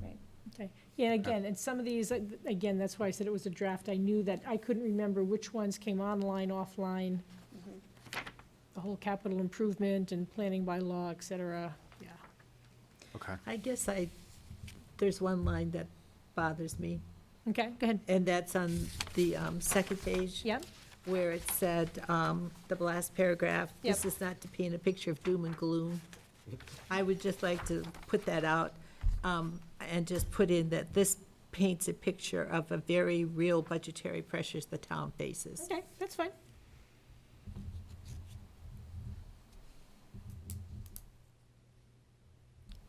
Right. Okay, yeah, and again, and some of these, again, that's why I said it was a draft. I knew that, I couldn't remember which ones came online, offline, the whole capital improvement and planning by law, et cetera, yeah. Okay. I guess there's one line that bothers me, Okay, go ahead. and that's on the second page. Yep. Where it said, the last paragraph, this Yep. is not to paint a picture of doom and gloom. I would just like to put that out, and just put in that this paints a picture of a very real budgetary pressures the town faces. Okay, that's fine.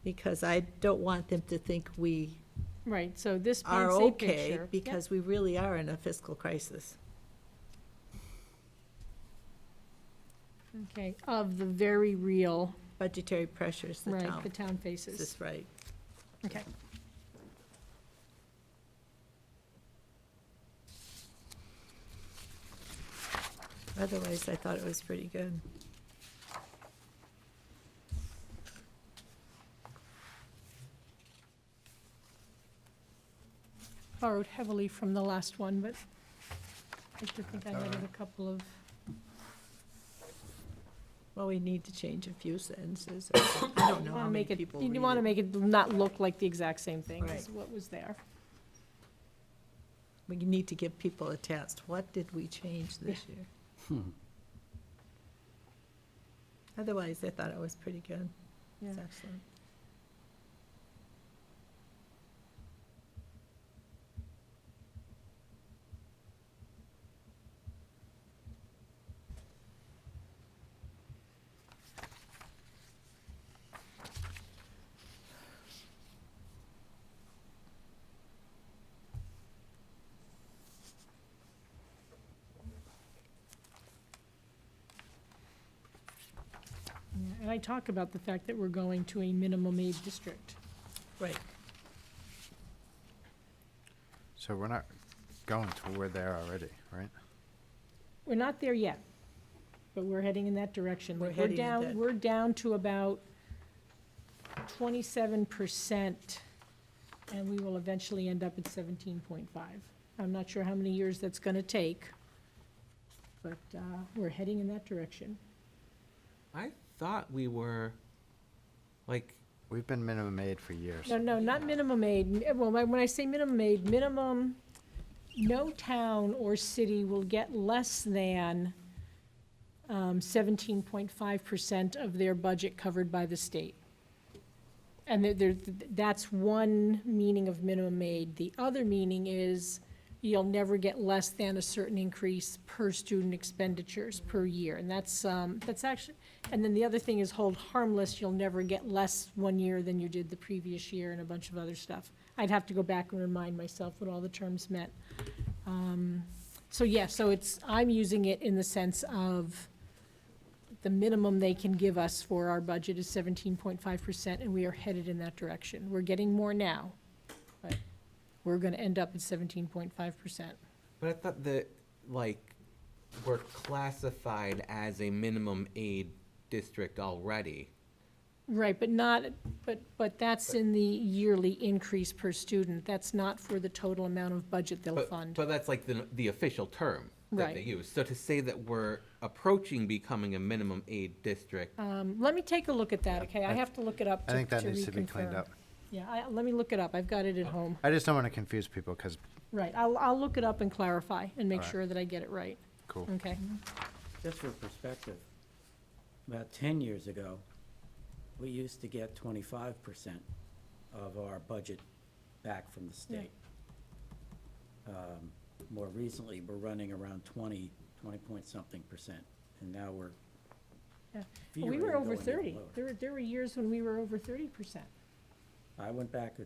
Because I don't want them to think we Right, so this are paints a okay, picture. Yep. because we really are in a fiscal crisis. Okay, of the very real, Budgetary pressures the right, town. the town Is faces. this right? Okay. Otherwise, I thought it was pretty good. Borrowed heavily from the last one, but I like to think I added a couple of, Well, we need to change a few sentences. or something. I don't know you how wanna many make it, people you read wanna it. make it not look like the exact same thing as Right. what was there. We need to give people a test. What did we change this year? Otherwise, I thought it was pretty good. It's Yeah. excellent. Yeah, and I talk about the fact that we're going to a minimum aid district. Right. So we're not going toward there already, right? We're not there yet, but we're heading in that direction. We're Like, heading in that- We're down to about 27%, and we will eventually end up at 17.5. I'm not sure how many years that's gonna take, but we're heading in that direction. I thought we were, like, We've been minimum aid for years. No, not minimum aid. Well, when I say minimum aid, minimum, no town or city will get less than 17.5% of their budget covered by the state. And that's one meaning of minimum aid. The other meaning is you'll never get less than a certain increase per student expenditures per year. And that's actually, and then the other thing is hold harmless, you'll never get less one year than you did the previous year, and a bunch of other stuff. I'd have to go back and remind myself what all the terms meant. So yeah, so I'm using it in the sense of the minimum they can give us for our budget is 17.5%, and we are headed in that direction. We're getting more now, but we're gonna end up at 17.5%. But I thought that, like, we're classified as a minimum aid district already. Right, but not, but that's in the yearly increase per student. That's not for the total amount of budget they'll fund. But that's like the official term that they Right. use. So to say that we're approaching becoming a minimum aid district, Let me take a look at that, okay? I have to look it up I to think that needs to be reconfirm. cleaned up. Yeah, let me look it up. I've got it at home. I just don't want to confuse people, because, Right, I'll look it up and clarify and make All right. sure that I get it right. cool. Okay. Just for perspective, about 10 years ago, we used to get 25% of our budget back from the state. More recently, we're running around 20 point something percent, and now we're Yeah. We veering were over going even 30. lower. There were years when we were over 30%. I went back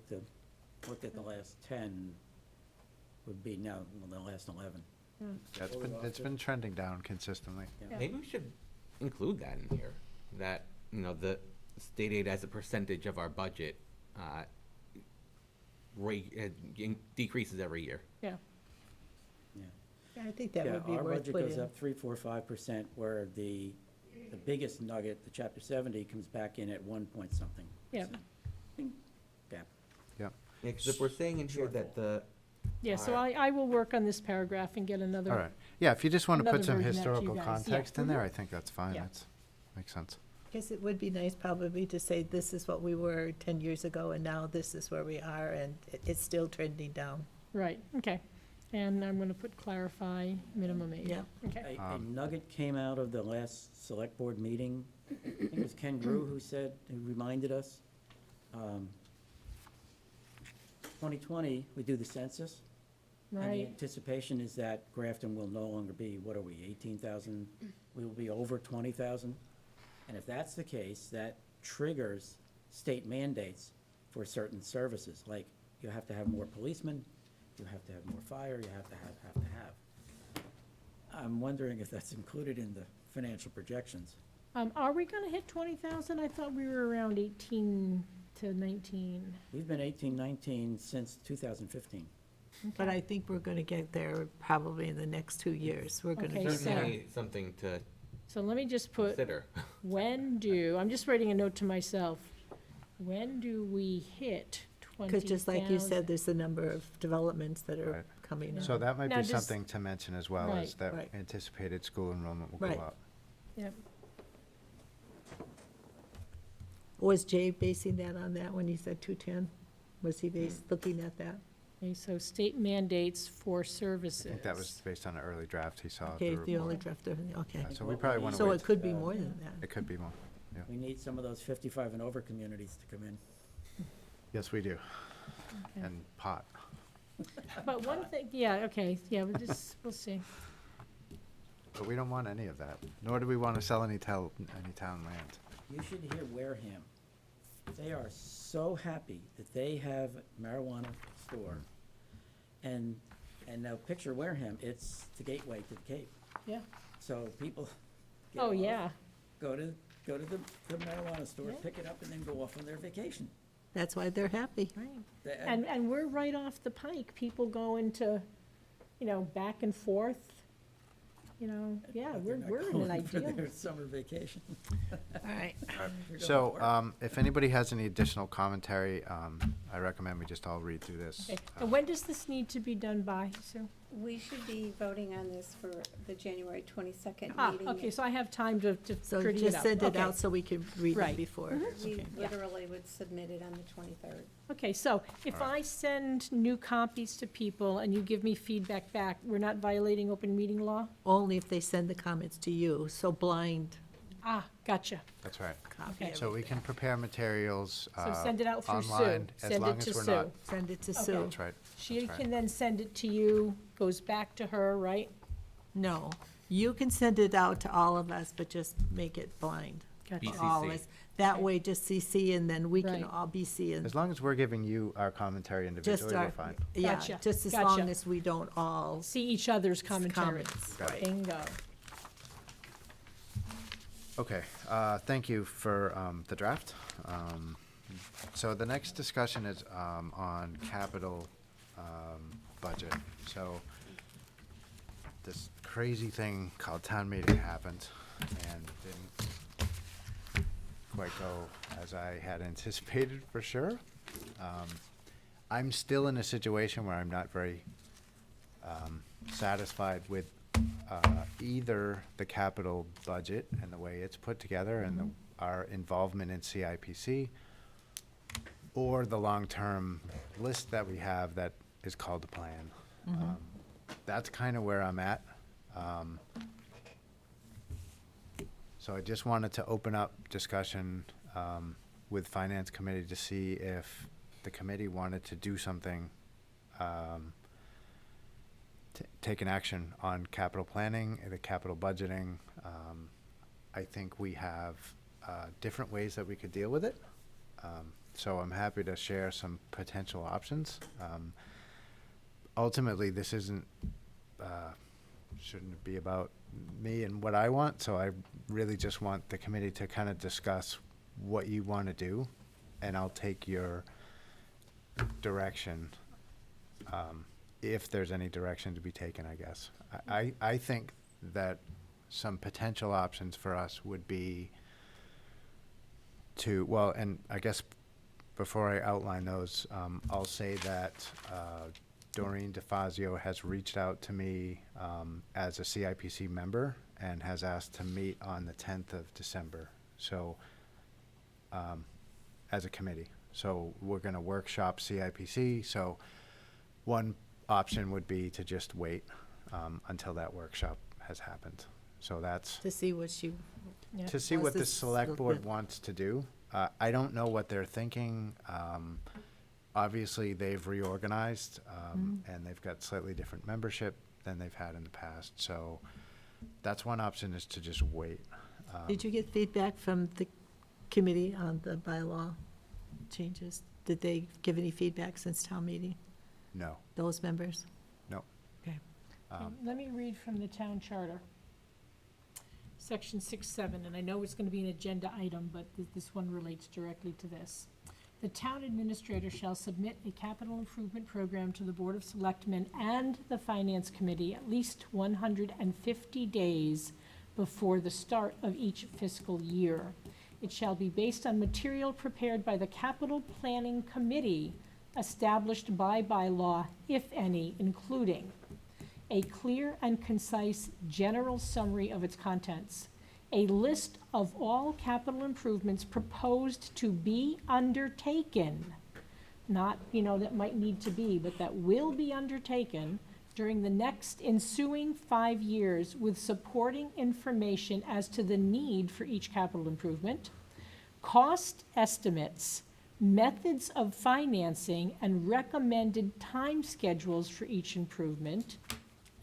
looked at the last 10, would be now the last 11. Yeah, it's been trending down consistently. Yeah. maybe we should include that in here. That, the state aid as a percentage of our budget decreases every year. Yeah. Yeah. Yeah, I think that would be Our worth budget putting. goes up 3, 4, 5%, where the biggest nugget, the chapter 70, comes back in at 1 point something. Yeah. percent. Ding, gap. Yep. Yeah, because if we're saying in here that the, Yeah, so I will work on this paragraph and get another. All right. Yeah, if you just want to Another put some version out to you historical guys. Yeah. context in there, Mhm. I think that's fine. Yeah. Makes sense. Guess it would be nice probably to say, this is what we were 10 years ago, and now this is where we are, and it's still trending down. Right, okay. And I'm gonna put clarify minimum age. Yeah. Okay. A nugget came out of the last select board meeting. I think it was Ken Drew who reminded us. 2020, we do the census. And the Right, anticipation is that Grafton will no longer be, what are we, 18,000? We will be over 20,000. And if that's the case, that triggers state mandates for certain services, like you have to have more policemen, you have to have more fire, you have to have. I'm wondering if that's included in the financial projections. are we gonna hit 20,000? I thought we were around 18 to 19. We've been 18, 19 since 2015. But I think we're gonna get there probably in the next 2 years. We're gonna Okay, get so- there. certainly something to So let me just put, consider. I'm just writing a note to myself, when do we hit 20,000? Because just like you said, there's a number of developments that are Right. coming up. So that might Now, be just- something to mention as well, Right. is that Right. anticipated school enrollment will go Right. up. Yep. Was Jay basing that on that when he said 210? Was he looking at that? Okay, so state mandates for services. I think that was based on an early draft he saw of Okay, the the only report. draft, okay. So we probably want to So wait. it could be more than that. It could be more. Yeah. We need some of those 55 and over communities to come in. Yes, we do. Okay. And pot. But one thing, yeah, okay, yeah, we'll see. But we don't want any of that, nor do we want to sell any town land. You should hear Wareham. They are so happy that they have marijuana store. And now picture Wareham, it's the gateway to the Cape. Yeah. So people get Oh, off, yeah. go to the marijuana store, Yeah. pick it up, and then go off on their vacation. That's why they're happy. Right. The- And we're right off the pike, people going to, back and forth, yeah, but they're we're not in an going for ideal. their summer vacation. All right. They're going to So, Wareham. if anybody has any additional commentary, I recommend we just all read through this. Okay, and when does this need to be done by, Sue? We should be voting on this for the January 22nd Ah, meeting. okay, so I have time to So pretty it just up. send it Okay. out so we can read Right. it before. We Okay. literally would submit it on the 23rd. Okay, so if I send new copies to people and you give me feedback back, we're not violating open meeting law? Only if they send the comments to you, so blind, Ah, gotcha. That's right. Copy So we can prepare materials So send it out through Sue. online, as Send long it to as we're Sue. not. Send it to Okay. Sue. That's right. She That's right. can then send it to you, goes back to her, right? No, you can send it out to all of us, but just make it blind. Gotcha. To all of BCC. us. That way, just CC, and then we can Right. all be seeing. As long as we're giving you our commentary Just individually, our, we're fine. yeah, Gotcha, just as gotcha. long as we don't all See each other's commentary. comments. Got it. Bingo. Okay, thank you for the draft. So the next discussion is on capital budget. So this crazy thing called town meeting happened and didn't quite go as I had anticipated for sure. I'm still in a situation where I'm not very satisfied with either the capital budget and the way it's put together and our involvement in CIPC, or the long-term list that we have that is called the plan. That's kind of where I'm at. So I just wanted to open up discussion with Finance Committee to see if the committee wanted to do something, take an action on capital planning, the capital budgeting. I think we have different ways that we could deal with it. So I'm happy to share some potential options. Ultimately, this isn't, shouldn't be about me and what I want, so I really just want the committee to kind of discuss what you want to do, and I'll take your direction, if there's any direction to be taken, I guess. I think that some potential options for us would be to, well, and I guess before I outline those, I'll say that Doreen DeFazio has reached out to me as a CIPC member and has asked to meet on the 10th of December. So, as a committee. So we're going to workshop CIPC. So one option would be to just wait until that workshop has happened. So that's To see what you, Yeah. to see Was what the this select board good? wants to do. I don't know what they're thinking. Obviously, they've reorganized, and they've got slightly different membership than they've had in the past. So that's one option, is to just wait. did you get feedback from the committee on the bylaw changes? Did they give any feedback since town meeting, No, those members? no. Okay. Let me read from the town charter. Section 6.7, and I know it's going to be an agenda item, but this one relates directly to this. The town administrator shall submit a capital improvement program to the Board of Selectmen and the Finance Committee at least 150 days before the start of each fiscal year. It shall be based on material prepared by the Capital Planning Committee established by bylaw, if any, including a clear and concise general summary of its contents, a list of all capital improvements proposed to be undertaken, not, that might need to be, but that will be undertaken during the next ensuing 5 years, with supporting information as to the need for each capital improvement, cost estimates, methods of financing, and recommended time schedules for each improvement,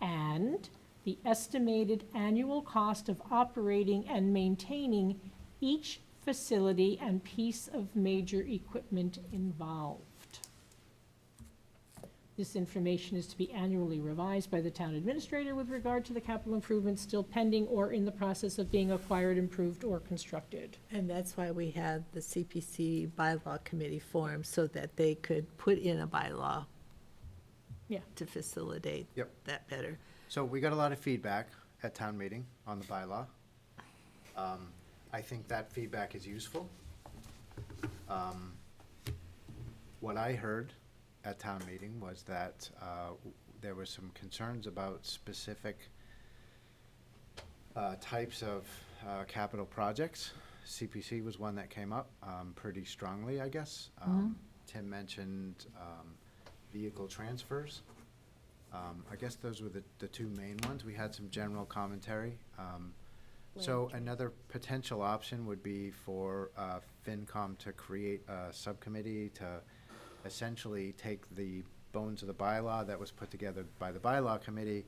and the estimated annual cost of operating and maintaining each facility and piece of major equipment involved. This information is to be annually revised by the town administrator with regard to the capital improvements still pending or in the process of being acquired, improved, or constructed. And that's why we had the CPC bylaw committee formed, so that they could put in a bylaw Yeah. to facilitate Yep. that better. So we got a lot of feedback at town meeting on the bylaw. I think that feedback is useful. What I heard at town meeting was that there were some concerns about specific types of capital projects. CPC was one that came up pretty strongly, I guess. Tim mentioned vehicle transfers. I guess those were the two main ones. We had some general commentary. So another potential option would be for FinCom to create a subcommittee to essentially take the bones of the bylaw that was put together by the bylaw committee,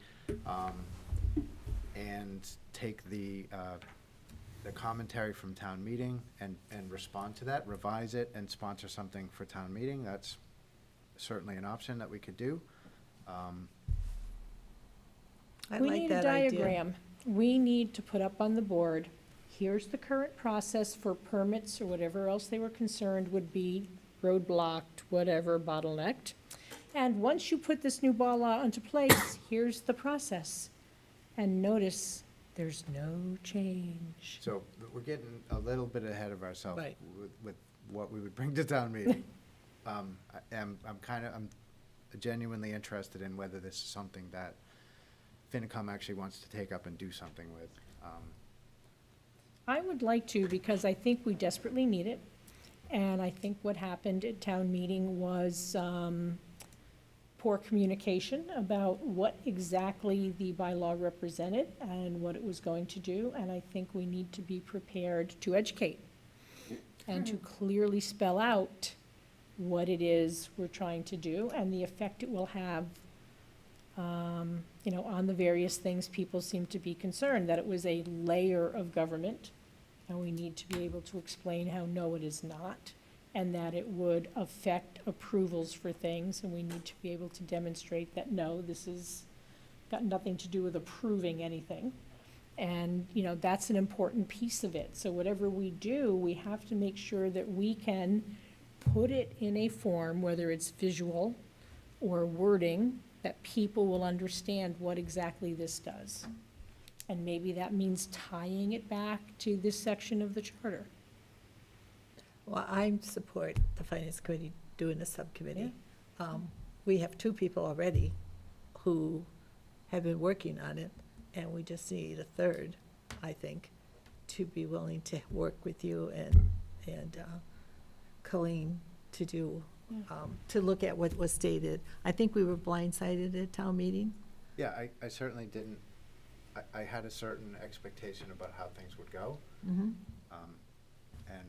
and take the commentary from town meeting and respond to that, revise it, and sponsor something for town meeting. That's certainly an option that we could do. I We like need a that idea. diagram. We need to put up on the board, here's the current process for permits or whatever else they were concerned would be roadblocked, whatever, bottlenecked. And once you put this new bylaw into place, here's the process. And notice, there's no change. So we're getting a little bit ahead of ourselves Right. with what we would bring to town meeting. I'm genuinely interested in whether this is something that FinCom actually wants to take up and do something with. I would like to, because I think we desperately need it. And I think what happened at town meeting was poor communication about what exactly the bylaw represented and what it was going to do. And I think we need to be prepared to educate and to clearly spell out what it is we're trying to do and the effect it will have, on the various things people seem to be concerned, that it was a layer of government. And we need to be able to explain how no, it is not, and that it would affect approvals for things, and we need to be able to demonstrate that, no, this has got nothing to do with approving anything. And, that's an important piece of it. So whatever we do, we have to make sure that we can put it in a form, whether it's visual or wording, that people will understand what exactly this does. And maybe that means tying it back to this section of the charter. Well, I support the Finance Committee doing a subcommittee. We have 2 people already who have been working on it, and we just need a third, I think, to be willing to work with you and Colleen to do, to look at what was stated. I think we were blindsided at town meeting. Yeah, I certainly didn't, I had a certain expectation about how things would go. Mhm. And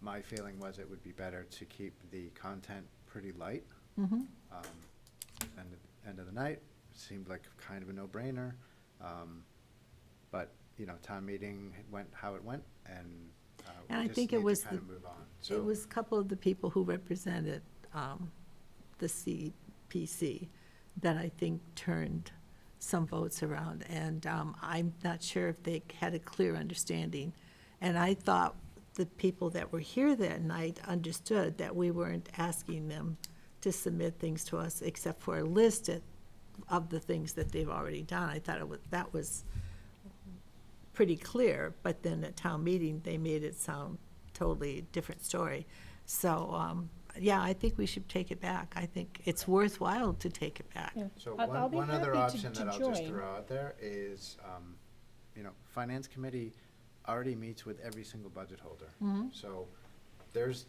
my feeling was it would be better to keep the content pretty light. Mhm. And at the end of the night, it seemed like kind of a no-brainer. But, town meeting went how it went, and And I we just think need it was to kind the- of move on. It So was a couple of the people who represented the CPC that I think turned some votes around. And I'm not sure if they had a clear understanding. And I thought the people that were here that night understood that we weren't asking them to submit things to us except for a list of the things that they've already done. I thought that was pretty clear, but then at town meeting, they made it sound totally different story. So, yeah, I think we should take it back. I think it's worthwhile to take it back. Yeah. So I'll be one other happy option to that I'll just join. throw out there is, Finance Committee already meets with every single budget holder. So there's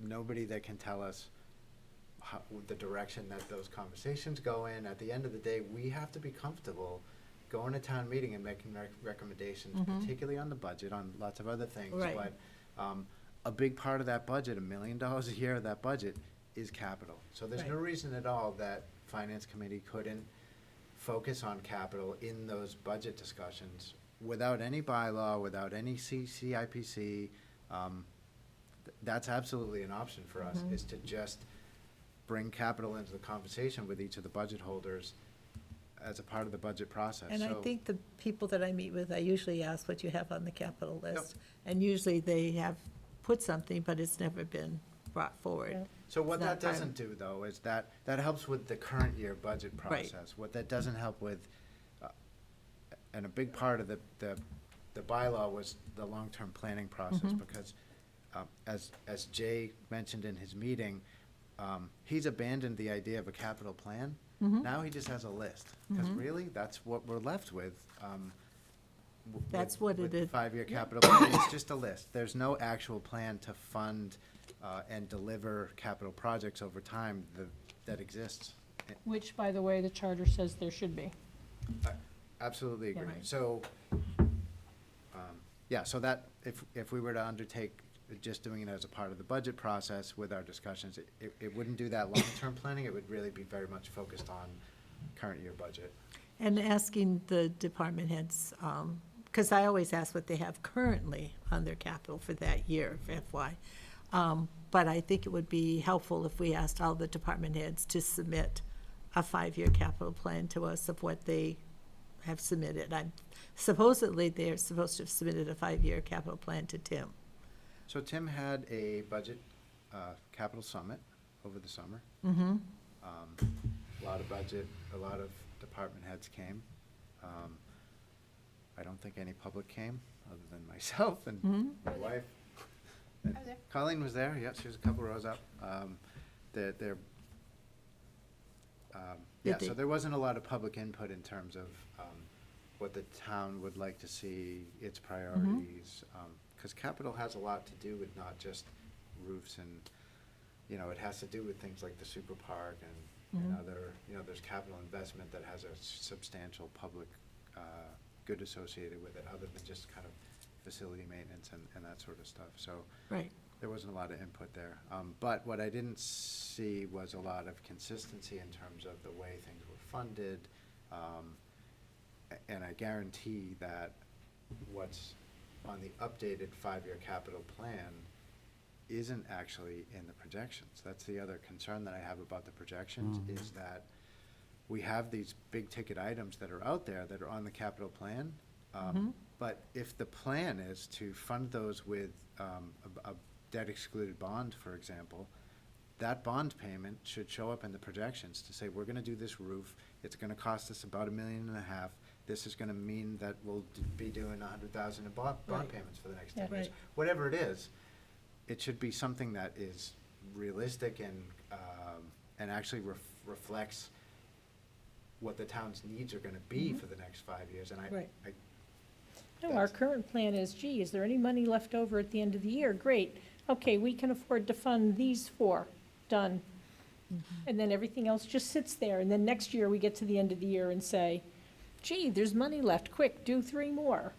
nobody that can tell us the direction that those conversations go in. At the end of the day, we have to be comfortable going to town meeting and making recommendations, particularly on the budget, on lots of other things. Right. But a big part of that budget, $1 million a year of that budget, is capital. So there's no Right. reason at all that Finance Committee couldn't focus on capital in those budget discussions without any bylaw, without any CIPC. That's absolutely an option for us, is to just bring capital into the conversation with each of the budget holders as a part of the budget process. And I So- think the people that I meet with, I usually ask what you have on the capital list. And usually they have put something, but it's never been brought forward. Yeah. So what It's that not part doesn't do, though, is that helps with the current year budget Right. process. What that doesn't help with, and a big part of the bylaw was the long-term planning process, because as Jay mentioned in his meeting, he's abandoned the idea of a capital plan. Now he just has a list, because really, that's what we're left with. That's what it with is. 5-year capital plan, it's just a list. There's no actual plan to fund and deliver capital projects over time that exists. Which, by the way, the charter says there should be. I absolutely agree. Yeah. Right. So, Yeah, so that, if we were to undertake just doing it as a part of the budget process with our discussions, it wouldn't do that long-term planning, it would really be very much focused on current year budget. And asking the department heads, because I always ask what they have currently on their capital for that year, for FY. But I think it would be helpful if we asked all the department heads to submit a 5-year capital plan to us of what they have submitted. Supposedly, they're supposed to have submitted a 5-year capital plan to Tim. So Tim had a budget, capital summit over the summer. Mm-hmm. A lot of budget, a lot of department heads came. I don't think any public came, other than myself and my wife. I was there. Colleen was there, yeah, she was a couple rows up. Yeah, so there wasn't a lot of public input in terms of what the town would like to see, its priorities. Because capital has a lot to do with not just roofs and, it has to do with things like the super park and other, there's capital investment that has a substantial public good associated with it, other than just kind of facility maintenance and that sort of stuff. So Right. there wasn't a lot of input there. But what I didn't see was a lot of consistency in terms of the way things were funded. And I guarantee that what's on the updated 5-year capital plan isn't actually in the projections. That's the other concern that I have about the projections, is that we have these big ticket items that are out there that are on the capital plan. But if the plan is to fund those with a debt excluded bond, for example, that bond payment should show up in the projections to say, we're gonna do this roof, it's gonna cost us about $1.5 million. This is gonna mean that we'll be doing $100,000 in bond payments for the next 10 years. Right. Whatever it is, it should be something that is realistic and actually reflects what the town's needs are gonna be for the next 5 years. And Right. No, our current plan is, gee, is there any money left over at the end of the year? Great. Okay, we can afford to fund these 4. Done. And then everything else just sits there. And then next year, we get to the end of the year and say, gee, there's money left. Quick, do 3 more.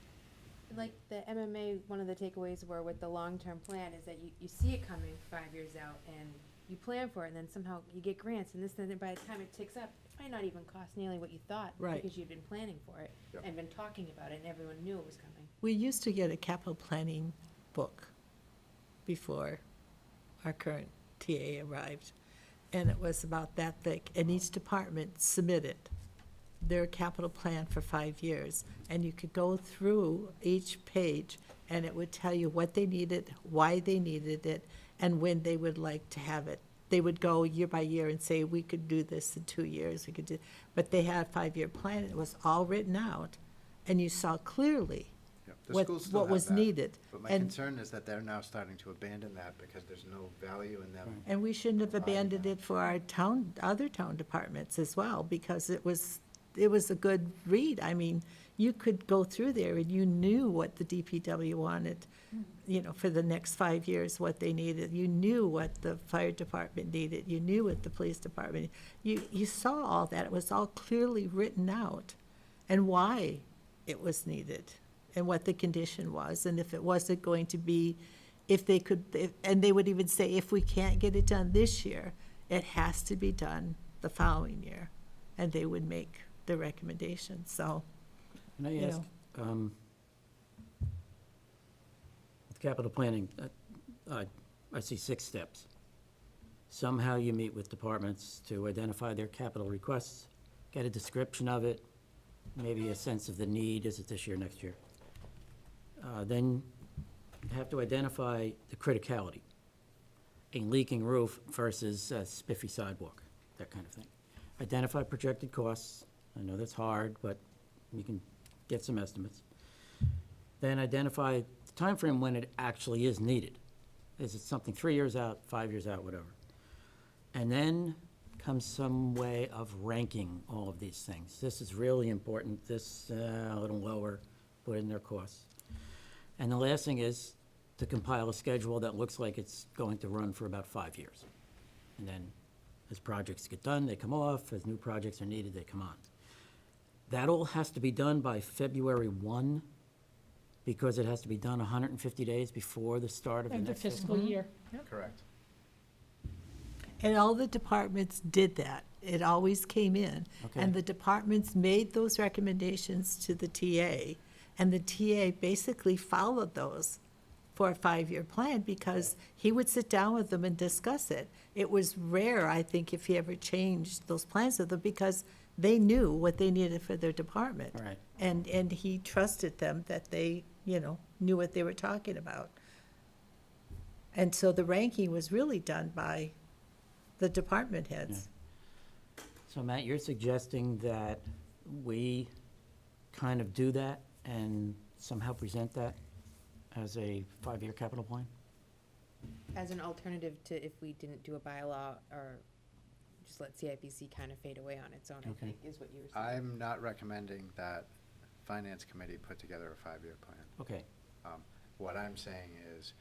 Like the MMA, one of the takeaways were with the long-term plan is that you see it coming 5 years out and you plan for it, and then somehow you get grants, and then by the time it ticks up, it might not even cost nearly what you thought. Right. Because you'd been planning for it Yep. and been talking about it, and everyone knew it was coming. We used to get a capital planning book before our current TA arrived, and it was about that thick, and each department submitted their capital plan for 5 years, and you could go through each page, and it would tell you what they needed, why they needed it, and when they would like to have it. They would go year by year and say, we could do this in 2 years, we could do, but they had a 5-year plan, it was all written out, and you saw clearly Yep, the what, schools still what have was that, needed. But my And, concern is that they're now starting to abandon that because there's no value in them. and we shouldn't have abandoned it for our town, other town departments as well, because it was a good read. I mean, you could go through there and you knew what the DPW wanted, for the next 5 years, what they needed. You knew what the fire department needed. You knew what the police department, you saw all that. It was all clearly written out, and why it was needed, and what the condition was, and if it wasn't going to be, and they would even say, if we can't get it done this year, it has to be done the following year, and they would make the recommendation, so. Can I You ask, with capital planning, I see 6 steps. Somehow you meet with departments to identify their capital requests, get a description of it, maybe a sense of the need, is it this year, next year? Then you have to identify the criticality, a leaking roof versus a spiffy sidewalk, that kind of thing. Identify projected costs, I know that's hard, but you can get some estimates. Then identify the timeframe when it actually is needed. Is it something 3 years out, 5 years out, whatever? And then comes some way of ranking all of these things. This is really important, this a little lower, put in their costs. And the last thing is to compile a schedule that looks like it's going to run for about 5 years. And then as projects get done, they come off, as new projects are needed, they come on. That all has to be done by February 1 because it has to be done 150 days before the start of the Of the next fiscal year. Yep. Correct. And all the departments did that. It always came in. Okay. And the departments made those recommendations to the TA, and the TA basically followed those for a 5-year plan, because he would sit down with them and discuss it. It was rare, I think, if he ever changed those plans with them, because they knew what they needed for their department. Right. And he trusted them that they, knew what they were talking about. And so the ranking was really done by the department heads. So Matt, you're suggesting that we kind of do that and somehow present that as a 5-year capital plan? As an alternative to if we didn't do a bylaw, or just let CIPC kind of fade away on its own, I Okay. think, is what you were saying. I'm not recommending that Finance Committee put together a 5-year plan. Okay, What I'm saying is,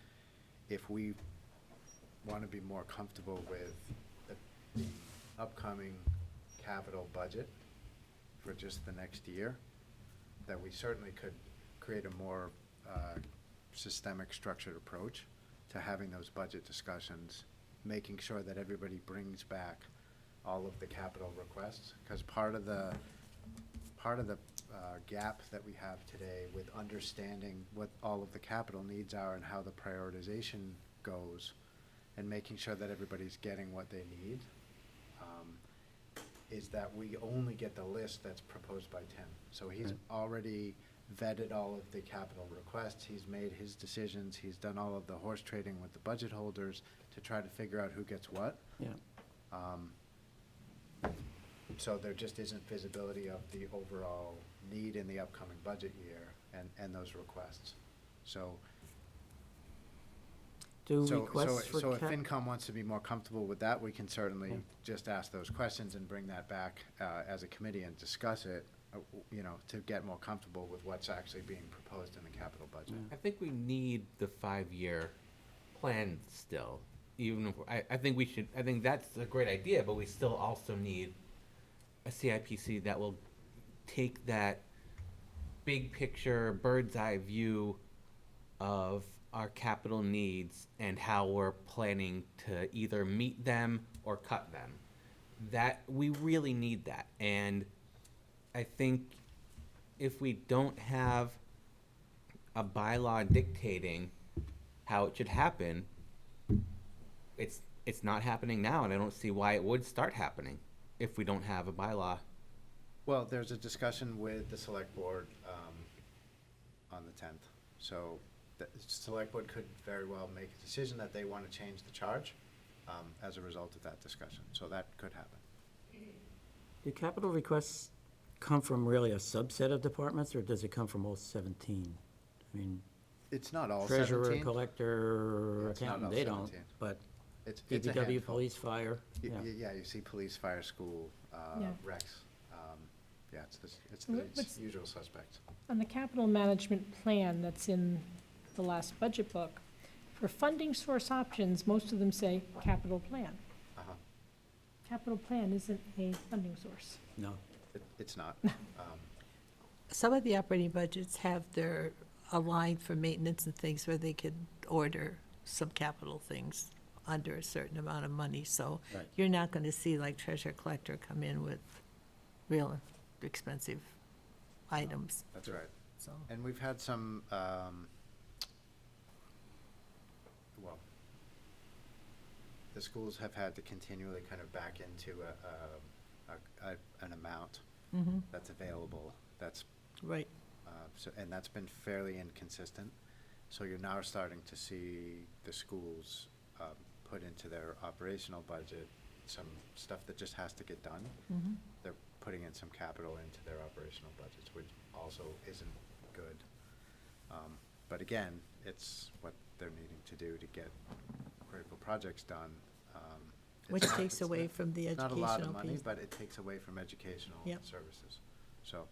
if we want to be more comfortable with the upcoming capital budget for just the next year, that we certainly could create a more systemic, structured approach to having those budget discussions, making sure that everybody brings back all of the capital requests, because part of the gap that we have today with understanding what all of the capital needs are and how the prioritization goes, and making sure that everybody's getting what they need, is that we only get the list that's proposed by Tim. So he's already vetted all of the capital requests, he's made his decisions, he's done all of the horse trading with the budget holders to try to figure out who gets what. yeah. So there just isn't visibility of the overall need in the upcoming budget year and those requests. So Do So requests for if cap- FinCom wants to be more comfortable with that, we can certainly Yeah. just ask those questions and bring that back as a committee and discuss it, to get more comfortable with what's actually being proposed in the capital budget. I think we need the 5-year plan still, even if, I think that's a great idea, but we still also need a CIPC that will take that big picture, bird's eye view of our capital needs and how we're planning to either meet them or cut them. That, we really need that. And I think if we don't have a bylaw dictating how it should happen, it's not happening now, and I don't see why it would start happening if we don't have a bylaw. Well, there's a discussion with the select board on the 10th. So the select board could very well make a decision that they want to change the charge as a result of that discussion. So that could happen. Do capital requests come from really a subset of departments, or does it come from all 17? I mean, It's not all treasurer, 17. collector, It's not accountant, all they don't, 17. but It's a DPW, handful. police, fire, yeah. Yeah, you see police, fire, school, Yeah. Rex. Yeah, it's What's- the usual suspects. On the capital management plan that's in the last budget book, for funding source options, most of them say capital plan. Uh-huh. Capital plan isn't a funding source. No. It's not. Some of the operating budgets have their, a line for maintenance and things where they could order some capital things under a certain amount of money, so Right. you're not gonna see like treasure collector come in with real expensive items, That's right. so. And we've had some, well, the schools have had to continually kind of back into an amount Mhm. that's available, that's, Right. and that's been fairly inconsistent. So you're now starting to see the schools put into their operational budget some stuff that just has to get done. Mhm. They're putting in some capital into their operational budgets, which also isn't good. But again, it's what they're needing to do to get critical projects done. It's Which not- takes it's away not- from the it's not a lot of educational money, piece. but it takes away from educational Yep. services. So,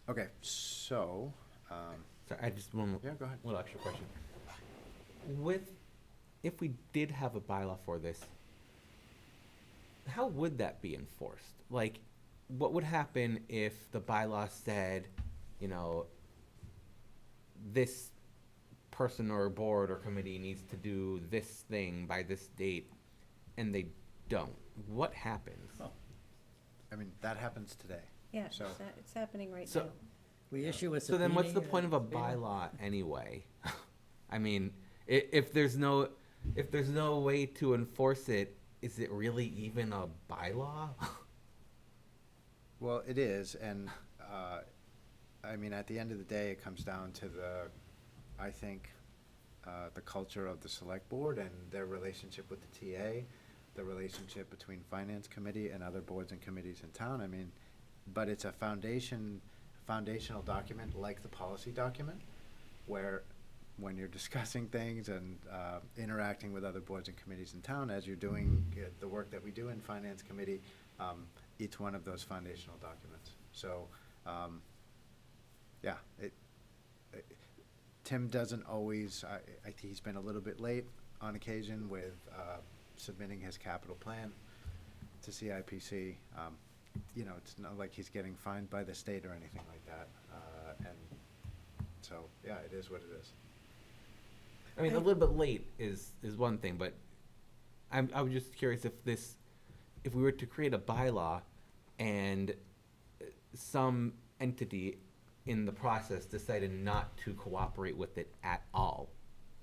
okay, so, So I just one yeah, go ahead. little extra question. If we did have a bylaw for this, how would that be enforced? Like, what would happen if the bylaw said you know, this person or board or committee needs to do this thing by this date, and they don't, what happens? I mean, that happens today. Yeah, So- it's happening right So- now. We issue a So then what's the subpoena point of a and- bylaw anyway? I mean, if there's no way to enforce it, is it really even a bylaw? Well, it is, and, I mean, at the end of the day, it comes down to I think, the culture of the select board and their relationship with the TA, the relationship between finance committee and other boards and committees in town, I mean, but it's a foundational document like the policy document, where when you're discussing things and, interacting with other boards and committees in town, as you're doing the work that we do in finance committee, each one of those foundational documents. So, yeah, Tim doesn't always, I think he's been a little bit late on occasion with submitting his capital plan to CIPC. You know, it's not like he's getting fined by the state or anything like that. And so, yeah, it is what it is. I mean, a little bit late is one thing, but I was just curious if we were to create a bylaw and some entity in the process decided not to cooperate with it at all.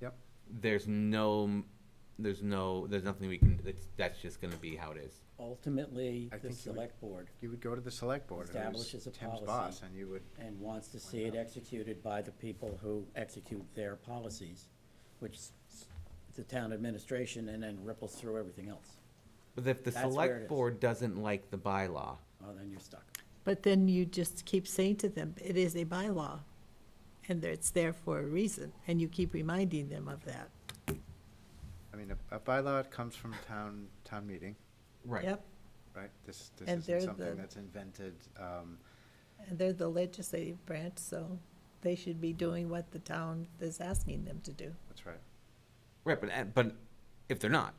Yep. There's nothing we can, that's just gonna be how it is. Ultimately, I the think you would- select board You would go to the select board, and it was establishes a Tim's policy. boss, and you would, and wants to see it executed by the people who execute their policies, which the town administration, and then ripples through everything else. But if the That's where it select is. board doesn't like the bylaw, Oh, then you're stuck. But then you just keep saying to them, it is a bylaw, and it's there for a reason, and you keep reminding them of that. I mean, a bylaw comes from town meeting, right? Yep, right? This And they're isn't something the- that's invented, and they're the legislative branch, so they should be doing what the town is asking them to do. that's right. Right, but if they're not,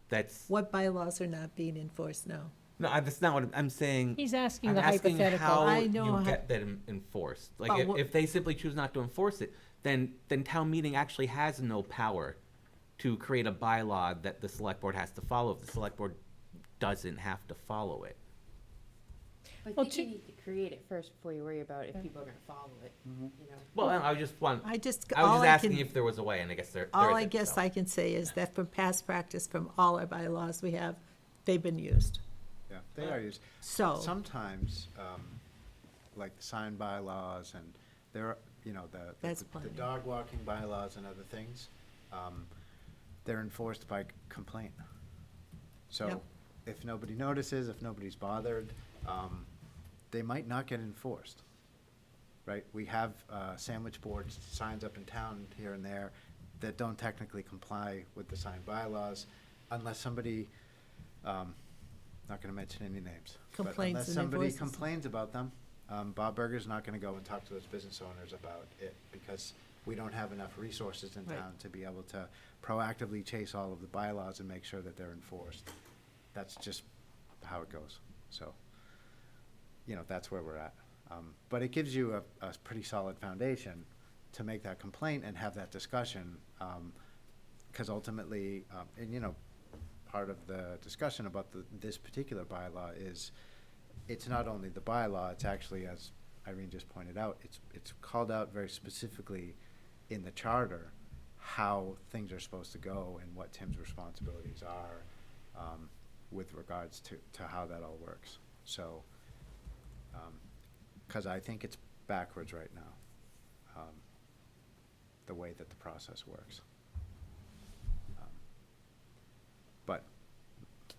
that's, What bylaws are not being enforced now? no, that's not what I'm saying. He's asking I'm the asking hypothetical. how I know you how- get that enforced. Like, But if they simply choose not to enforce it, then town meeting actually has no power to create a bylaw that the select board has to follow if the select board doesn't have to follow it. I Well, think you to- need to create it first before you worry about if people are gonna follow it, you know? Well, I was just all asking I can- if there was a way, and I guess there All I isn't, guess so. I can say is that from past practice, from all our bylaws we have, they've been used. Yeah, they are used. So, Sometimes, like the sign bylaws and there are, you know, That's the plenty. dog walking bylaws and other things, they're enforced by complaint. So Yep. if nobody notices, if nobody's bothered, they might not get enforced, right? We have sandwich boards, signs up in town here and there that don't technically comply with the sign bylaws unless somebody, not gonna mention any names. but Complains Unless and somebody enforces them. complains about them, Bob Berger's not gonna go and talk to those business owners about it because we don't have enough resources in Right. town to be able to proactively chase all of the bylaws and make sure that they're enforced. That's just how it goes, so, you know, that's where we're at. But it gives you a pretty solid foundation to make that complaint and have that discussion, because ultimately, and you know, part of the discussion about this particular bylaw is, it's not only the bylaw, it's actually, as Irene just pointed out, it's called out very specifically in the charter how things are supposed to go and what Tim's responsibilities are, with regards to how that all works. So, because I think it's backwards right now, the way that the process works. But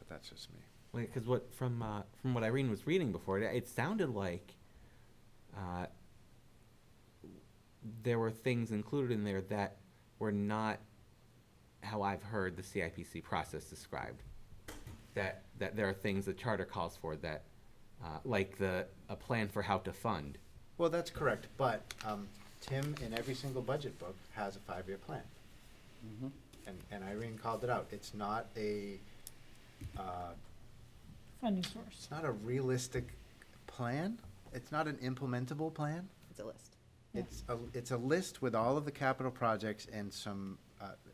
that's just me. Because from what Irene was reading before, it sounded like there were things included in there that were not how I've heard the CIPC process described. That there are things the charter calls for that, like a plan for how to fund. Well, that's correct, but Tim, in every single budget book, has a 5-year plan. And Irene called it out. It's not a, Funding source. it's not a realistic plan. it's not an implementable plan. It's a list. It's a list with all of the capital projects and some,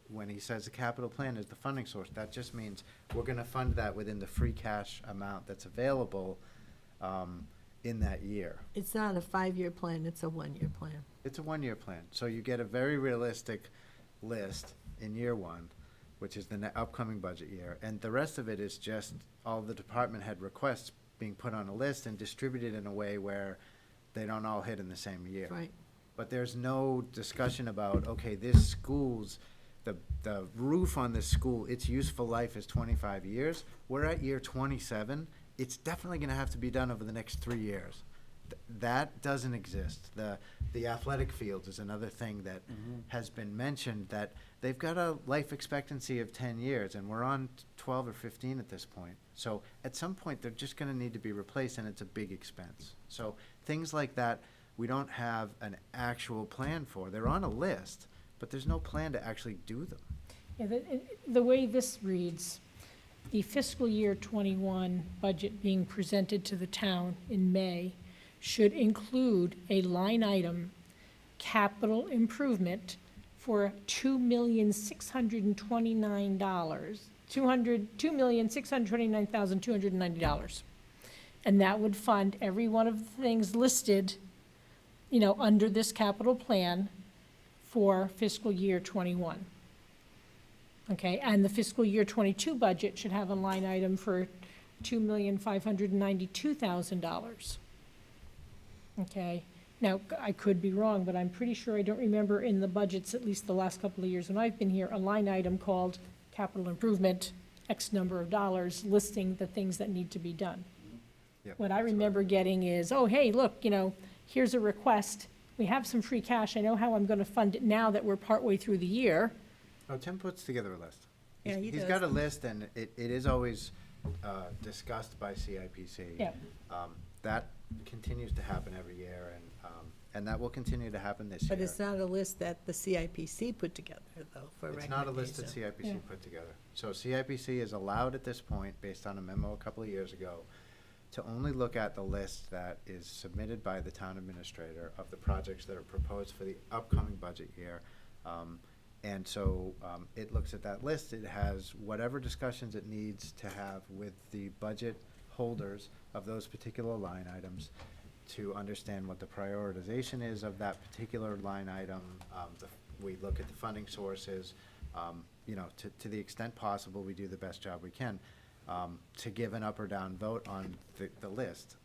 when he says the capital plan is the funding source, that just means we're gonna fund that within the free cash amount that's available, in that year. It's not a 5-year plan, it's a 1-year plan. It's a 1-year plan, so you get a very realistic list in year one, which is the upcoming budget year, and the rest of it is just all the department head requests being put on a list and distributed in a way where they don't all hit in the same year. Right. But there's no discussion about, okay, this school's, the roof on this school, its useful life is 25 years. We're at year 27. It's definitely gonna have to be done over the next 3 years. That doesn't exist. The athletic fields is another thing that has been mentioned, that they've got a life expectancy of 10 years, and we're on 12 or 15 at this point. So at some point, they're just gonna need to be replaced, and it's a big expense. So things like that, we don't have an actual plan for. They're on a list, but there's no plan to actually do them. Yeah, the way this reads, the fiscal year '21 budget being presented to the town in May should include a line item, capital improvement, for $2,629,290. $2,629,290. And that would fund every one of the things listed, under this capital plan for fiscal year '21. Okay, and the fiscal year '22 budget should have a line item for $2,592,000. Okay, now, I could be wrong, but I'm pretty sure I don't remember in the budgets, at least the last couple of years when I've been here, a line item called capital improvement, X number of dollars, listing the things that need to be done. Yep. What I remember getting is, oh, hey, look, here's a request. We have some free cash. I know how I'm gonna fund it now that we're partway through the year. Oh, Tim puts together a list. Yeah, he He's does. got a list, and it is always discussed by CIPC. Yeah. That continues to happen every year, and that will continue to happen this year. But it's not a list that the CIPC put together, though, for It's recommendation. not a list that CIPC Yeah. put together. So CIPC is allowed at this point, based on a memo a couple of years ago, to only look at the list that is submitted by the town administrator of the projects that are proposed for the upcoming budget year. And so it looks at that list, it has whatever discussions it needs to have with the budget holders of those particular line items to understand what the prioritization is of that particular line item. We look at the funding sources, to the extent possible, we do the best job we can to give an up or down vote on the list.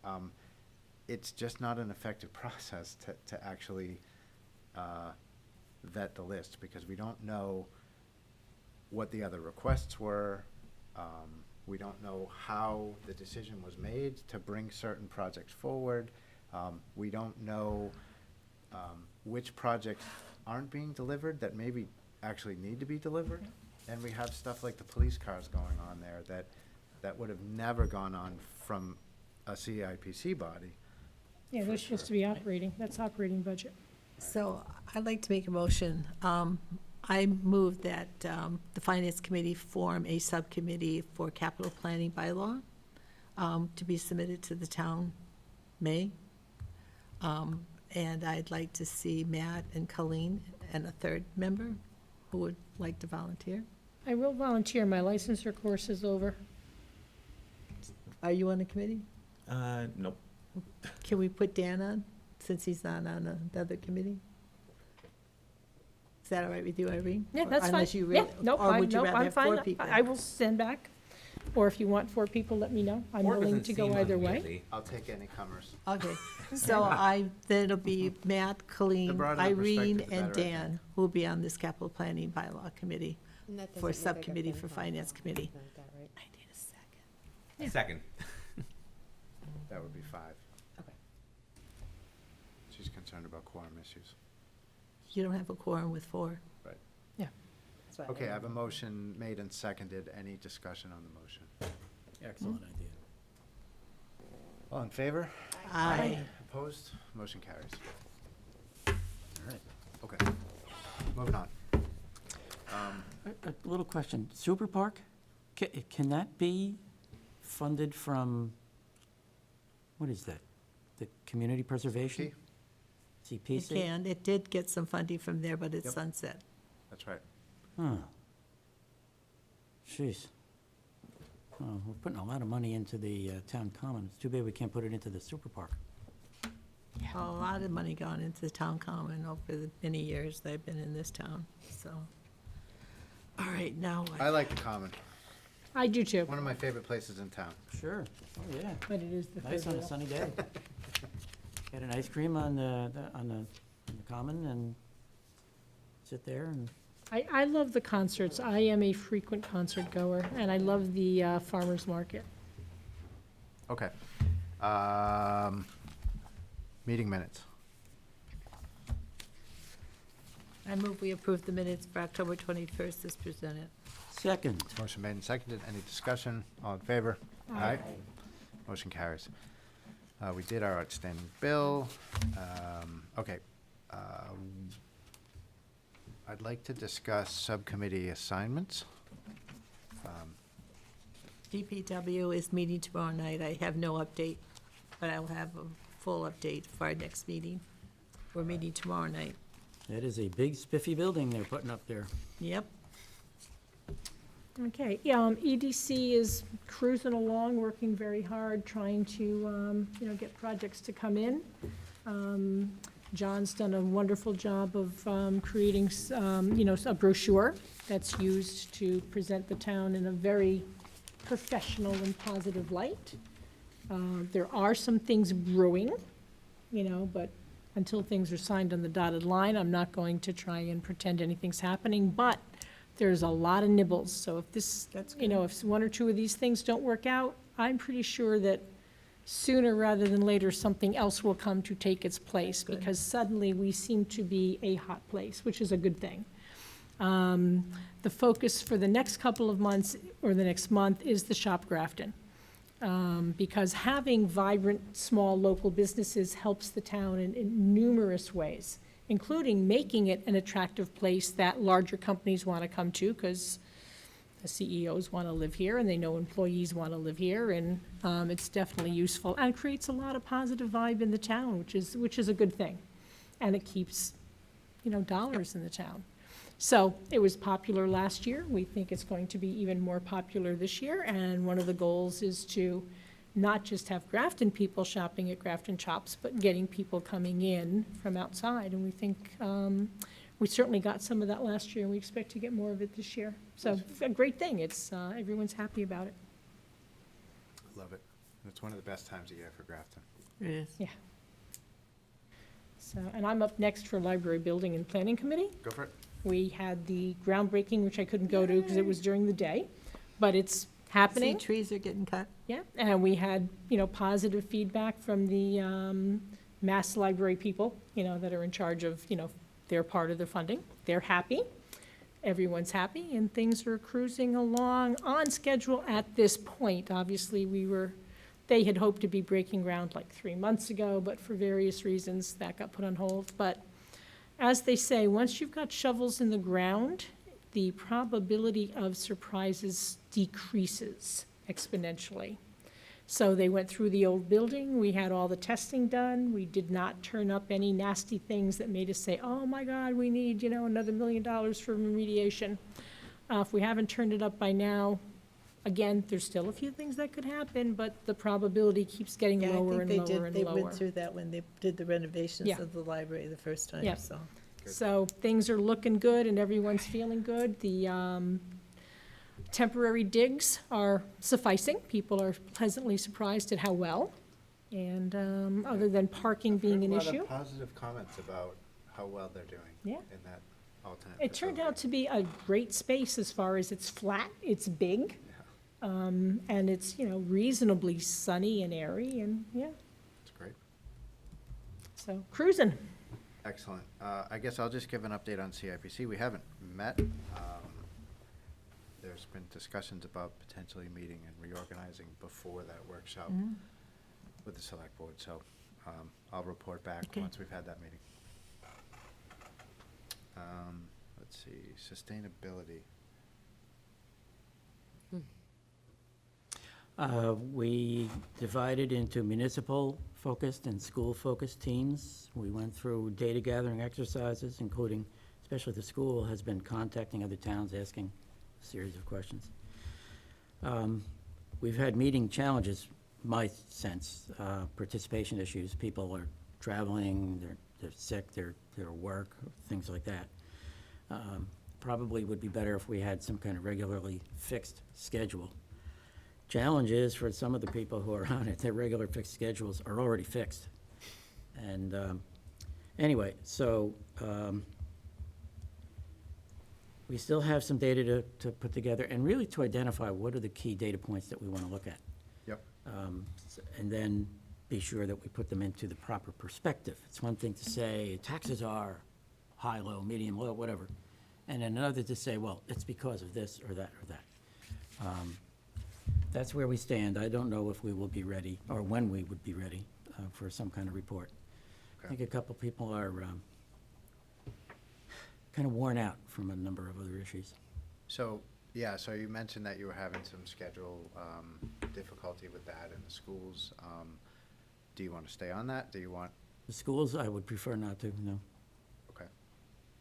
It's just not an effective process to actually vet the list, because we don't know what the other requests were. We don't know how the decision was made to bring certain projects forward. We don't know which projects aren't being delivered that maybe actually need to be delivered. And we have stuff like the police cars going on there that would have never gone on from a CIPC body. Yeah, they're supposed to be operating. That's operating budget. So I'd like to make a motion. I move that the Finance Committee form a subcommittee for capital planning bylaw to be submitted to the town May. And I'd like to see Matt and Colleen and a third member who would like to volunteer. I will volunteer. My licensure course is over. Are you on the committee? Nope. Can we put Dan on, since he's not on the other committee? Is that all right with you, Irene? Yeah, Or that's fine. Unless you Yeah, really, nope, or I- would you nope, rather I'm have 4 fine. people? I will send back. Or if you want 4 people, let me know. I'm willing to go either way. I'll take any comers. Okay, so then it'll be Matt, Colleen, broader the Irene, perspective, the and better, I think. Dan, who will be on this capital planning bylaw committee And that for doesn't look like a subcommittee thing for for- finance committee. Like that, right? I need a second. Second. That would be 5. Okay. She's concerned about quorum issues. You don't have a quorum with 4. Right. That's what Okay, I have a motion made and seconded. Any discussion on the motion? Excellent idea. All in favor? Aye. Opposed? Motion carries. All right. Okay, moving on. A little question. Super Park, can that be funded from, what is that? the community preservation? It CPC? can, it did get some funding from there, but it's Yep. sunset. That's right. Huh. Jeez. Oh, we're putting a lot of money into the town common. It's too bad we can't put it into the super park. A lot of money gone into the town common over the many years that I've been in this town, so. All right, now what? I like the Common. I do too, One of my favorite places in town. Sure. Oh, yeah. but it is the third Nice on a rail. sunny day. Get an ice cream on the common and sit there and, I love the concerts. I am a frequent concert goer, and I love the farmer's market. Okay. Meeting minutes. I move we approve the minutes for October 21st as presented. second. Motion made and seconded. Any discussion? All in favor? Aye. Motion carries. We did our outstanding bill. Okay. I'd like to discuss subcommittee assignments. DPW is meeting tomorrow night. I have no update, but I'll have a full update for our next meeting. We're meeting tomorrow night. That is a big spiffy building they're putting up there. Yep. Okay, EDC is cruising along, working very hard, trying to, get projects to come in. John's done a wonderful job of creating, a brochure that's used to present the town in a very professional and positive light. There are some things brewing, but until things are signed on the dotted line, I'm not going to try and pretend anything's happening, but there's a lot of nibbles, so if this, if one or two of these things don't work out, I'm pretty sure that sooner rather than later, something else will come to take its place, because suddenly we seem to be a hot place, which is a good thing. The focus for the next couple of months, or the next month, is the Shop Grafton. Because having vibrant, small, local businesses helps the town in numerous ways, including making it an attractive place that larger companies want to come to, because the CEOs want to live here, and they know employees want to live here, and it's definitely useful, and creates a lot of positive vibe in the town, which is a good thing. And it keeps, dollars in the town. So it was popular last year. We think it's going to be even more popular this year, and one of the goals is to not just have Grafton people shopping at Grafton Chops, but getting people coming in from outside. And we think, we certainly got some of that last year, and we expect to get more of it this year. So a great thing. It's, everyone's happy about it. Love it. It's one of the best times of year for Grafton. It is. Yeah. So, and I'm up next for Library Building and Planning Committee. Go for it. We had the groundbreaking, which I couldn't go to because it was during the day, but it's See, happening. trees are getting cut. Yeah, and we had, positive feedback from the Mass Library people, that are in charge of, their part of the funding. They're happy. Everyone's happy, and things are cruising along on schedule at this point. Obviously, they had hoped to be breaking ground like 3 months ago, but for various reasons, that got put on hold. But as they say, once you've got shovels in the ground, the probability of surprises decreases exponentially. So they went through the old building, we had all the testing done, we did not turn up any nasty things that made us say, oh my God, we need, another $1 million for remediation. If we haven't turned it up by now, again, there's still a few things that could happen, but the probability keeps getting Yeah, lower I and think lower and they lower. went through that when they did the renovations Yeah. of the library the first time, Yeah. so. So things are looking good and everyone's feeling good. The temporary digs are sufficing. People are pleasantly surprised at how well. And other than parking being an A lot issue, of positive comments about how well they're doing. Yeah. In that all-time. it turned out facility. to be a great space as far as it's flat, it's big, and it's, reasonably sunny and airy, and yeah, It's great. so cruising. Excellent. I guess I'll just give an update on CIPC. We haven't met. There's been discussions about potentially meeting and reorganizing before that workshop with the select board, so I'll report back Okay. once we've had that meeting. Let's see, sustainability. We divided into municipal-focused and school-focused teams. We went through data gathering exercises, including, especially the school has been contacting other towns, asking a series of questions. We've had meeting challenges, my sense, participation issues. People are traveling, they're sick, they're at work, things like that. Probably would be better if we had some kind of regularly fixed schedule. Challenge is for some of the people who are on it, their regular fixed schedules are already fixed. And anyway, so we still have some data to put together and really to identify what are the key data points that we want to look at. Yep. And then be sure that we put them into the proper perspective. It's one thing to say taxes are high, low, medium, low, whatever. And another to say, well, it's because of this or that or that. That's where we stand. I don't know if we will be ready, or when we would be ready for some kind of report. I think a couple people are kind of worn out from a number of other issues. So, yeah, so you mentioned that you were having some schedule difficulty with that in the schools. Do you want to stay on that? Do you want? The schools, I would prefer not to, no. Okay,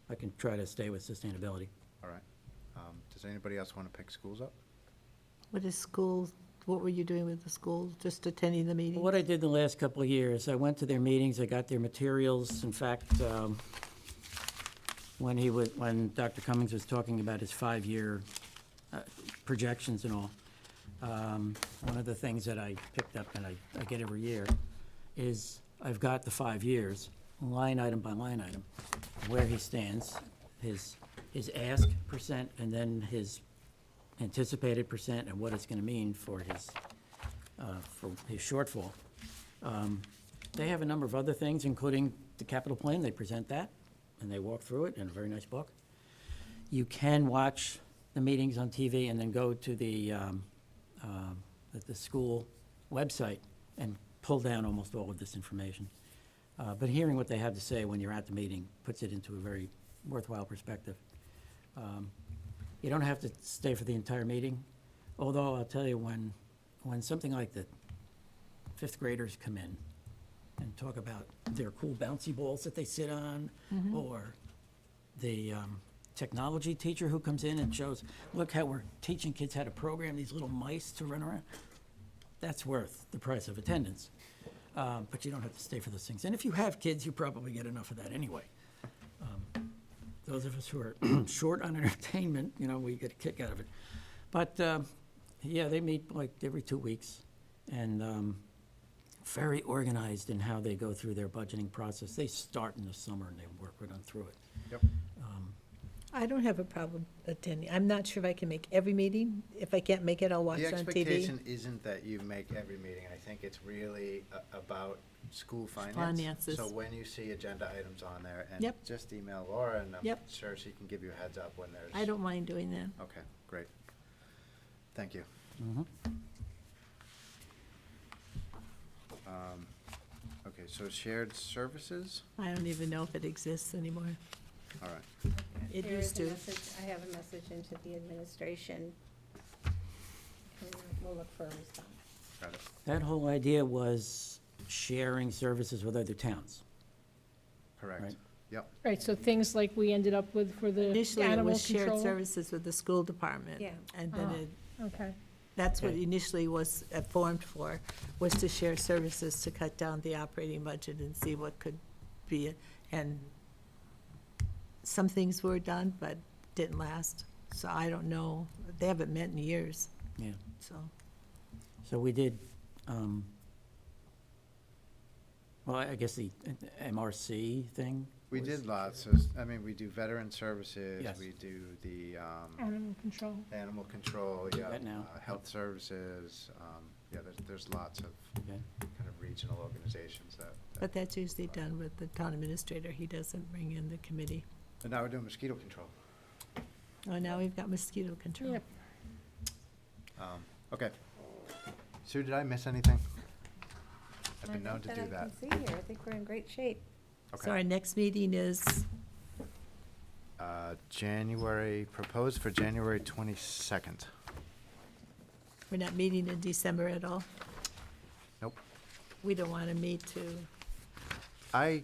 I can try to stay with sustainability. all right. Does anybody else want to pick schools up? What were you doing with the schools? Just attending the meetings? What I did the last couple of years, I went to their meetings, I got their materials. In fact, when Dr. Cummings was talking about his 5-year projections and all, one of the things that I picked up and I get every year is I've got the 5 years, line item by line item, where he stands, his ask percent, and then his anticipated percent, and what it's gonna mean for his shortfall. They have a number of other things, including the capital plan. They present that, and they walk through it in a very nice book. You can watch the meetings on TV and then go to the school website and pull down almost all of this information. But hearing what they have to say when you're at the meeting puts it into a very worthwhile perspective. You don't have to stay for the entire meeting, although I'll tell you, when something like the 5th graders come in and talk about their cool bouncy balls that they sit on, or the technology teacher who comes in and shows, look how we're teaching kids how to program these little mice to run around, that's worth the price of attendance. But you don't have to stay for those things. And if you have kids, you probably get enough of that anyway. Those of us who are short on entertainment, we get a kick out of it. But, yeah, they meet like every 2 weeks, and very organized in how they go through their budgeting process. They start in the summer and they work right on through it. Yep. I don't have a problem attending. I'm not sure if I can make every meeting. If I can't make it, I'll watch The it on TV. expectation isn't that you make every meeting. I think it's really about school finance. Finances. So when you see agenda items on there, and Yep. just email Laura, and I'm Yep. sure she can give you a heads up when there's. I don't mind doing that. Okay, great. Thank you. Okay, so shared services, I don't even know if it exists anymore. all right. It There is used a to. message, I have a message into the administration, and we'll look for a response. Got it. That whole idea was sharing services with other towns. Correct. Right. Yep. Right, so things like we ended up with for the Initially, it animal was shared control. services with the school department. Yeah. And then Ah. Okay, that's what Okay. initially was formed for, was to share services to cut down the operating budget and see what could be. And some things were done, but didn't last. So I don't know. They haven't met in years, Yeah. so. So we did, well, I guess the MRC thing. We was- did lots. We do veteran services. Yes. We do the animal control. animal control, yeah. that now. Health services. Yeah, there's lots of Okay. kind of regional organizations that. But that's usually done with the town administrator. He doesn't bring in the committee. And now we're doing mosquito control. Oh, now we've got mosquito control. Yep. Okay. Sue, did I miss anything? I've been known to do I that. can see here, I think we're in great shape. So our next meeting is, Proposed for January 22nd. We're not meeting in December at all? Nope. We don't want to meet to, I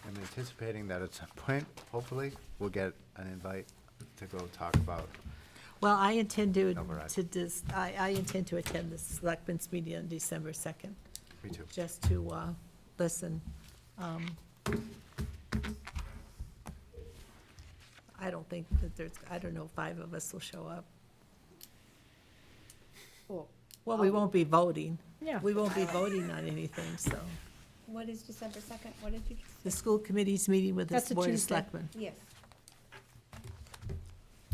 am anticipating that at some point, hopefully, we'll get an invite to go talk about. well, I intend to, Override. I intend to attend the selectmen's meeting on December 2nd, Me too. just to listen. I don't think that there's, I don't know, if 5 of us will show up. Cool. Well, we won't be voting. Yeah. We won't be voting on anything, so. What is December 2nd? What did you just The say? school committee's meeting with That's the a Board of Tuesday. Selectmen. Yes.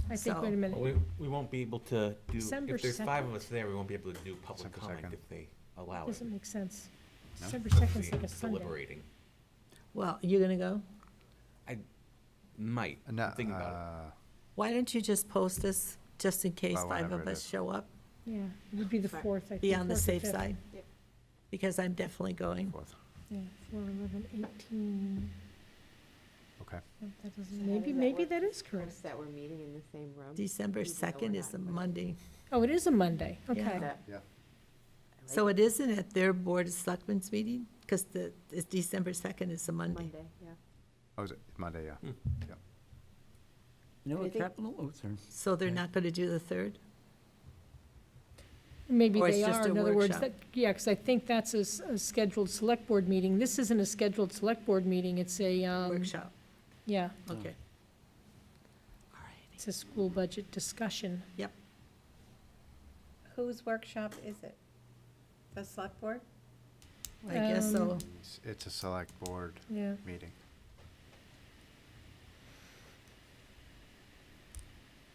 I think, So- wait a minute. We won't be able to do, December if there's 5 of 2nd. us there, we won't be able to do public December comment 2nd. if they allow it. Doesn't make sense. No? December We'll 2nd's be like a Sunday. deliberating. Well, you gonna go? Might, No, think about it. Why don't you just post us, just in case Well, 5 whenever of it us is. show up? Yeah, it would be the 4th, I think. Be on the 4th or safe 5th. side? Yep. Because I'm definitely going. Fourth. Yeah, 4, 11, 18. Okay. That doesn't, So how maybe, does that maybe work? that is correct. Post that we're meeting in the same room. December Even though we're 2nd is not a gonna- Monday. Oh, it is a Monday, Yeah. okay. That- Yeah. I So like it isn't at their Board of Selectmen's meeting? Because it's December 2nd is a Monday. Monday, yeah. Oh, is it Monday, yeah. Yeah. You know I what think- capital, oh, sorry. So they're not going to do the 3rd? Maybe Or it's they just are, a in other words, workshop. that, yeah, because I think that's a scheduled select board meeting. This isn't a scheduled select board meeting, it's a, Workshop, yeah, okay. All right. it's a school budget discussion. Whose workshop is it? The select board? I guess so. It's a select board Yeah. meeting.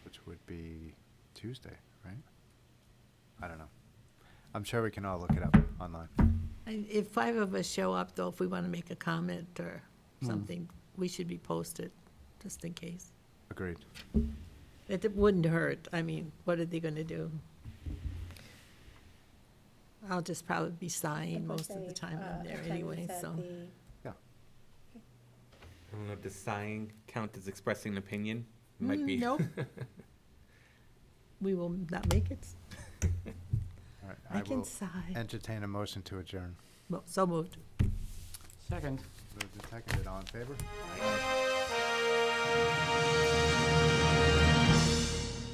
Which would be Tuesday, right? I don't know. I'm sure we can all look it up online. And if 5 of us show up, though, if we want to make a comment or something, we should be posted, just in case. Agreed. It wouldn't hurt. I mean, what are they going to do? I'll just probably be sighing most of the time I'm there anyway, so. I don't know, does sighing count as expressing an opinion? Might be. Nope. We will not make it. All right, I can will sigh. entertain a motion to adjourn. Well, so moved. Second. Moved and seconded, all in favor?